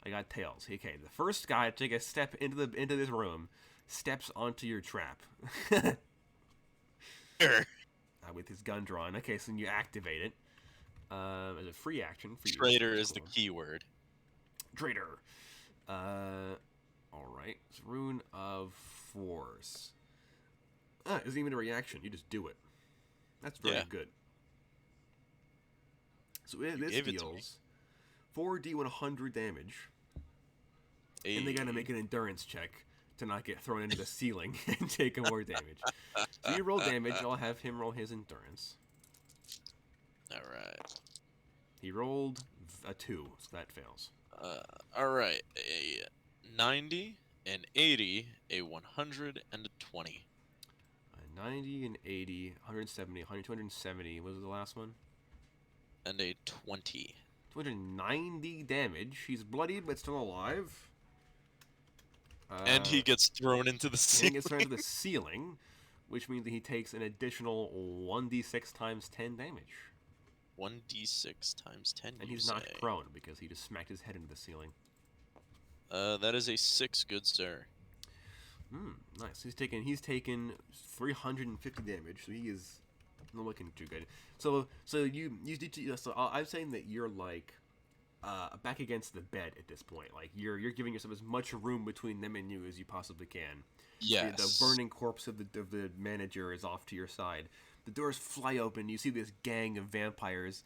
I got tails. Okay, the first guy to take a step into this room steps onto your trap. Sure. With his gun drawn. Okay, so then you activate it. As a free action for you. Traitor is the keyword. Traitor. Alright. It's Rune of Force. It isn't even a reaction. You just do it. That's very good. So this deals 4d100 damage. And they gotta make an endurance check to not get thrown into the ceiling and take more damage. So you roll damage, I'll have him roll his endurance. Alright. He rolled a 2, so that fails. Alright. A 90, an 80, a 100, and a 20. 90 and 80, 170, 270. What was the last one? And a 20. 290 damage. He's bloodied but still alive. And he gets thrown into the And he ceiling. gets thrown into the ceiling, which means that he takes an additional 1d6 times 10 damage. 1d6 times 10, And you he's say. knocked prone because he just smacked his head into the ceiling. That is a 6, good sir. Nice. He's taken 350 damage, so he is not looking too good. So I'm saying that you're like back against the bed at this point. Like you're giving yourself as much room between them and you as you possibly can. Yes. The burning corpse of the manager is off to your side. The doors fly open. You see this gang of vampires.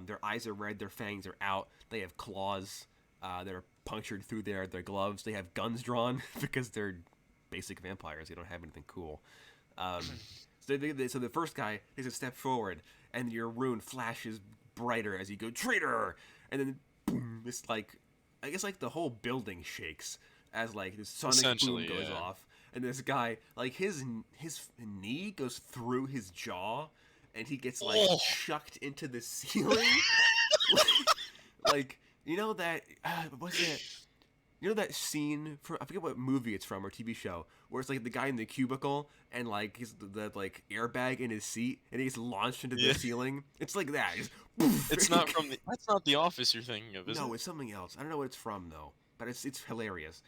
Their eyes are red. Their fangs are out. They have claws that are punctured through their gloves. They have guns drawn because they're basic vampires. They don't have anything cool. So the first guy takes a step forward, and your rune flashes brighter as you go, traitor! And then boom, this I guess the whole building shakes as this sonic boom goes off, and this guy his knee goes through his jaw, and he gets chucked into the ceiling. You know that what's it? You know that scene from, I forget what movie it's from or TV show, where it's the guy in the cubicle and he's the airbag in his seat and he gets launched into the ceiling. It's like that. It's not from that's not The Office you're thinking of, is it? No, it's something else. I don't know what it's from though, but it's hilarious.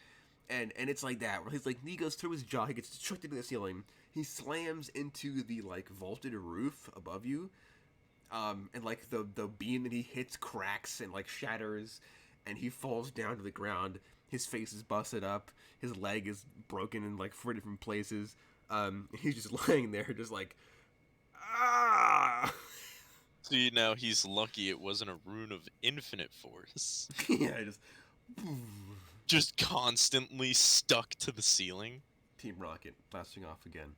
And it's like that, where his knee goes through his jaw, he gets chucked into the ceiling, he slams into the vaulted roof above you, and the beam that he hits cracks and shatters, and he falls down to the ground. His face is busted up. His leg is broken in 4 different places. He's just lying there, just ah. See, now he's lucky it wasn't a rune of infinite force. Yeah, just constantly stuck to the ceiling. Team Rocket blasting off again.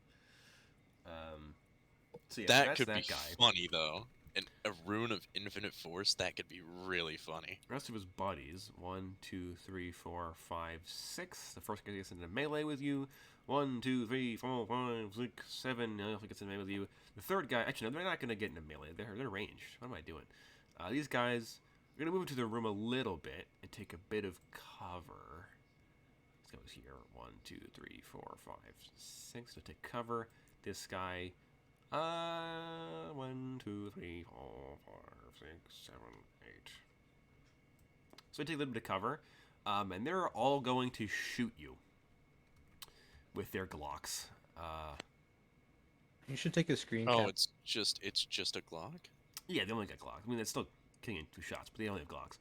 So yeah, that that's could that be guy. funny though. A rune of infinite force, that could be really funny. The rest of his buddies, 1, 2, 3, 4, 5, 6. The first guy gets into melee with you. 1, 2, 3, 4, 5, 6, 7. The other gets into melee with you. The third guy, actually, no, they're not going to get into melee. They're ranged. What am I doing? These guys are going to move into the room a little bit and take a bit of cover. Let's go here. 1, 2, 3, 4, 5, 6. So take cover. This guy. 1, 2, 3, 4, 5, 6, 7, 8. So I take a little bit of cover, and they're all going to shoot you with their Glocks. You should take a screen Oh, cap. it's just a Glock? Yeah, they only got Glocks. I mean, it's still killing in 2 shots, but they only have Glocks.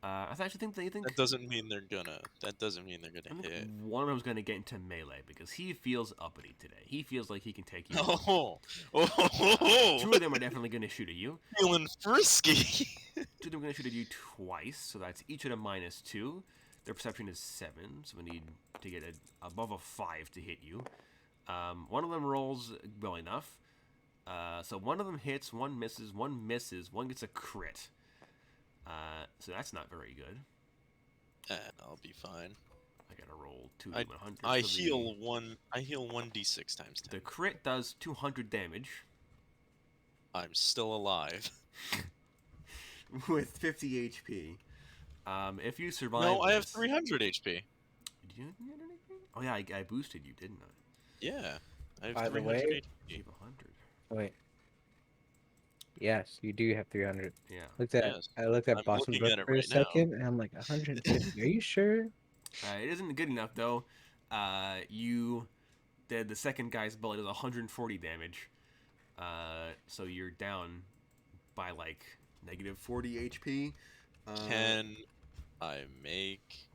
I actually think they think That doesn't mean they're gonna hit. one of them's going to get into melee because he feels uppity today. He feels like he can take you. Oh, 2 of them are definitely going to shoot at you. feeling frisky. 2 of them are going to shoot at you twice, so that's each at a -2. Their perception is 7, so we need to get above a 5 to hit you. One of them rolls well enough. So one of them hits, one misses, one gets a crit. So that's not very good. I'll be fine. I gotta roll 2 I 100. I heal 1d6 times 10. The crit does 200 damage I'm still alive. with 50 HP. If you survive, No, I have this- 300 HP. Did you get anything? Oh yeah, I boosted you, didn't I? Yeah, I have By the 300 way- HP. Save 100. Wait. Yes, you do have 300. Yeah. Yes. I looked at I'm Boston looking at Book it for a right now. second, and I'm like 150. Are you sure? It isn't good enough though. The second guy's bullet is 140 damage. So you're down by -40 HP. Can I make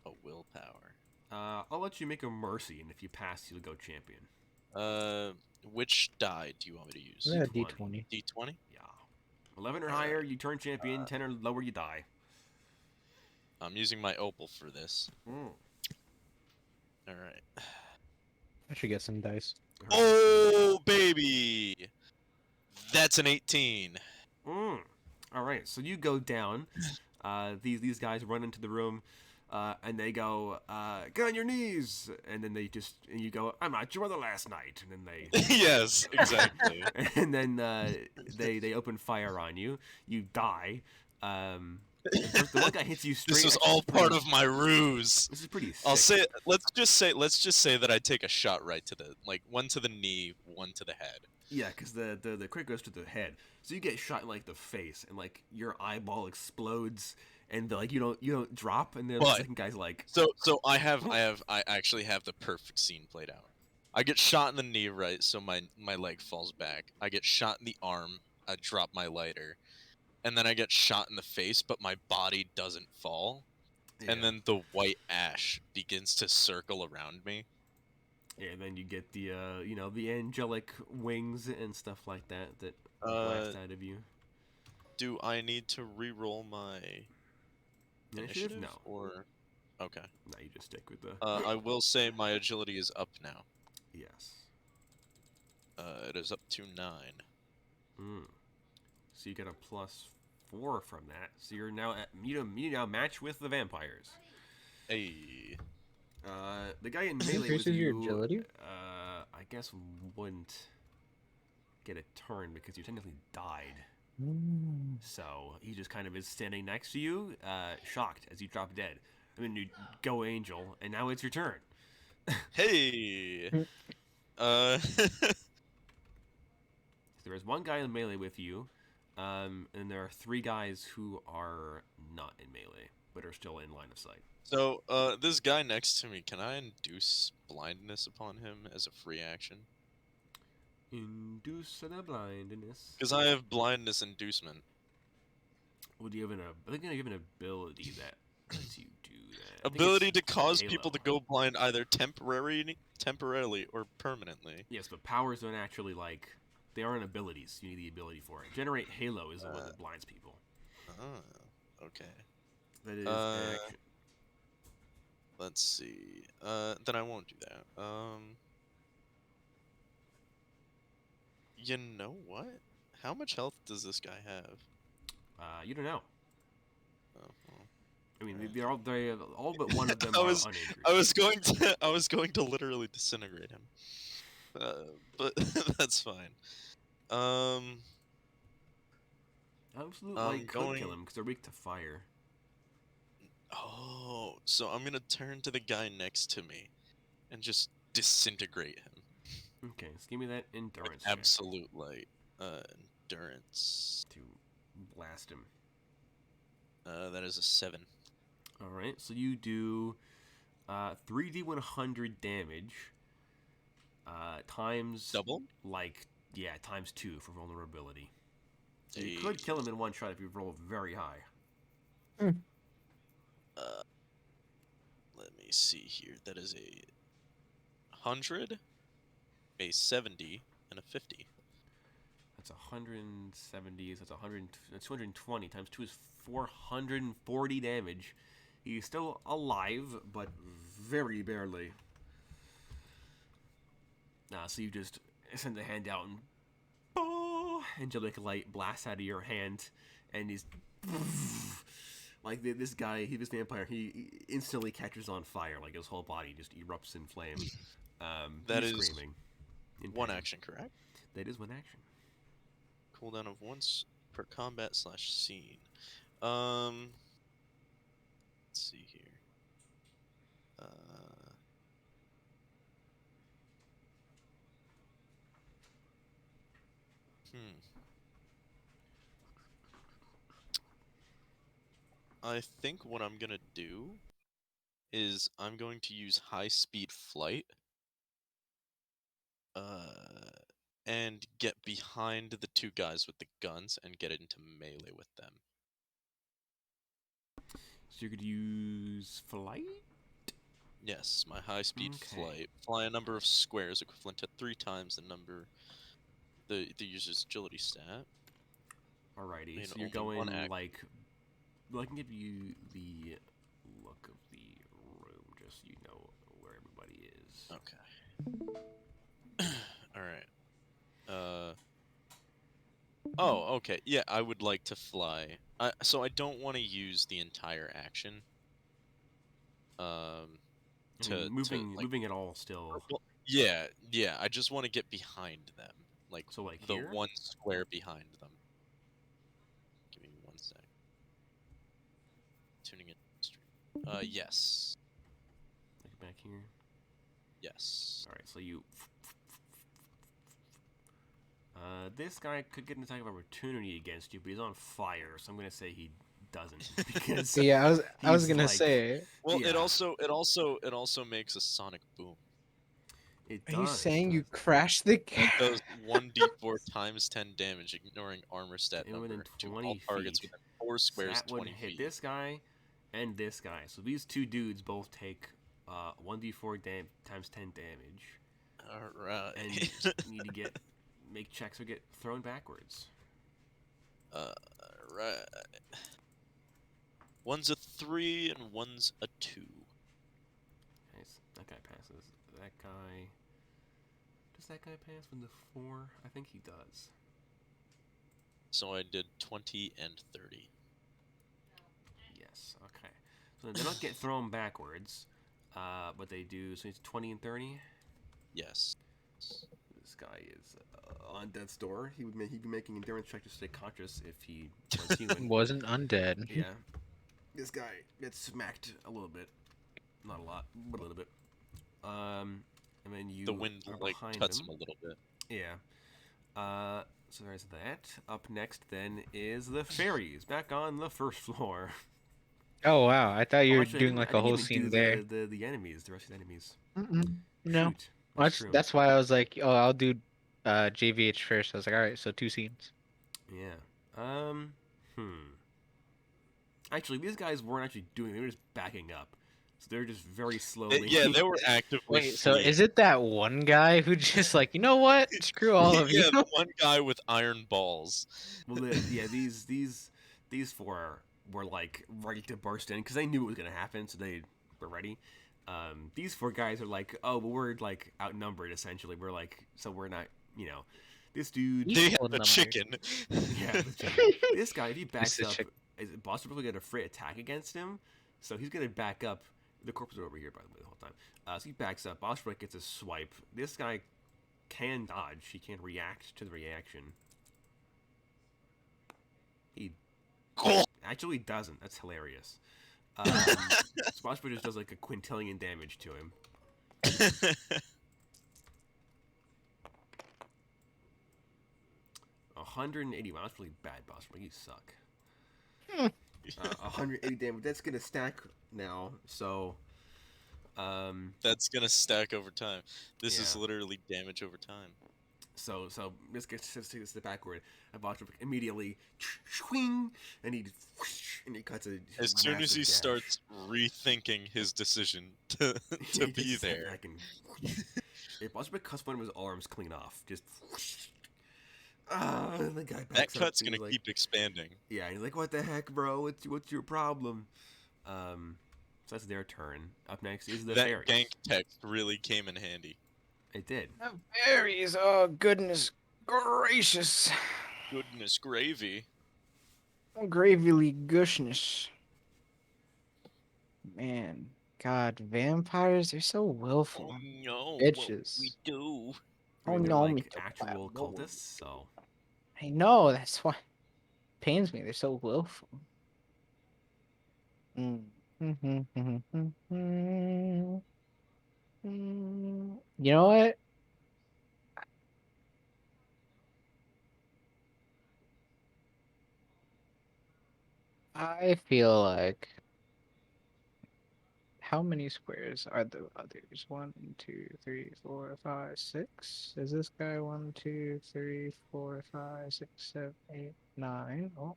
a willpower? I'll let you make a mercy, and if you pass, you'll go champion. Which die do you want me to use? Yeah, D20. D20. D20? Yeah. 11 or higher, you turn champion. 10 or lower, you die. I'm using my opal for this. Mm. Alright. I should get some dice. Oh, baby! That's an 18. Mm. All right, so you go down. These guys run into the room, and they go, "Get on your knees!" And then and you go, "I'm at your mother last night." And then Yes, exactly. and then they open fire on you. You die. First, the one guy hits you straight. This was at you, all it's part pretty- of my ruse. This is pretty sick. I'll say. Let's just say that I take a shot right to the one to the knee, one to the head. Yeah, because the crit goes to the head, so you get shot in like the face, and like your eyeball explodes, and like you don't drop, and then the But- second guy's like, So I actually have the perfect scene played out. I get shot in the knee, right? So my leg falls back. I get shot in the arm. I drop my lighter, and then I get shot in the face, but my body doesn't fall. yeah. And then the white ash begins to circle around me. Yeah, and then you get the the angelic wings and stuff like that blast out of you. Do I need to re-roll my initiative? No. Or okay. No, you just stick with the. I will say my agility is up now. Yes. It is up to 9. So you get a +4 from that. So you're now at you now match with the vampires. Hey. The guy in melee with Increases your you, agility? I guess wouldn't get a turn because you technically died. So he just kind of is standing next to you, shocked as you drop dead. I mean, you go angel, and now it's your turn. Hey. There is one guy in melee with you, and there are 3 guys who are not in melee, but are still in line of sight. So, this guy next to me, can I induce blindness upon him as a free action? Induce the blindness. Because I have blindness inducement. Well, do you have I think you have an ability that lets you do that. I think Ability it's to cause Halo. people to go blind either temporarily or permanently. Yes, but powers don't actually they aren't abilities. You need the ability for it. Generate Halo is the one that blinds people. Oh, okay. That is an action. Let's see. Then I won't do that. You know what? How much health does this guy have? You don't know. Oh, well. I mean, Alright. they all but one of them I are was- uninjured. I was going to literally disintegrate him. But that's fine. Absolutely, could kill going- him because they're weak to fire. Oh, so I'm gonna turn to the guy next to me and just disintegrate him. Okay, so give me that Like endurance check absolute light. Endurance. to blast him. That is a 7. All right, so you do 3d100 damage times Double? times 2 for vulnerability. So you Hey. could kill him in one shot if you roll very high. Let me see here. That is a 100, a 70, and a 50. That's 170. So that's 100. That's 220 times 2 is 440 damage. He's still alive, but very barely. So you just send the hand out and angelic light blasts out of your hand, and he's like this guy. This vampire. He instantly catches on fire. Like his whole body just erupts in flames. That he's is screaming. in One pain. action, correct? That is one action. Cooldown of once per combat / scene. Let's see here. I think what I'm gonna do is I'm going to use high speed flight and get behind the 2 guys with the guns and get into melee with them. So you could use flight. Yes, my high speed Okay. flight. Fly a number of squares equivalent to 3 times the number the user's agility stat. Alrighty, And so you're only one going act. like. Well, I can give you the look of the room just so you know where everybody is. Okay. Alright. Oh, okay. Yeah, I would like to fly. So I don't want to use the entire action. I mean, moving at all still. Well, yeah. I just want to get behind them, like So like the here. 1 square behind them. Give me 1 sec. Yes. Like back here. Yes. All right, so you. This guy could get an attack of opportunity against you, but he's on fire, so I'm gonna say he doesn't because Yeah, I was he's gonna like, say. Well, yeah, it also makes a sonic boom. it Are you does. saying you does. crashed the And game? does 1d4 times 10 damage, ignoring armor stat And within number, to 20 all targets feet. within 4 So squares that would 20 hit feet. this guy and this guy. So these two dudes both take 1d4 times 10 damage. Alright. And you need to make checks or get thrown backwards. Alright. One's a 3 and one's a 2. Nice. That guy passes. That guy. Does that guy pass with the 4? I think he does. So I did 20 and 30. Yes. Okay. So they don't get thrown backwards, but they do. So it's 20 and 30. Yes. This guy is on death's door. He'd be making endurance check to stay conscious if he was human. Wasn't undead. Yeah. This guy gets smacked a little bit. Not a lot, but a little bit. And then you The wind are like behind cuts him. him a little bit. Yeah. So there's that. Up next then is the fairies back on the first floor. Oh wow, I thought you were Actually, doing I like a didn't whole even scene do there. the enemies, the rest of the enemies. No, Shoot. That's true. that's why I was like, oh, I'll do JVH first. I was like, all right, so 2 scenes. Yeah. Actually, these guys weren't actually doing it. They were just backing up. So they're just very slowly. Yeah, they were actively Wait, so fleeing. is it that one guy who just like, you know what? Screw all of you. Yeah, the one guy with iron balls. Well, these four were like ready to burst in because they knew it was gonna happen, so they were ready. These four guys are like, oh, but we're like outnumbered essentially. We're like, so we're not, this dude. They Equal have a numbers. chicken. Yeah, this guy, if he backs Mr. up, Chick- Boss will get a free attack against him, so he's gonna back up. The corpses are over here, by the way, the whole time. So he backs up. Boss gets a swipe. This guy can dodge. He can react to the reaction. He actually doesn't. That's hilarious. Boss just does like a quintillion damage to him. 180. Wow, that's really bad, Boss. You suck. 180 damage. That's gonna stack now. So, That's gonna stack over time. This is Yeah. literally damage over time. so this gets takes a step backward. And Boss immediately, swing, and he cuts a. As soon as massive he dash. starts rethinking his decision to He be takes a step there. back and Boss cuts one of his arms clean off. Just. The guy That backs up. cut's He's gonna like, keep expanding. Yeah, he's like, "What the heck, bro? What's your problem?" So that's their turn. Up next is the That fairies. gank text really came in handy. It did. Fairies, oh goodness gracious. Goodness gravy. Gravely gushness. Man, God, vampires, they're so willful. Oh no, Bitches. what we do? I mean, Oh they're no, like Mr. actual Pablo. cultists, so I know, that's why it pains me. They're so willful. You know what? I feel like how many squares are the others? 1, 2, 3, 4, 5, 6. Is this guy 1, 2, 3, 4, 5, 6, 7, 8, 9? Oh,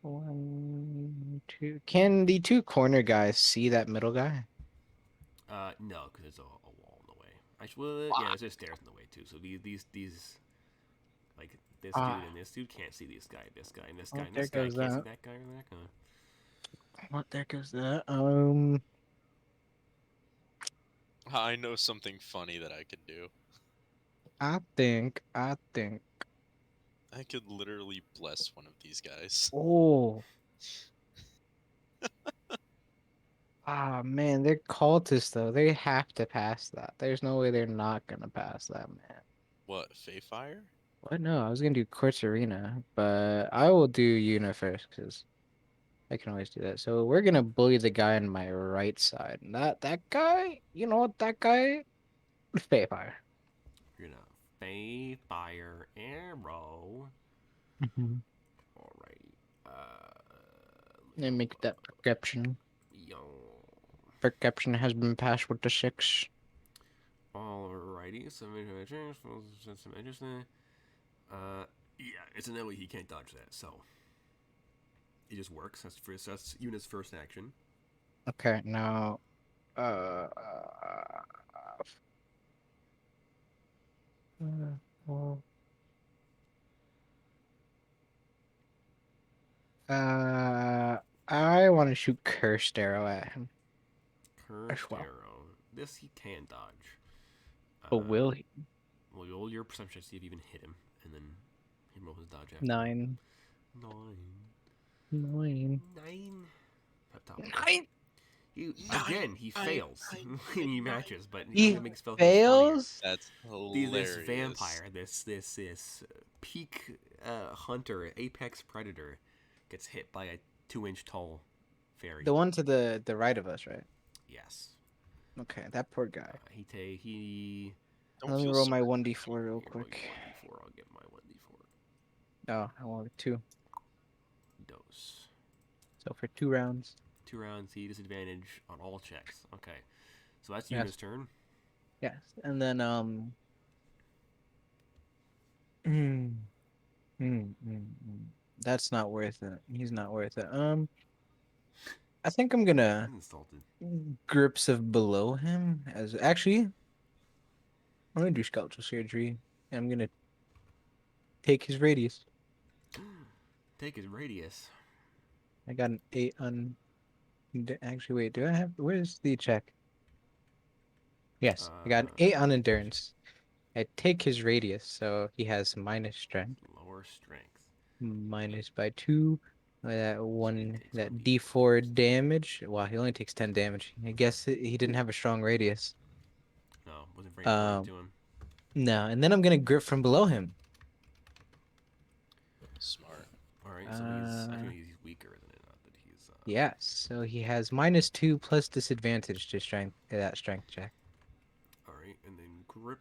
1, 2. Can the 2 corner guys see that middle guy? no, because there's a wall in the way. Actually, well, yeah, there's stairs in the way too. So these like this dude and this dude can't see this guy, and this guy, and there this guy goes can't see that. that guy or that guy. What there goes that? I know something funny that I could do. I think. I could literally bless one of these guys. Oh. Man, they're cultists though. They have to pass that. There's no way they're not gonna pass that, man. What, Feyfire? What? No, I was gonna do Quartz Arena, but I will do Una first, because I can always do that. So we're gonna bully the guy on my right side. That guy, you know what? That guy, Fey Fire. You're gonna Fey Fire Arrow. Mm-hmm. Alright. And make that perception. Yo. Perception has been passed with the 6. Alrighty, some interesting. Yeah, it's an way he can't dodge that, so it just works. That's Yuna's first action. Okay, now, uh, I want to shoot Cursed Arrow at him. Cursed well. Arrow. This he can dodge. But will he? Well, roll your perception to see if you even hit him, and then he roll his dodge after. 9. 9. 9. 9. Nine. He fails when he matches, but He makes spell fails? That's hilarious. This vampire, this peak hunter, apex predator, gets hit by a 2-inch tall fairy. The one to the right of us, right? Yes. Okay, that poor guy. He. Don't Let me feel roll sorry. my 1d4 real Here, roll quick. your 1d4. I'll get my 1d4. Oh, I want 2. Dose. So for 2 rounds. 2 rounds, he disadvantage on all checks. Okay. So that's Yes. Yuna's turn. Yes, and then that's not worth it. He's not worth it. I think I'm gonna Insulted. grips of below him as actually I'm gonna do skeletal surgery and I'm gonna take his radius. Take his radius. I got an 8 on. Actually, wait. Do I have? Where's the check? Yes, I got an 8 on endurance. I take his radius, so he has minus strength. Lower strength. Minus by 2. That takes that 1d4. D4 damage. Wow, he only takes 10 damage. I guess he didn't have a strong radius. No, wasn't very important to him. No, and then I'm gonna grip from below him. Smart. All right, so I think he's weaker than it, not that he's. Yeah, so he has minus 2 plus disadvantage to that strength check. All right, and then grip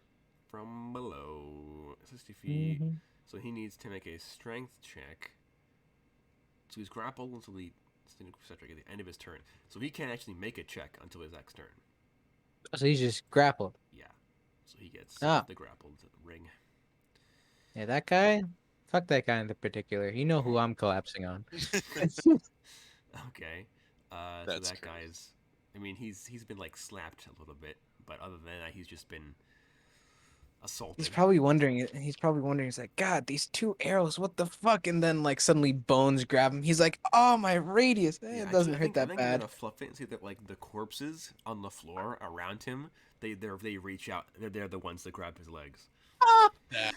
from below 60 feet. Mm-hmm. So he needs to make a strength check. So he's grappled until the at the end of his turn. So he can't actually make a check until his next turn. So he's just grappled. Yeah. So he gets the grappled ring. Yeah, that guy. Fuck that guy in particular. You know who I'm collapsing on. Okay. That's so that crazy. guy's. I mean, he's been like slapped a little bit, but other than that, he's just been assaulted. He's probably wondering. He's like, God, these 2 arrows, what the fuck? And then like suddenly bones grab him. He's like, oh, my radius. Yeah, It doesn't I hurt think that I'm bad. gonna fluff it and see that like the corpses on the floor around him, they reach out. They're the ones that grab his legs. That's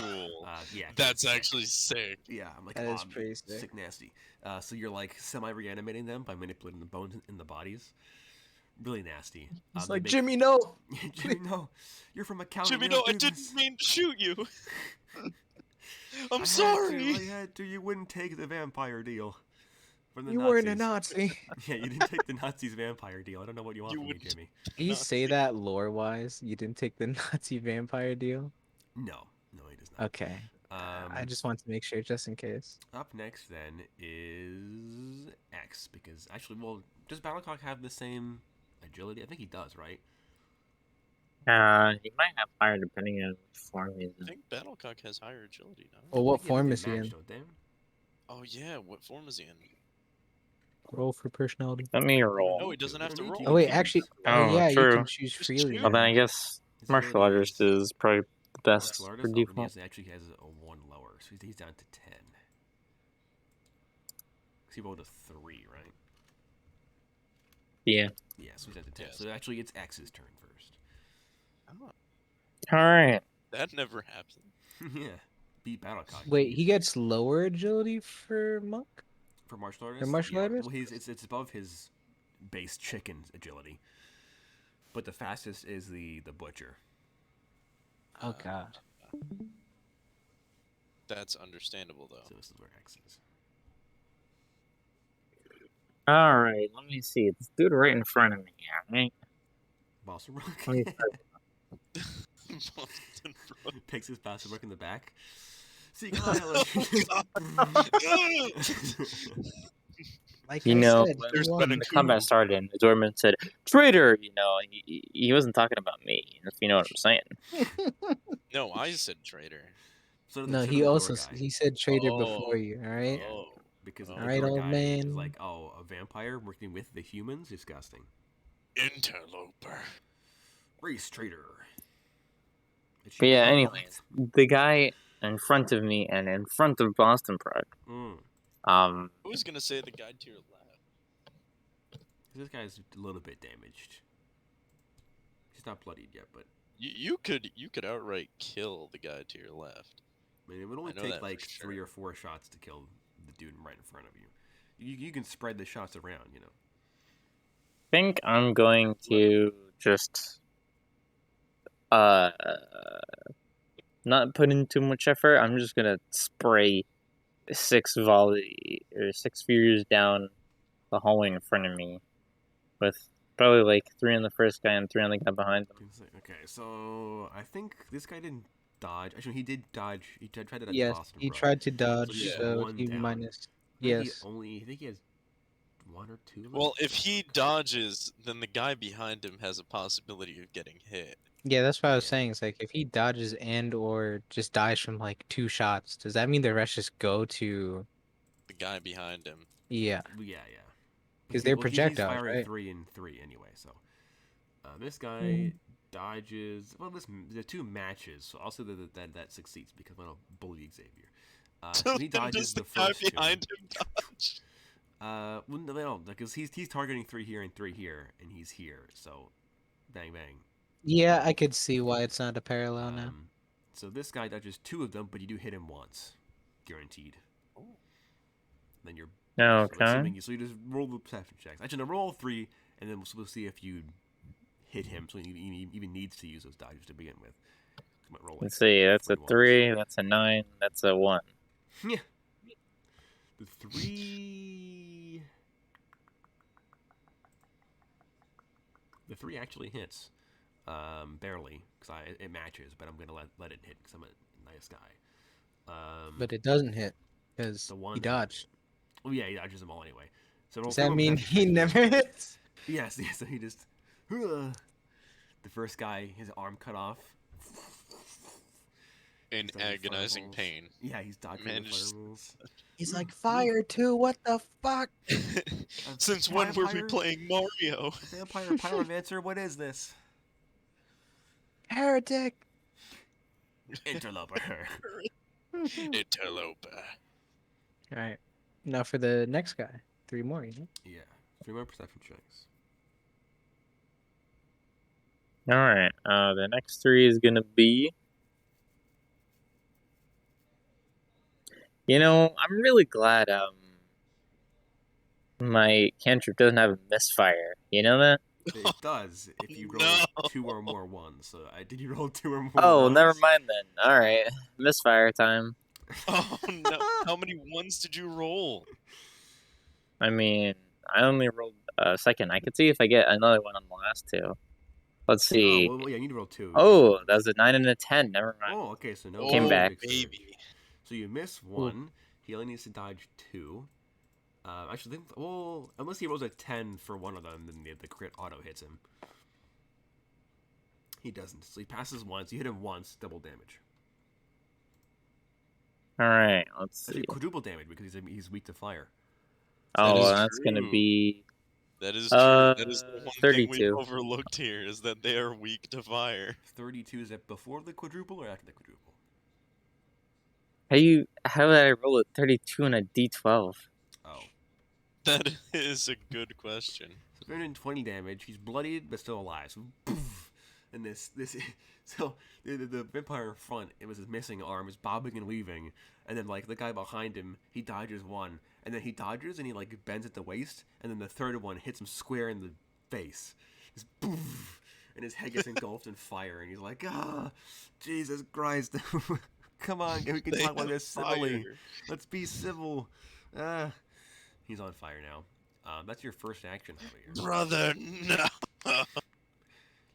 cool. Yeah. That's actually sick. Yeah, I'm like, That is oh, pretty sick. sick nasty. So you're like semi-reanimating them by manipulating the bones in the bodies. Really nasty. It's like, Jimmy, no. Jimmy, no. You're from accounting. Jimmy, You no, don't I do didn't this. mean to shoot you. I'm I sorry. had to. You wouldn't take the vampire deal. From the You Nazis. weren't a Nazi. Yeah, you didn't take the Nazis vampire deal. I don't know what you want You from me, wouldn't- Jimmy. Do you say Nazi. that lore-wise? You didn't take the Nazi vampire deal? No, he does not. Okay. I just want to make sure, just in case. Up next, then, is X. Because, actually, well, does Battlecock have the same agility? I think he does, right? He might have higher depending on which form he's I in. think Battlecock has higher agility now. Well, what I think form they is he match, in? don't they? Oh yeah, what form is he in? Roll for personality. Let me roll. No, he doesn't have to roll. Oh wait, actually, yeah, you true. can choose Just freely. choose. Well, then I then. guess His martial ability artist is probably the best Martial for artist? default. He actually has a 1 lower, so he's down to 10. Because he rolled a 3, right? Yeah. Yeah, so he's down to 10. Yes. So actually, it's X's turn first. Oh, All right. that never happened. Yeah. Beat Battlecock. Wait, he gets lower agility for monk? For martial artist? martial artist? Well, it's above his base chicken agility. But the fastest is the butcher. Oh god. That's understandable though. So this is where X is. All right, let me see. This dude right in front of me. Right? Boston Let me Rock Boston Rock. takes his Boston Rock in the back. See, Kyle. Like You I know, said, when, he There's won. been a when the coup. combat started, the doorman said, "Traitor!" You know, he wasn't talking about me. If you know what I'm saying. No, I said traitor. So No, did he the door also guy. he said traitor Oh. before you. All right. Yeah, Oh. because Oh. the All right, door old guy man. is like, oh, a vampire working with the humans? Disgusting. Interloper. Race traitor. But yeah, anyways, the guy in front of me and in front of Boston Prague. I was gonna say the guy to your left. This guy's a little bit damaged. He's not bloodied yet, but You could outright kill the guy to your left. I mean, it would only know take that for like sure. 3 or 4 shots to kill the dude right in front of you. You can spread the shots around, you know. I think I'm going to just not put in too much effort. I'm just gonna spray 6 Furies down the hallway in front of me, with probably like 3 on the first guy and 3 on the guy behind him. Okay, so I think this guy didn't dodge. Actually, he did dodge. He tried to dodge Yes, Boston he Prague. tried to dodge, he's so 1 he down. minus. I think Yes. I think he has 1 or 2 left. Well, if he dodges, then the guy behind him has a possibility of getting hit. Yeah, that's what I was Yeah. saying. It's like if he dodges and or just dies from like 2 shots, does that mean the rest just go to? The guy behind him. Yeah, Yeah. because they're He's projectiles, firing right? 3 and 3 anyway. So this guy dodges. Well, the 2 matches. So also that succeeds because I don't bully Xavier. So he then dodges does the the guy first 2. behind him dodge? Well, no, because he's targeting 3 here and 3 here, and he's here. So, bang bang. Yeah, I could see why it's not a parallel now. So this guy dodges 2 of them, but you do hit him once, guaranteed. Then you're Okay. assuming you just roll the perception checks. Actually, no, roll all 3, and then we'll see if you hit him. So he even needs to use those dodges to begin with. Roll Let's see. That's a 3 3. That's a 9. That's a 1. Yeah. The 3. The 3 actually hits. Barely, because it matches, but I'm gonna let it hit because I'm a nice guy. But it doesn't hit because the 1 he dodged. Oh yeah, he dodges them all anyway. So Does that mean he never hits? Yes. So he just the first guy, his arm cut off. In agonizing pain. Yeah, he's dodging the fireballs. He's like, fire too. What the fuck? Since when were we playing Mario? Vampire pyromancer, what is this? Heretic. Interloper. Interloper. All right. Now for the next guy. 3 more, you know? Yeah. 3 more perception checks. All right. The next 3 is gonna be. You know, I'm really glad my cantrip doesn't have a misfire. You know that? It does if you roll 2 or more 1s. So did you roll 2 or more? Oh, ones? never mind then. All right, misfire time. Oh no! How many 1s did you roll? I mean, I only rolled a second. I could see if I get another one on the last 2. Let's see. Oh, well, yeah, you need to roll 2. Oh, that was a 9 and a 10. Never mind. Oh, okay, so no. Came back. Baby. So you miss 1. He only needs to dodge 2. Actually, well, unless he rolls a 10 for one of them, then the crit auto hits him. He doesn't. So he passes once. You hit him once, double damage. All right, let's see. Actually, quadruple damage because he's weak to fire. Oh, is that's gonna true. be. That is true. That is the one 32. thing we overlooked here is that they are weak to fire. 32 is that before the quadruple or after the quadruple? How did I roll a 32 and a D12? Oh. That is a good question. So 320 damage. He's bloodied but still alive. So poof, and so the vampire in front, it was his missing arm, is bobbing and weaving, and then like the guy behind him, he dodges one, and then he dodges and he like bends at the waist, and then the third one hits him square in the face. Just poof, and his head gets engulfed in fire, and he's like, Jesus Christ. Come on, we can talk like this civilly. Let's be civil. He's on fire now. That's your first action, Javier. Brother, no.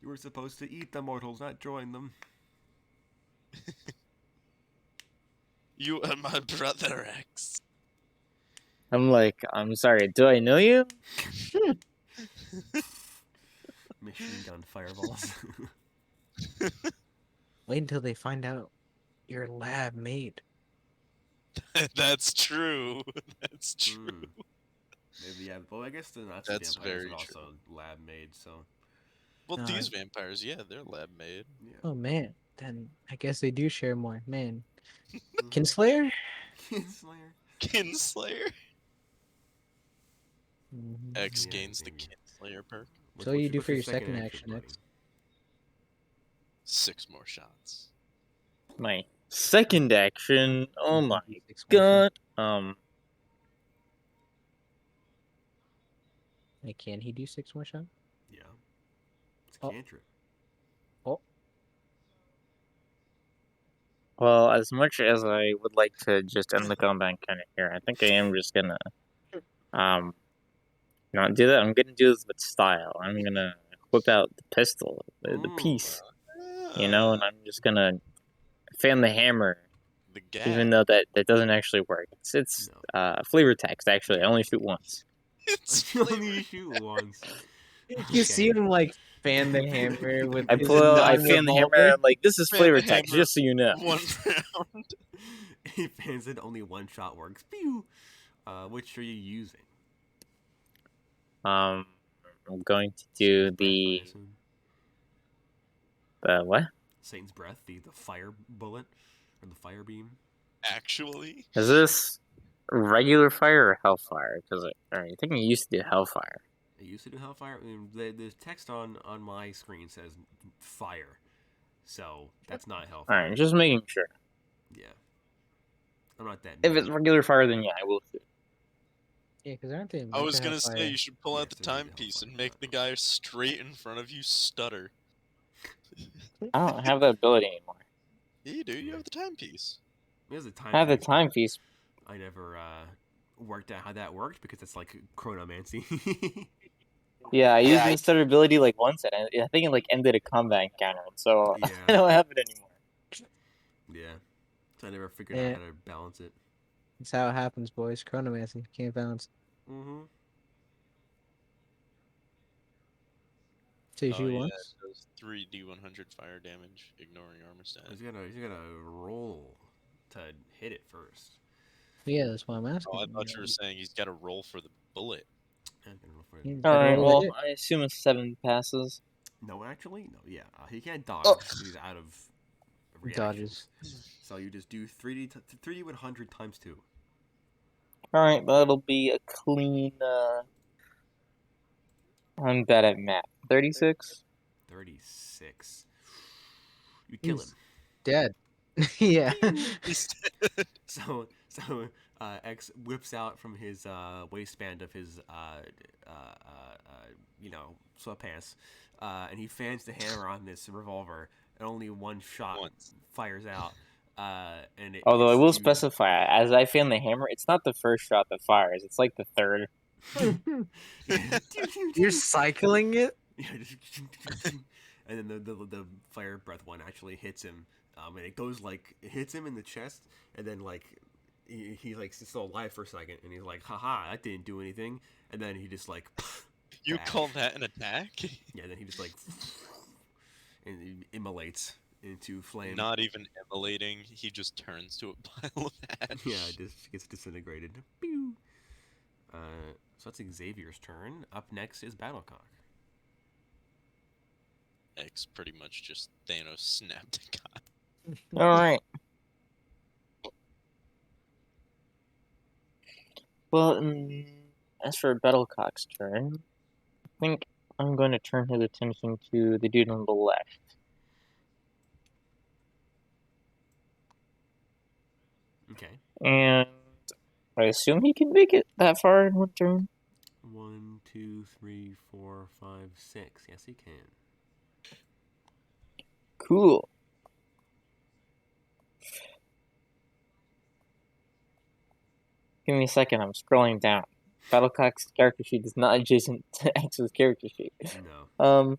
You were supposed to eat the mortals, not join them. You are my brother, X. I'm like, I'm sorry, do I know you? Machine gun fireballs. Wait until they find out you're lab made. That's true. That's true. Maybe, yeah. Well, I guess the Nazi That's vampires very are also lab made, so. Well, No, these vampires, yeah, they're lab made. Yeah. Oh man, then I guess they do share more. Man, Mhm. Kinslayer? Kinslayer. Kinslayer. Mhm. X Yeah, gains the baby. Kinslayer perk. So what do you do for your second action, buddy? X? 6 more shots. My second action, oh You my can do 6 more shots. god. Like, can he do 6 more shots? Yeah. It's a Oh. cantrip. Oh, Well, as much as I would like to just end the combat kind of here, I think I am just gonna not do that. I'm gonna do this with style. I'm gonna whip out the pistol, the piece, and I'm just gonna fan the hammer, The gag. even though that doesn't actually work. It's flavor text actually. I only shoot once. It's You flavor. only shoot once. you see Okay. him like fan the hammer with I his I fan the hammer. non-revolver. I'm like, this is Fan flavor the text, hammer. just so you know. 1 round. He fans it. Only one shot works. Pew. Which are you using? I'm going to do Satan's Breath, I the assume. what? Satan's Breath, the fire bullet or the fire beam. Actually. Is this regular fire or hellfire? Because I think I used to do hellfire. It used to do hellfire. I mean, the text on my screen says fire, so that's not hellfire. All right, just making sure. Yeah, I'm not that. If it's regular fire, then yeah, I will shoot. Yeah, because aren't they? I was meant to gonna have say fire? you should pull out Yes, the they need timepiece hellfire, and make not the guy straight in front of you stutter. I don't have that ability anymore. Yeah, you do. You have the timepiece. There's a time. I have the piece, but timepiece. I never worked out how that worked because it's like chronomancy. Yeah, I used the stutter ability like once, and I think it like ended a combat encounter, so Yeah. I don't have it anymore. Yeah, so I never figured out how to balance it. That's how it happens, boys. Chronomancy. Can't balance. Mm-hmm. So you Oh shoot yeah, once? it does 3d100 fire damage, ignoring armor stat. He's gonna roll to hit it first. Yeah, that's why I'm asking. Oh, I thought you were saying he's got to roll for the bullet. I'm gonna roll for it. Yeah. All right, roll well, it. I assume a 7 passes. No, actually, no. Yeah, he can't dodge. Oh. He's out of Dodges. reactions. So you just do 3d 100 times 2. All right, that'll be a clean. I'm bad at math. 36. 36. You kill him. He's dead. Yeah. He's So X whips out from his waistband of his sweatpants, and he fans the hammer on this revolver, and only one shot fires out. And it Although I hits will you. specify, as I fan the hammer, it's not the first shot that fires. It's like the third. You're cycling it? Yeah, and then the fire breath one actually hits him, and it goes like it hits him in the chest, and then like he like is still alive for a second, and he's like, haha, that didn't do anything, and then he just like You bash. call that an attack? Yeah, then he just like and he immolates into flame. Not even immolating, he just turns to a pile of ash. Yeah, it just gets disintegrated. Pew. So that's Xavier's turn. Up next is Battlecock. X pretty much just Thanos snapped a guy. All right. Well, as for Battlecock's turn, I think I'm going to turn his attention to the dude on the left. Okay. And I assume he can make it that far in one turn. 1, 2, 3, 4, 5, 6. Yes, he can. Cool. Give me a second, I'm scrolling down. Battlecock's character sheet is not adjacent to X's character sheet. No.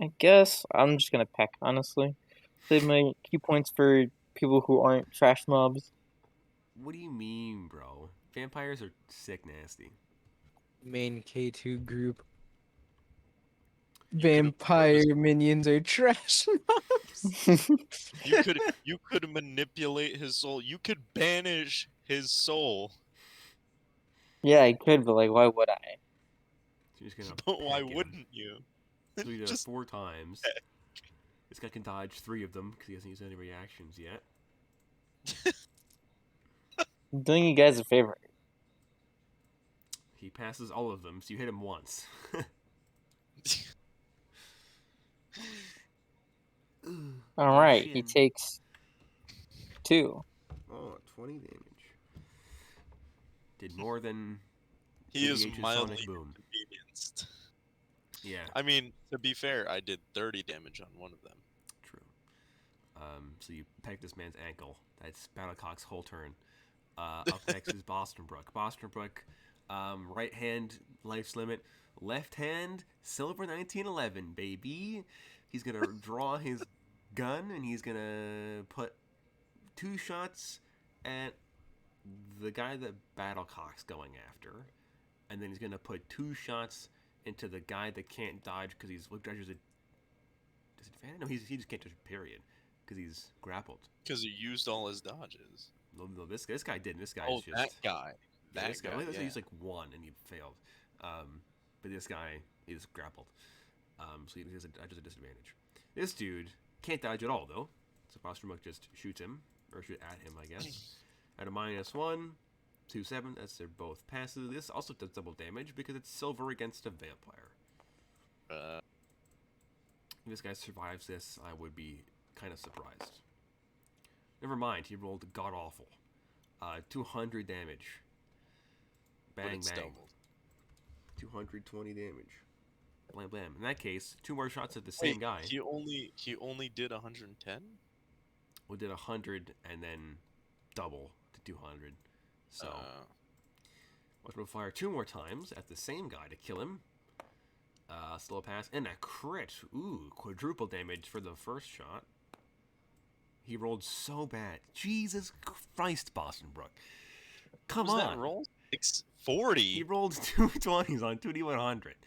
I guess I'm just gonna peck, honestly. Save my key points for people who aren't trash mobs. What do you mean, bro? Vampires are sick nasty. Main K2 group. You could've Vampire minions are trash mobs. You could manipulate his soul. You could banish his soul. Yeah, I could, but like, why would I? So you're just gonna But why peck him. wouldn't you? 3 to Just 4 times. This guy can dodge 3 of them because he hasn't used any reactions yet. I'm doing you guys a favor. He passes all of them, so you hit him once. Alright, he Shin. takes 2. Oh, 20 damage. Did more than he is KDH's mildly Sonic Boom. inconvenienced. Yeah, I mean, to be fair, I did 30 damage on one of them. true. So you peck this man's ankle. That's Battlecock's whole turn. Up next is Bostonbrook. Bostonbrook, right hand life's limit. Left hand silver 1911, baby. He's gonna draw his gun and he's gonna put 2 shots at the guy that Battlecock's going after, and then he's gonna put 2 shots into the guy that can't dodge because he's what dodges a disadvantage. No, he just can't dodge. Period, because he's grappled. Because he used all his dodges. No, this guy didn't. This guy's Oh, just that guy. yeah, this guy. guy. Let's say Yeah. he's like 1 and he failed. But this guy is grappled. So he has a disadvantage. This dude can't dodge at all though. So Bostonbrook just shoots him or shoot at him, I guess. At a -1, 2/7. That's their both passes. This also does double damage because it's silver against a vampire. If this guy survives this, I would be kind of surprised. Never mind, he rolled god awful. 200 damage. But Bang it's bang. doubled. 220 damage. Blam blam. In that case, 2 more shots at the same Wait, guy. He only did 110? We did 100 and then double to 200. So watch him fire 2 more times at the same guy to kill him. Slow pass and a crit. Ooh, quadruple damage for the first shot. He rolled so bad. Jesus Christ, Bostonbrook. Come what was on. that roll? 640. He rolled 2 20s on 2D100.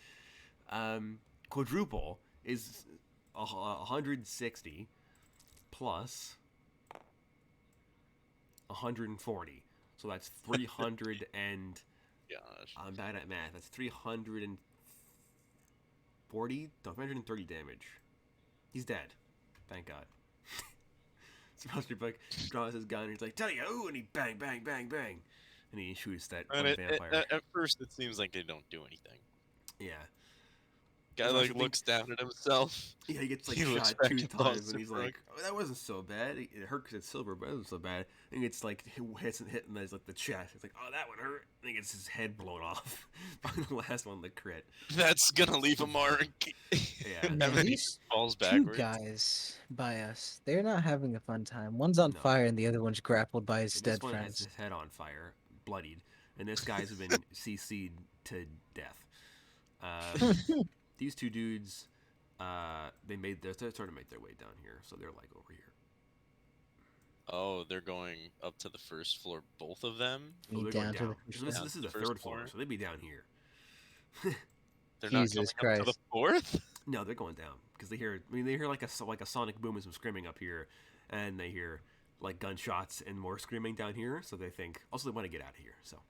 Quadruple is 160 plus 140. So that's 300 and... Gosh. I'm bad at math. That's 340? No, 330 damage. He's dead. Thank God. So Bostonbrook draws his gun and he's like, tell you who, and he bang, bang, bang, bang. And he shoots that one vampire. At first, it seems like they don't do anything. Yeah. Guy like looks down at himself. Yeah, he gets like He looks shot back 2 at times, and he's Bostonbrook. like, "Oh, that wasn't so bad. It hurt because it's silver, but it wasn't so bad." And it's like hits and hitting like the chest. It's like, "Oh, that one hurt." And he gets his head blown off. The last one, the crit. That's gonna leave a mark. Yeah. Man, And then he these falls 2 backwards. guys by us, they're not having a fun time. One's on No. fire and the other one's grappled by his This dead one has friends. his head on fire, bloodied, and this guy's been CC'd to death. These 2 dudes, they're starting to make their way down here, so they're like over here. Oh, they're going up to the first floor, both of them? Oh, they're Down going to down. the first This, floor. this is the First 3rd floor, floor? so they'd be down here. They're not Jesus coming up to the Christ. 4th? No, they're going down because they hear like a sonic boom and some screaming up here, and they hear like gunshots and more screaming down here. So they think also they want to get out of here. So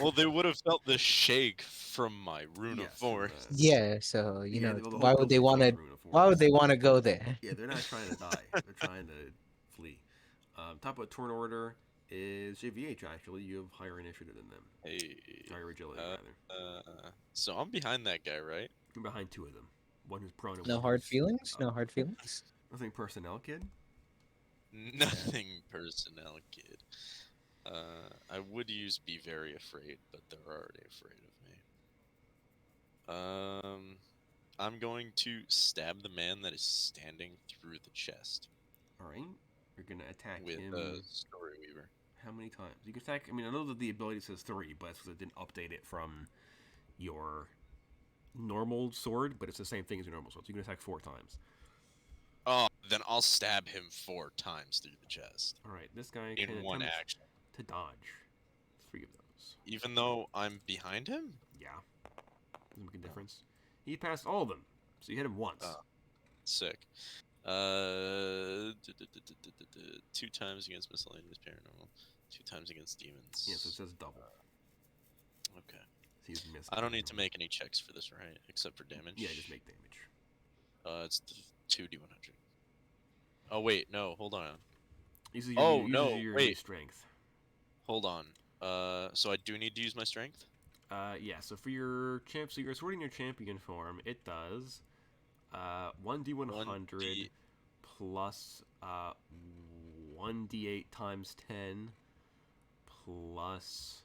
Well, they would have felt the shake from my Rune Yes, of Force. Yeah, so you yeah, know, the whole why would they building's want full to? of Rune of Why would Force. they want to go there? Yeah, they're not trying to die. They're trying to flee. Top of turn order is JVH. Actually, you have higher initiative than them. Hey. Higher agility, rather. So I'm behind that guy, right? You're behind 2 of them. One who's prone and No one hard who's feelings. up. No hard feelings. Nothing personnel, kid. Nothing personnel, kid. I would use be very afraid, but they're already afraid of me. I'm going to stab the man that is standing through the chest All right, you're gonna attack with him. the Story Weaver. how many times? You can attack. I mean, I know that the ability says 3, but it's because it didn't update it from your normal sword, but it's the same thing as your normal sword. So you can attack 4 times. Oh, then I'll stab him 4 times through the chest All right, this guy in can one attempt action, to dodge 3 of those. even though I'm behind him. Yeah, doesn't make a difference. He passed all of them, so you hit him once. Sick. 2 times against miscellaneous paranormal, 2 times against demons. Yeah, so it says double. Okay. So he's missed. I don't need to make any checks for this, right? Except for damage. Yeah, just make damage. It's 2d100. Oh wait, no, hold on. Uses your wait. strength. Hold on. So I do need to use my strength? Yeah, so for your champ, so you're sorting your champion form, it does 1d100 plus 1d8 times 10 plus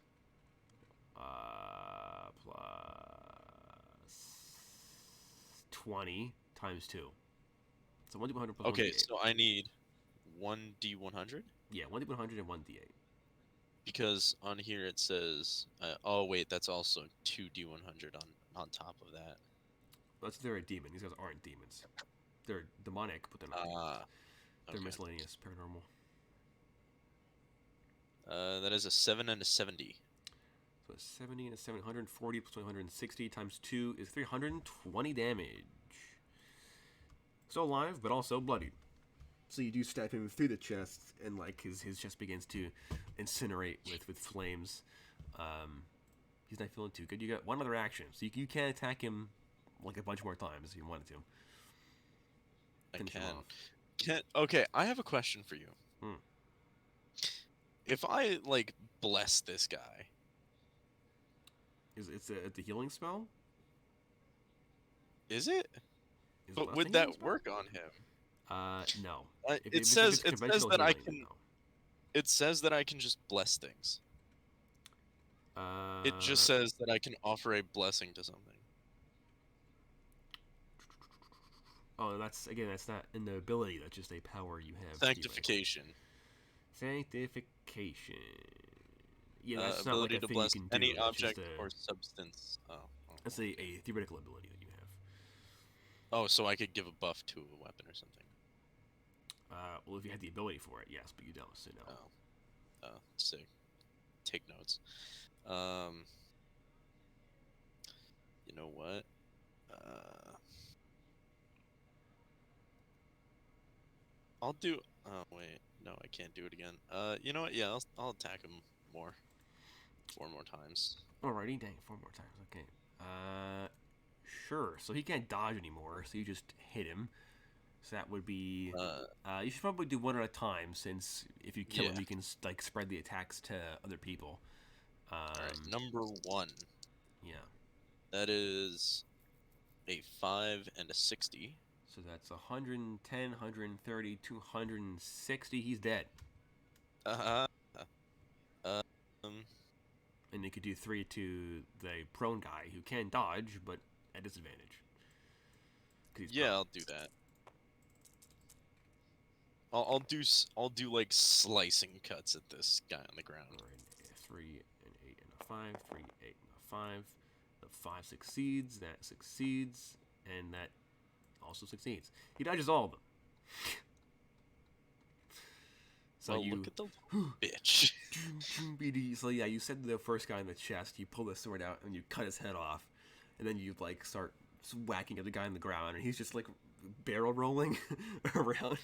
20 times 2. So 1d100 plus Okay, 1d8. so I need 1d100? Yeah, 1d100 and 1d8. Because on here it says, oh wait, that's also 2d100 on top of that. That's they're a demon. These guys aren't demons. They're demonic, but they're not demons. They're Okay. miscellaneous, paranormal. That is a 7 and a 70. So a 70 and a 740 plus 160 times 2 is 320 damage. So alive, but also bloodied. So you do stab him through the chest, and like his chest begins to incinerate with flames. He's not feeling too good. You got one other action, so you can attack him like a bunch more times if you wanted to. Finish him off. Okay, I have a question for you. If I like bless this guy, It's a healing spell? is it? Is But blessing would a that healing spell? work on him? No. It says conventional that I healing, can. no. It says that I can just bless things. It just says that I can offer a blessing to something. Oh, that's not an ability. That's just a power you have. Sanctification. Sanctification. Yeah, that's not ability like a to thing bless you can do. any It's object just or substance. that's a theoretical ability that you have. Oh, so I could give a buff to a weapon or something. Well, if you had the ability for it, yes, but you don't, so no. Oh, sick. Take notes. You know what? I'll do. Oh wait, no, I can't do it again. You know what? Yeah, I'll attack him more. 4 more times. Alrighty, dang, 4 more times. Okay. Sure. So he can't dodge anymore, so you just hit him. So that would be. You should probably do one at a time, since if you kill him, you can like spread the attacks to other people. Alright, number 1. Yeah. That is a 5 and a 60. So that's 110, 130, 260. He's dead. And you could do 3 to the prone guy who can dodge, but at disadvantage. Yeah, I'll do that. I'll do like slicing cuts at this guy on the ground. Alright, 3, an 8, and a 5. 3, 8, and a 5. The 5 succeeds. That succeeds, and that also succeeds. He dodges all of them. So well, you look at the bitch. So yeah, you said the first guy in the chest. You pull the sword out and you cut his head off, and then you like start whacking at the guy on the ground, and he's just like barrel rolling around,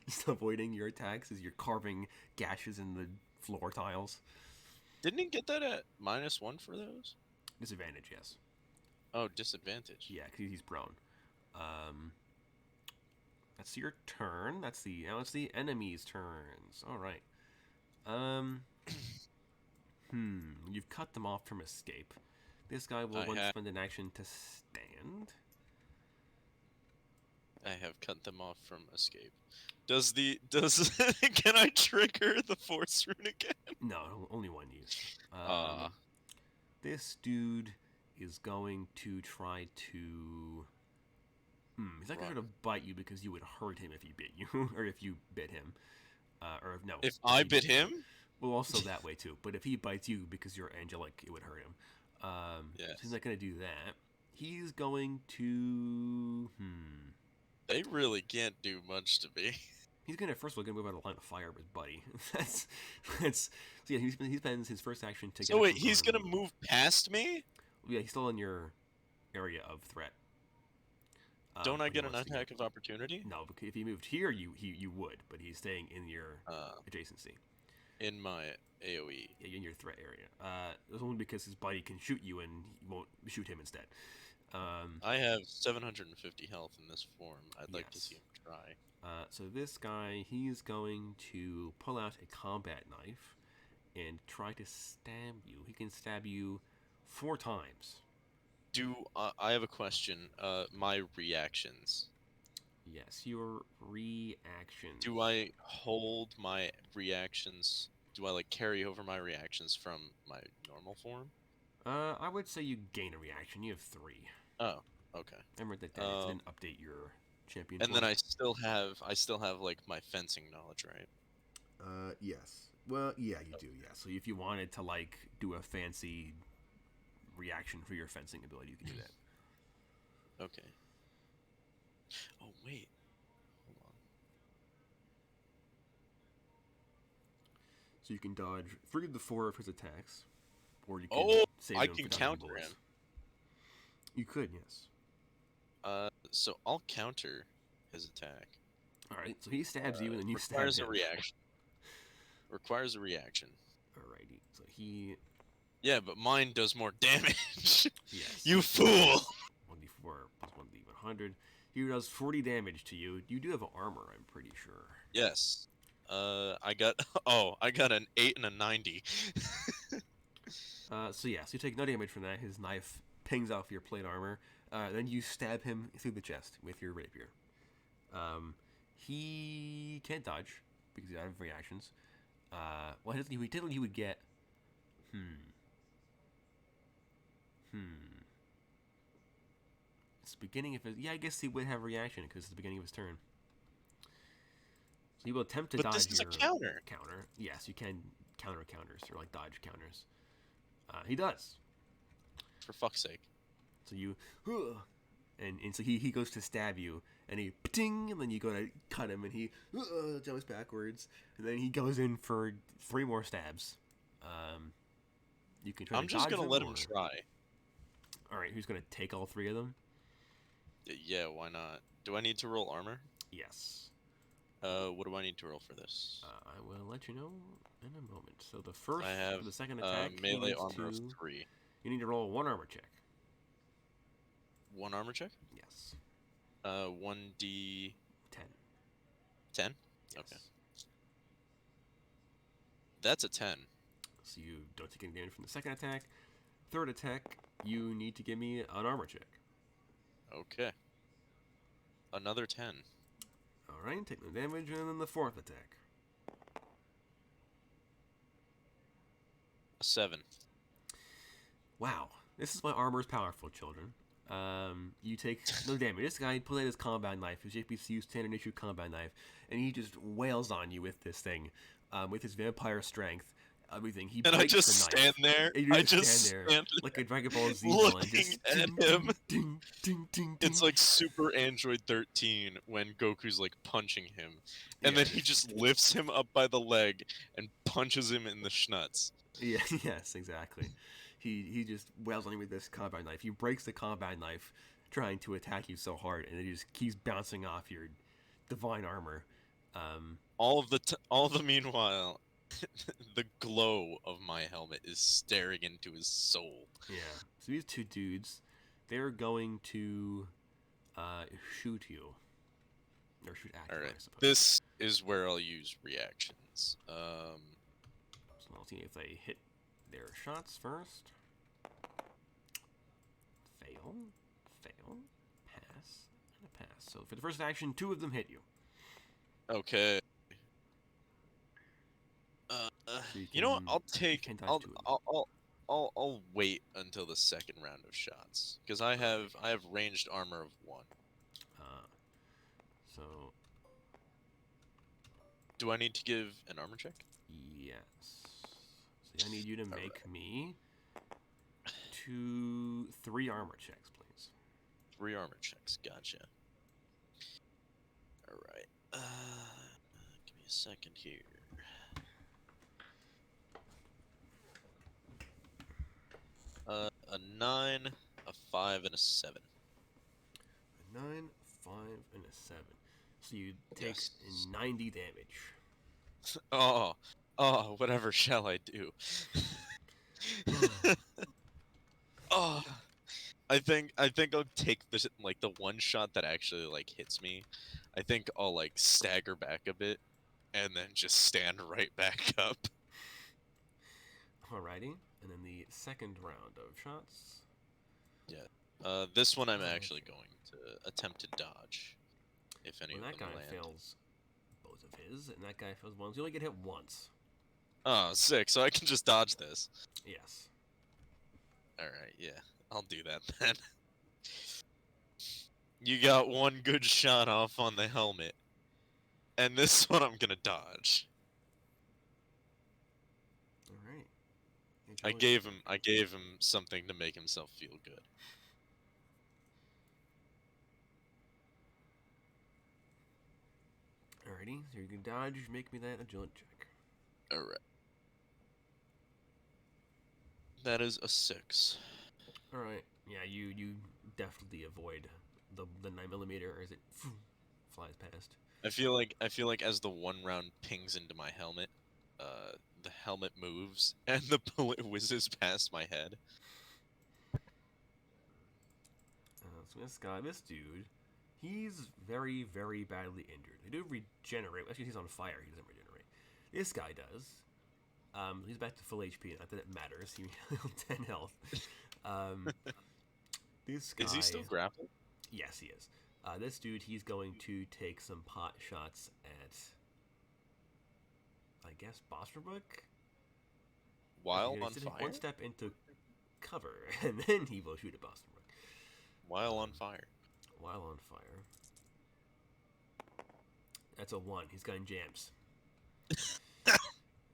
just avoiding your attacks as you're carving gashes in the floor tiles. Didn't he get that at -1 for those? Disadvantage, yes. Oh, disadvantage. Yeah, because he's prone. That's your turn. Now it's the enemy's turns. All right. You've cut them off from escape. This guy will spend an action to stand. I have cut them off from escape. Does can I trigger the force rune again? No, only one use. This dude is going to try to. He's not going to bite you because you would hurt him if he bit you, or if you bit him, or no. If I bit him? Well, also that way too. But if he bites you because you're angelic, it would hurt him. Yes. So he's not going to do that. He's going to. They really can't do much to me. He's gonna first of all gonna move out of the line of fire of his buddy. that's so yeah. He spends his first action to. So wait, he's gonna move past me? Yeah, he's still in your area of threat. Don't I but he get an wants to attack of opportunity? No, because if he moved here, you would, but he's staying in your adjacency. In my AOE. Yeah, in your threat area. It's only because his buddy can shoot you and you won't shoot him instead. I have 750 health in this form. I'd like to Yes. see him try. So this guy, he's going to pull out a combat knife and try to stab you. He can stab you 4 times. I have a question? My reactions. Yes, your reactions. Do I hold my reactions? Do I like carry over my reactions from my normal form? I would say you gain a reaction. You have 3. Oh, okay. Remember that it didn't update your champion. And form. then I still have like my fencing knowledge, right? Yes. Well, yeah, you do. Yeah. So if you wanted to like do a fancy reaction for your fencing ability, you can do that. Okay. Oh wait. Hold on. So you can dodge 3 of the 4 of his attacks, or you can save I him can for dodging counter bullets. him. You could, yes. So I'll counter his attack. All right. So he stabs you, and then you stab Requires him. a reaction. Requires a reaction. Alrighty. So he. Yeah, but mine does more damage. Yes. You fool! 1d4 plus 1d100. He does 40 damage to you. You do have armor, I'm pretty sure. Yes. I got an 8 and a 90. So yeah, so you take no damage from that. His knife pings off your plate armor. Then you stab him through the chest with your rapier. He can't dodge because he's out of reactions. Well, he would get. It's the beginning of his. Yeah, I guess he would have a reaction because it's the beginning of his turn. So he will attempt to But dodge this is your a counter. counter. Yes, you can counter counters or like dodge counters. He does. For fuck's sake. So you, and so he goes to stab you, and he ting, and then you go to cut him, and he jumps backwards, and then he goes in for 3 more stabs. You can try. I'm just gonna let him try. All right, who's gonna take all 3 of them? Yeah, why not? Do I need to roll armor? Yes. What do I need to roll for this? I will let you know in a moment. So the first, I have the second attack, he melee needs armor of to- 3. You need to roll 1 armor check. 1 armor check? Yes. 1d 10. 10? Yes. Okay. That's a 10. So you don't take any damage from the second attack. Third attack, you need to give me an armor check. Okay. Another 10. Alright, take no damage, and then the fourth attack. A 7. Wow, this is why armor is powerful, children. You take no damage. This guy pulled out his combat knife, his JPCU standard issue combat knife, and he just wails on you with this thing, with his vampire strength, everything. He And I breaks just the knife. stand there. And you I just stand stand like a Dragon Ball Z villain, looking just at ding, him. ding, ding, ding, It's ding. like Super Android 13 when Goku's like punching him. And Yeah, then he just lifts him up by the leg and punches him in the schnutz. Yeah, yes, exactly. He just wails on you with this combat knife. He breaks the combat knife trying to attack you so hard, and it just keeps bouncing off your divine armor. All of the meanwhile, the glow of my helmet is staring into his soul. Yeah. So these 2 dudes, they're going to shoot you. Or shoot at you, Alright, I suppose. this is where I'll use reactions. So I'll see if they hit their shots first. Fail, pass, and a pass. So for the first action, 2 of them hit you. Okay. So You know what? can- I'll take. can dodge I'll, 2 of them. I'll wait until the second round of shots because I have ranged armor of 1. So Do I need to give an armor check? yes. I need you to make me 3 armor checks, please. 3 armor checks. Gotcha. All right. Give me a second here. A 9, a 5, and a 7. A 9, 5, and a 7. So you take Yes. 90 damage. Oh, whatever shall I do? Oh, I think I'll take the one shot that actually hits me. I think I'll stagger back a bit, and then just stand right back up. Alrighty, and then the second round of shots. This one I'm actually going to attempt to dodge. If any When of that them guy land. fails both of his, and that guy fails once, you only get hit once. Oh, sick! So I can just dodge this. Yes. All right, yeah, I'll do that then. You got one good shot off on the helmet, and this one I'm gonna dodge. Alright. I gave him something to make himself feel good. Alrighty, so you can dodge, make me that agility check. All right. That is a 6. Alright, yeah, you definitely avoid the 9mm as it flies past. I feel like as the one round pings into my helmet, the helmet moves and the bullet whizzes past my head. So this dude, he's very, very badly injured. They do regenerate. Actually, he's on fire. He doesn't regenerate. This guy does. He's back to full HP. Not that it matters. He healed 10 health. This guy. Is he still grappled? Yes, he is. This dude, he's going to take some pot shots at, I guess, Bosterbrook? While He's on taking fire? one step into cover, and then he will shoot at Bosterbrook. While on fire. While on fire. That's a 1. He's got jams.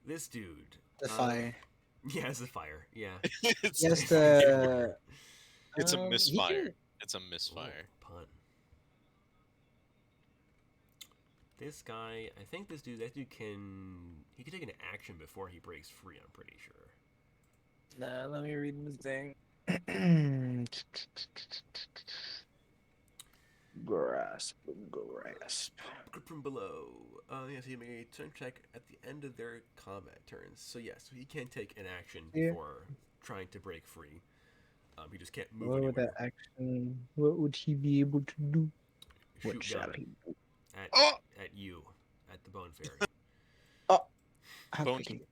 This dude. The fire. Yeah, it's a fire. Yeah. It's, Yes, the. it's a he misfire. can- It's a misfire. Ooh, pun. This guy, I think that dude can take an action before he breaks free, I'm pretty sure. Nah, let me read the thing. Grasp. Grip from below. Yes, he made a turn check at the end of their combat turns. So yes, he can take an action Yeah. before trying to break free. He just can't move What would anywhere. that action? What would he be able to do? Shoot What shall gun he do? at you, at the Bone Fairy. How Bone- could he?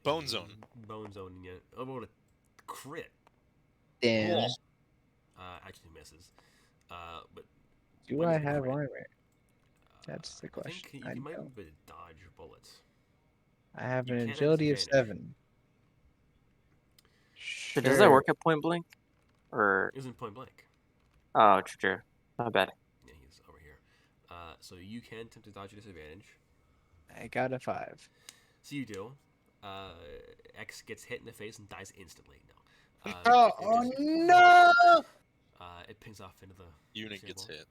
Bone zone. Bone zoning it. Oh, what a crit. Damn. Actually misses. But Do when I is it have crit? armor? That's the I think question. you I might don't. be able to dodge bullets. I have You an can at agility of disadvantage. 7. So does that work at point blank? Or It isn't point blank. oh, true. Not bad. Yeah, he's over here. So you can attempt to dodge a disadvantage. I got a 5. So you do. X gets hit in the face and dies instantly. No. No! It pings off into the Unit gets symbol. hit.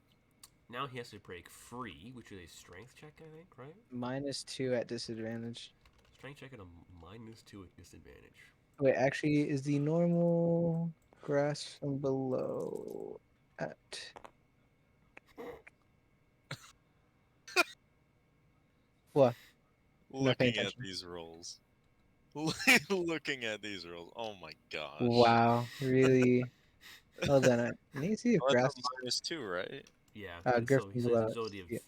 Now he has to break free, which is a strength check, I think, right? -2 at disadvantage. Strength check at a -2 at disadvantage. Wait, actually, is the normal grasp from below at... What? Not paying Looking at attention. these rolls. Looking at these rolls. Oh my gosh. Wow, really? Hold on, I need to see if Well, grasp... that's a -2, right? Yeah. grip So from he says below. agility Yeah.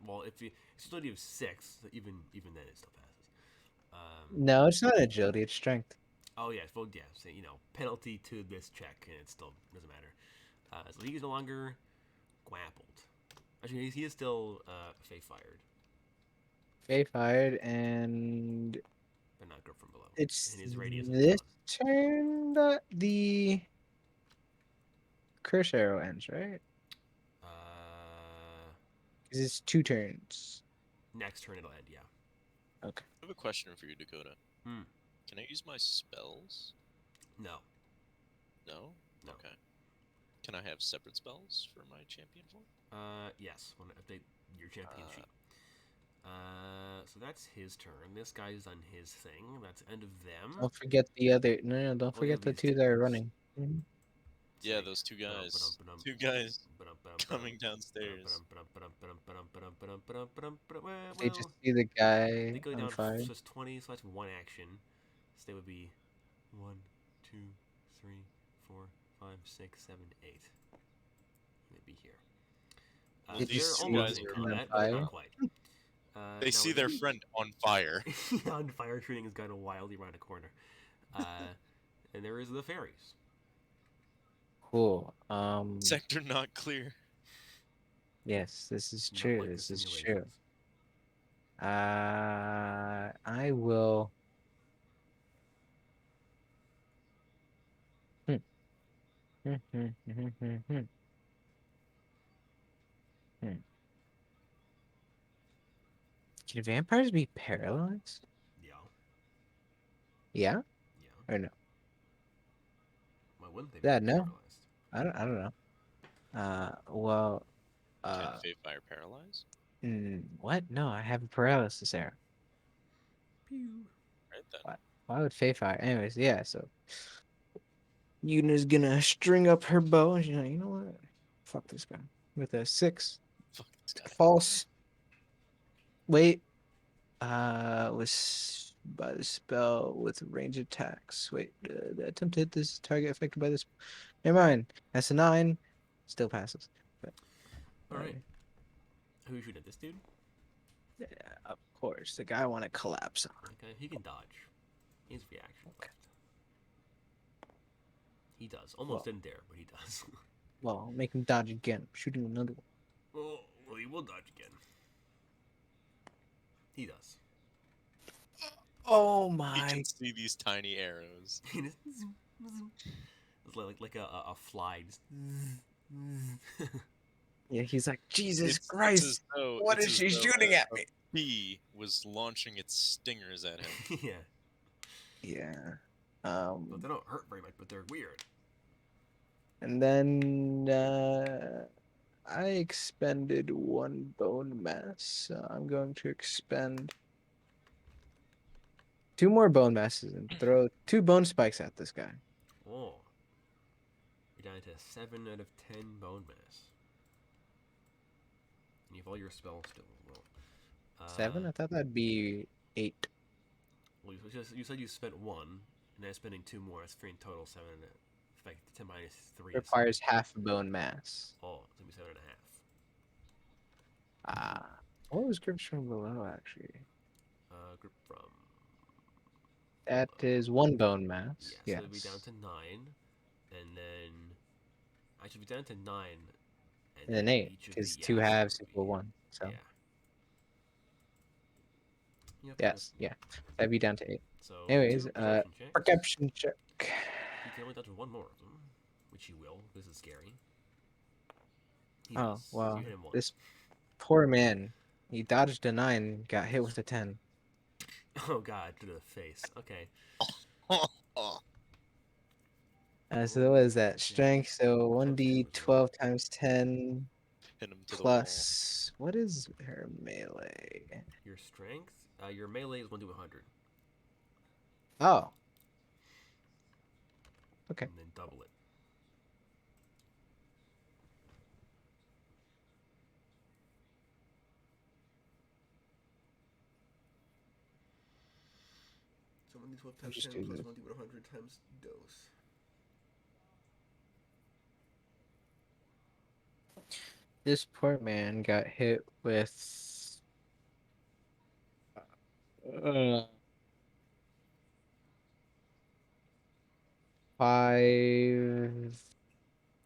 well, if it's agility of 6, even then it still passes. No, it's not agility, it's strength. Oh yeah, well yeah, so, penalty to this check, and it still doesn't matter. So he's no longer grappled. Actually, he is still Fey fired, Fey fired, and but not grip from below. it's And his radius is this gone. turn that the curse arrow ends, right? Because it's 2 turns. Next turn it'll end. Yeah. I have a question for you, Dakota. Hmm. Can I use my spells? No. No? No. Okay. Can I have separate spells for my champion form? Yes. Want to update your champion sheet. So that's his turn. This guy's done his thing. That's the end of them. Don't forget the other. No, don't Oh, yeah, forget the these two that are dudes. running. Mhm. Yeah, Say, those two guys. ba-dum, Two guys ba-dum, coming downstairs. They Well, just see the guy they go on down fire. just 20, so that's one action. So they would be 1, 2, 3, 4, 5, 6, 7, 8. They'd be here. Well, They They're just these two see almost guys in are him on combat, but fire. not quite. They see their friend on fire. on fire shooting has gone wildly around a corner. And there is the fairies. Cool. Sector not clear. Yes, this is Not true. like the This is true. simulations. I will. Can vampires be paralyzed? Yeah. Yeah Yeah. or no? Why wouldn't they be Yeah, no. paralyzed? I don't know. Well, Can Fey Fire paralyze? what? No, I have a paralysis error. Pew. Right then. Why would Faye fire? Anyways, yeah. So Yuna's gonna string up her bow, and she's like, you know what? Fuck this guy with a 6. Fuck this guy. False. Wait. Was by the spell with range attacks. Wait, the attempt to hit this target affected by this. Never mind. That's a 9. Still passes. But, All right. Who should at this dude? Yeah, of course. The guy I want to collapse on. Okay, he can dodge. He has reaction, but he does. Almost didn't dare, but he does. Well, make him dodge again. Shooting another one. well, he will dodge again. He does. Oh He my! can see these tiny arrows. It's like a fly. Just Yeah, he's like, Jesus It's Christ! as though, What it's is as she though shooting a- at a me? bee was launching its stingers at him. yeah. Yeah. But they don't hurt very much, but they're weird. And then I expended 1 bone mass. So I'm going to expend 2 more bone masses and throw 2 bone spikes at this guy. Oh. You're down to 7 out of 10 bone mass. And you have all your spells still as well. 7? I thought that'd be 8. Well, you said you spent 1, and now spending 2 more. That's 3 in total. 7 and effect 10 minus 3 is Requires half bone mass. Oh, it's gonna be 7.5. What was grips from below actually? Group from. That is 1 bone mass. Yeah, so Yes. it'll be down to 9, and then I should be down to 9, And then 8, each of because the 2 so halves it'll be- equal 1. So Yeah. Yep, yes, yeah, that'd be down to 8. So Anyways, 2 perception checks. perception check. You can only dodge 1 more of them, which you will. This is scary. He Oh does. well, You hit him once. this poor man, he dodged a 9, got hit with a 10. Oh god, to the face. Okay. So what is that? Okay. Strength, so Times 10 was 1d12 times 10 Hit him to plus, what is her melee? Your strength, your melee is 1 to 100, Oh. Okay. and then double it. So 1d12 times just 10 do plus this. 1 to 100 times dose. This poor man got hit with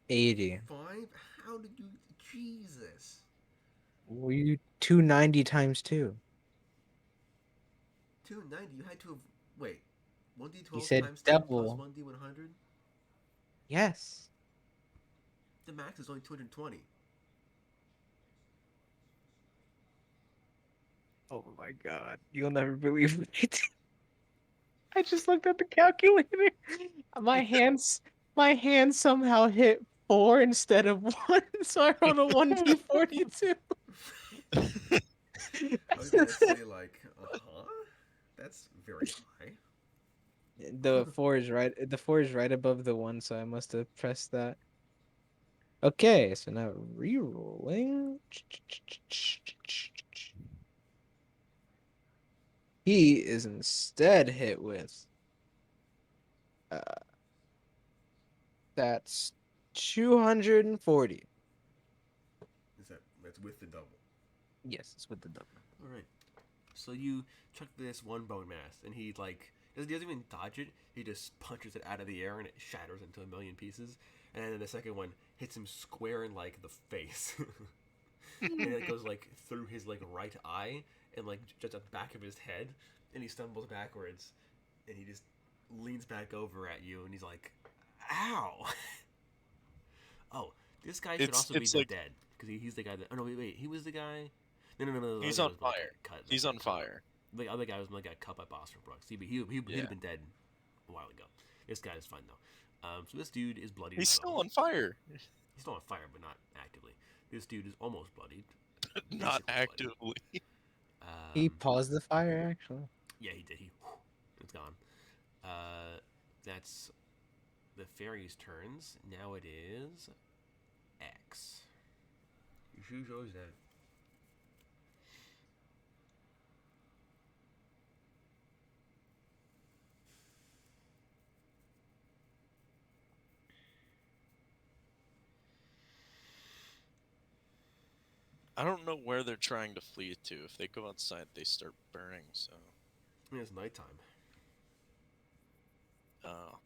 580. 5? How did you... Jesus. We 290 times 2. 290? You had to have... Wait. 1d12 He said times 10 double. plus 1d100? Yes. The max is only 220. Oh my god. You'll never believe it. I just looked at the calculator. My hands somehow hit 4 instead of 1, so I rolled a 1d42. I was gonna say like, that's very high. The 4 is right. The 4 is right above the 1, so I must have pressed that. Okay, so now re-rolling. He is instead hit with uh that's 240. That's with the double? Yes, it's with the double. All right. So you chuck this one bone mass, and he like doesn't even dodge it. He just punches it out of the air, and it shatters into a million pieces. And then the second one hits him square in like the face, and it goes like through his like right eye and like just the back of his head, and he stumbles backwards, and he just leans back over at you, and he's like, "Ow!" Oh, this guy should also be it's like dead because he's the guy that. Oh no, wait, he was the guy. No. he's the on other guy was, like, fire. cut, He's like, on cut up. fire. The other guy was like got cut by Boston Brooks. He'd Yeah. have been dead a while ago. This guy is fine though. So this dude is bloodied. He's as still well. on fire. He's still on fire, but not actively. This dude is almost bloodied. Not basically actively. bloodied. He paused the fire, actually. Yeah, he did. It's gone. That's the fairy's turns. Now it is X. Who shows that? I don't know where they're trying to flee to. If they go outside, they start burning, so... I mean, it's nighttime. Oh.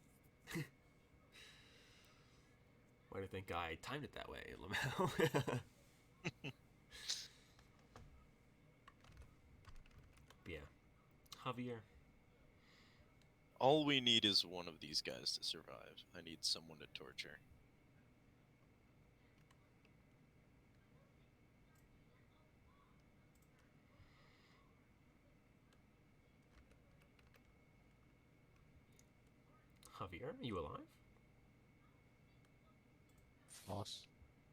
Why do you think I timed it that way, Lamel? Yeah. Javier. All we need is one of these guys to survive. I need someone to torture. Javier, are you alive? False.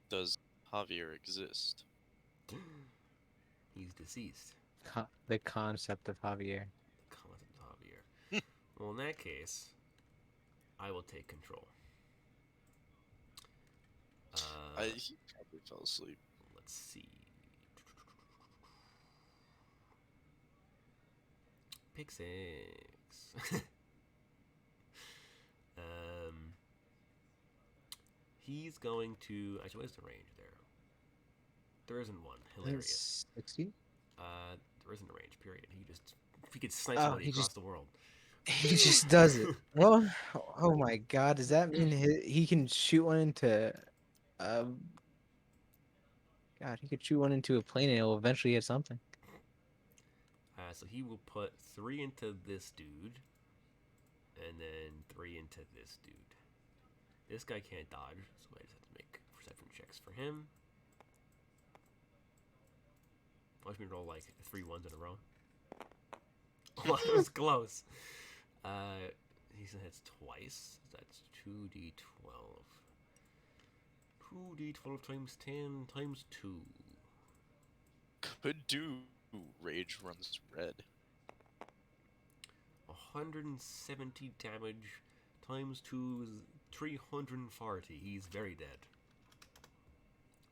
Does Javier exist? He's deceased. The concept of Javier. Concept of Javier. Well, in that case, I will take control. He probably fell asleep. Let's see. Pick 6. He's going to. Actually, what is the range there? There isn't one. Hilarious. 60? There isn't a range. Period. He could snipe Oh, somebody he across just- the world. He just does it. Well, oh my god, does that mean he can shoot one into God, he could shoot one into a plane and it'll eventually hit something. So he will put 3 into this dude, and then 3 into this dude. This guy can't dodge, so I just have to make perception checks for him. Watch me roll like 3 ones in a row. Oh, that was close. He hits twice. So that's 2d12. 2d12 times 10 times 2. Could do Rage runs red. 170 damage times 2 is 340. He's very dead.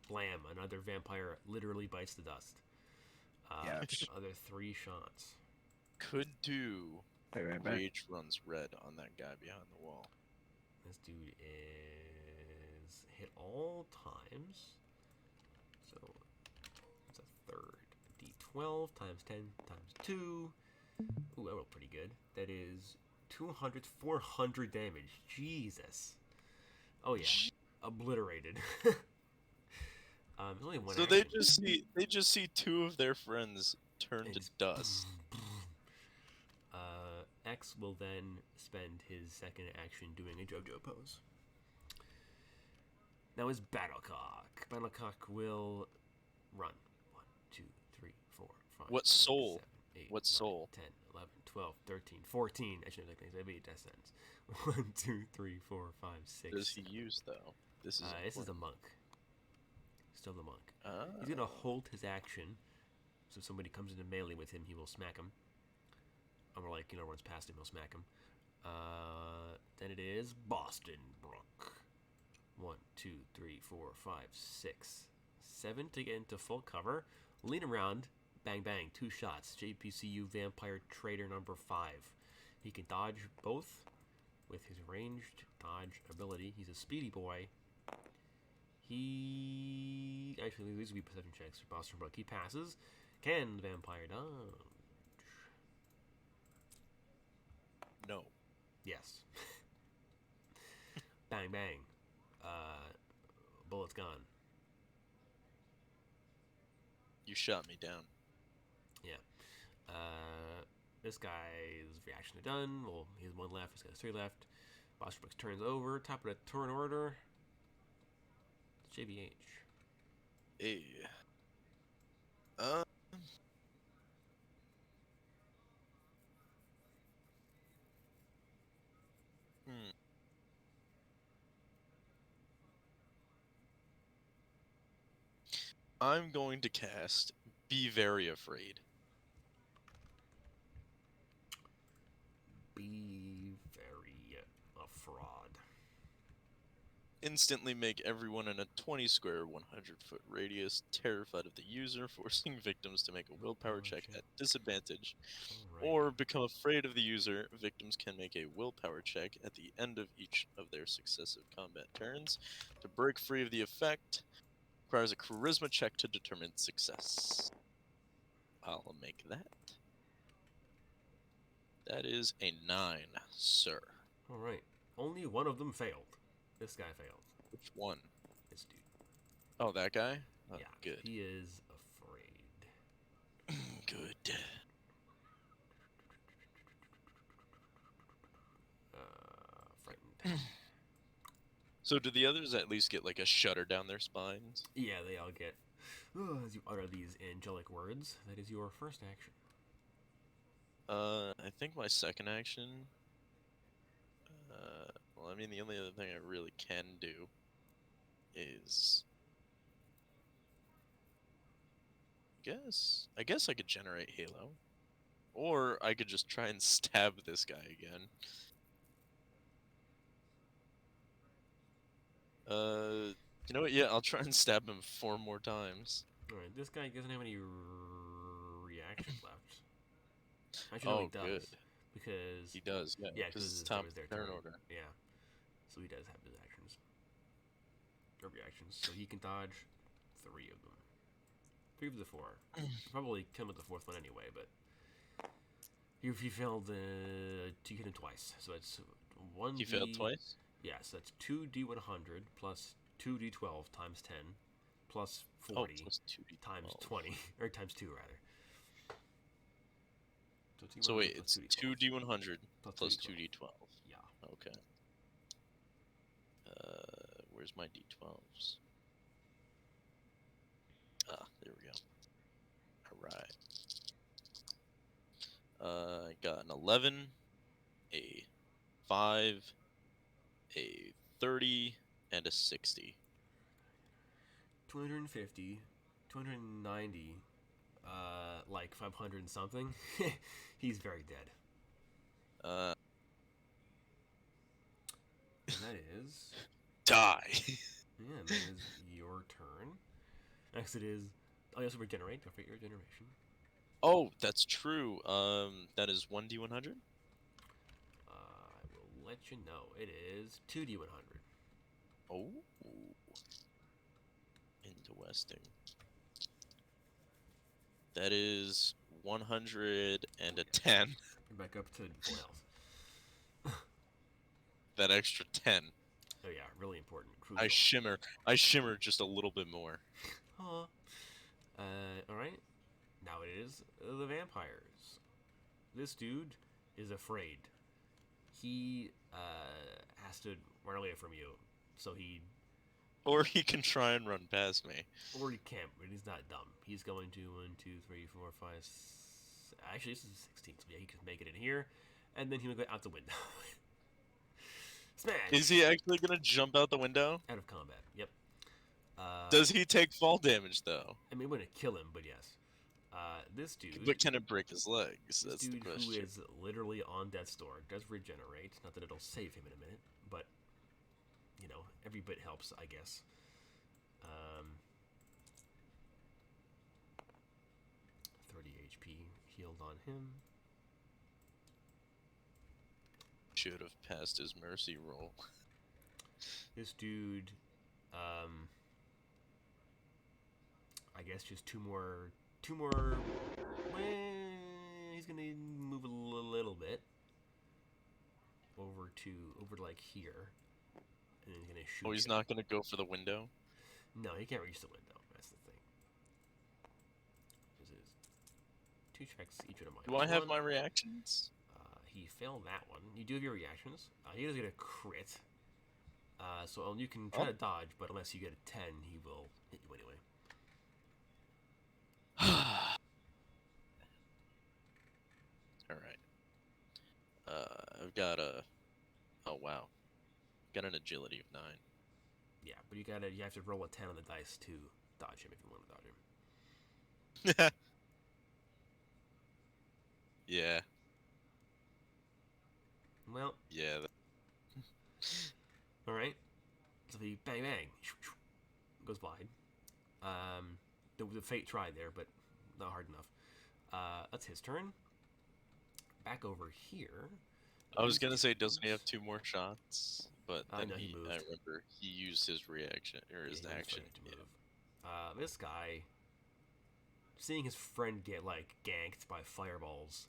Blam! Another vampire literally bites the dust. Yeah. Other 3 shots. Could do Right back. Rage runs red on that guy behind the wall. This dude is hit all times. So it's a third. D12 times 10 times 2. Ooh, that rolled pretty good. That is 200, 400 damage. Jesus. Oh yeah, obliterated. There's only one. So action. they just see 2 of their friends turn to It's- dust. X will then spend his second action doing a JoJo pose. Now is Battlecock. Battlecock will run. 1, 2, 3, 4, 5, What soul? 7, 8, What 9, soul? 10, 11, 12, 13, 14. I shouldn't have taken things. That sentence. 1, 2, 3, 4, 5, 6. What does he use though? This is This is the important. monk. Still the monk. Ah. He's gonna hold his action. So if somebody comes into melee with him, he will smack him. Or like, runs past him, he'll smack him. Then it is Boston Brook. 1, 2, 3, 4, 5, 6, 7 to get into full cover. Lean around. Bang, bang. 2 shots. JPCU Vampire Trader number 5. He can dodge both with his ranged dodge ability. He's a speedy boy. He... Actually, these will be perception checks for Boston Brook. He passes. Can the vampire dodge? No. Yes. Bang, bang. Bullet's gone. You shot me down. Yeah. This guy's reaction is done. Well, he has 1 left. He's got 3 left. Boston Brook turns over. Top of the turn order. JBH. Hey. I'm going to cast Be Very Afraid. Be very a fraud. Instantly make everyone in a 20 square 100-foot radius terrified of the user, forcing victims to make a willpower check at disadvantage. Alright. Or become afraid of the user. Victims can make a willpower check at the end of each of their successive combat turns. To break free of the effect, requires a charisma check to determine success. I'll make that. That is a 9, sir. Alright. Only one of them failed. This guy failed. Which one? This dude. Oh, that guy? Oh, Yeah. good. He is afraid. Good. Frightened. So do the others at least get like a shudder down their spines? Yeah, they all get... as you utter these angelic words, that is your first action. I think my second action... well, I mean, the only other thing I really can do is... I guess I could generate Halo. Or I could just try and stab this guy again. You know what? Yeah, I'll try and stab him 4 more times. Alright, this guy doesn't have any reactions left. Actually, no, he does. Good. Because... He does, yeah. Yeah, because because it's top was of their turn turn. order. Yeah. So he does have his actions. Or reactions. So he can dodge 3 of them. 3 of the 4. Probably come with the 4th one anyway, but... If he failed, you hit him twice. So it's 1D... He failed twice? Yeah, so that's 2D100 plus 2D12 times 10 plus 40 Oh, plus 2d12. times 20. Or times 2, rather. So wait, plus it's 2d100 plus 2d12. 2d12. Yeah. Okay. Where's my d12s? Ah, there we go. Alright. I got an 11, a 5, a 30, and a 60. 250, 290, like 500 and something. He's very dead. Uh, And that is... die! Yeah, that is your turn. Next it is... Oh, you also regenerate. Don't forget your regeneration. Oh, that's true. That is 1d100? I will let you know. It is 2D100. Oh. Interesting. That is 110. You're back up to full health. That extra 10. Oh yeah, really important. Crucial. I shimmer just a little bit more. Huh. Alright. Now it is the vampires. This dude is afraid. He has to run away from you. So he Or he can try and run past me. Or he can't, but he's not dumb. He's going to 1, 2, 3, 4, 5. Actually, this is 16, so yeah, he can make it in here, and then he will go out the window. Smash! Is he actually gonna jump out the window? Out of combat. Yep. Does he take fall damage though? I mean, it wouldn't kill him, but yes. This dude. But can it break his legs? This That's dude the question. who is literally on death's door does regenerate. Not that it'll save him in a minute, but you know, every bit helps, I guess. 30 HP healed on him. Should have passed his mercy roll. This dude, I guess just two more. Well, he's gonna move a little bit over to like here, and then he's gonna shoot. Oh, he's you. not gonna go for the window? No, he can't reach the window. That's the thing. This is 2 checks, each of them. Do I have my reactions? He failed that one. You do have your reactions. He does get a crit. So you can try to dodge, but unless you get a 10, he will hit you anyway. Alright. I've got a... Oh, wow. Got an agility of 9. Yeah, but you have to roll a 10 on the dice to dodge him if you want to dodge him. Yeah. Well, Yeah. alright. So he bang bang goes wide. The fate tried there, but not hard enough. That's his turn. Back over here. I was gonna say, doesn't he have 2 more shots? But then no, he moved. I remember he used his reaction, or his Yeah, he was action. ready to move. This guy, seeing his friend get like ganked by fireballs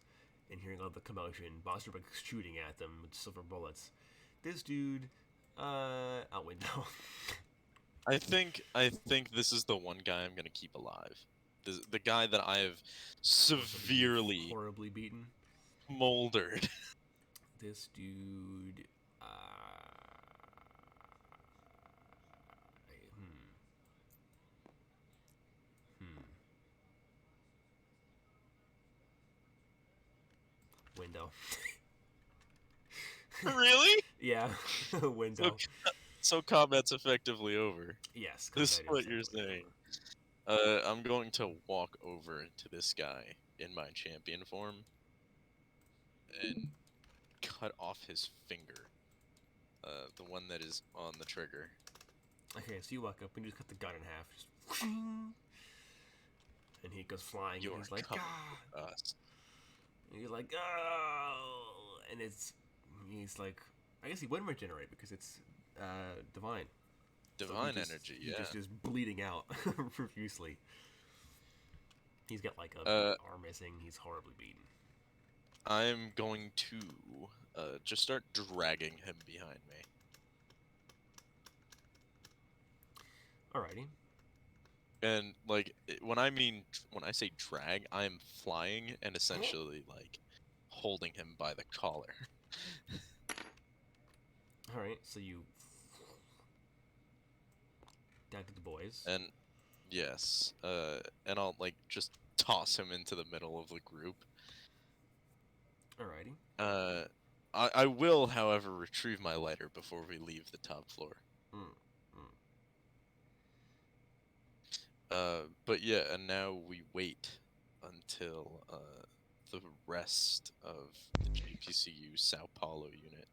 and hearing all the commotion, monster bugs shooting at them with silver bullets. This dude, out window. I think this is the one guy I'm gonna keep alive. The guy that I've severely horribly beaten. moldered. This dude, window. Really? Yeah, window. So combat's effectively over. Yes. This is combat what you're effectively saying. over. I'm going to walk over to this guy in my champion form and cut off his finger. The one that is on the trigger. Okay, so you walk up and you just cut the gun in half. Just and he goes flying. You're and he's like, coming ah! with us. And you're like, oh! And he's like, I guess he wouldn't regenerate because it's divine. Divine So energy, he's yeah. just bleeding out profusely. He's got like a arm missing. He's horribly beaten. I'm going to just start dragging him behind me. Alrighty. And like when I say drag, I'm flying and essentially like holding him by the collar. Alright, so you down to the boys. And yes, and I'll like just toss him into the middle of the group. Alrighty. I will, however, retrieve my lighter before we leave the top floor. But yeah, and now we wait until the rest of the JPCU Sao Paolo unit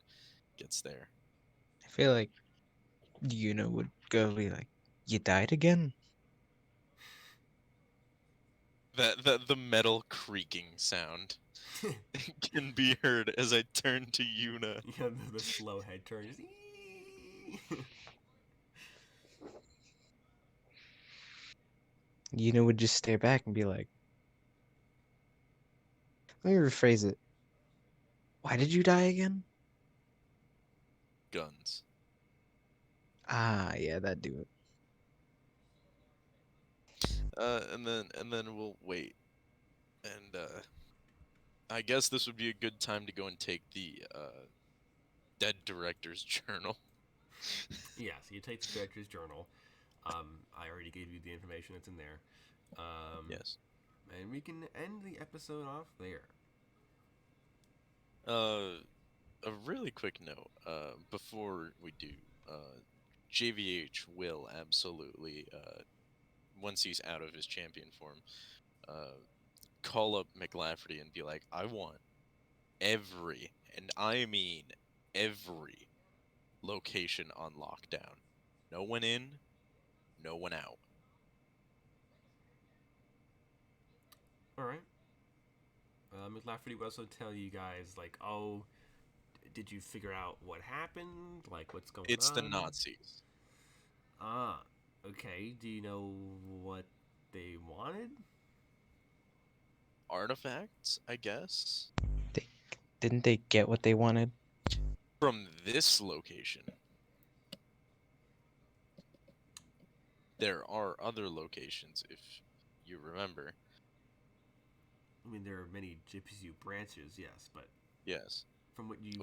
gets there. I feel like Yuna would go be like, "You died again?" The metal creaking sound can be heard as I turn to Yuna. Yeah, the slow head turn. Yuna would just stare back and be like, let me rephrase it. Why did you die again? Guns. Ah, yeah, that'd do it. And then we'll wait. And I guess this would be a good time to go and take the dead director's journal. Yeah, so you take the director's journal. I already gave you the information that's in there. Yes. And we can end the episode off there. A really quick note. Before we do, JVH will absolutely, once he's out of his champion form, call up McLafferty and be like, I want every, and I mean every, location on lockdown. No one in, no one out. All right. McLafferty will also tell you guys, like, oh, did you figure out what happened? Like, what's going It's the on? Nazis. Ah, okay. Do you know what they wanted? Artifacts, I guess? Didn't they get what they wanted? From this location. There are other locations, if you remember. I mean, there are many JPCU branches, yes, but Yes. from what you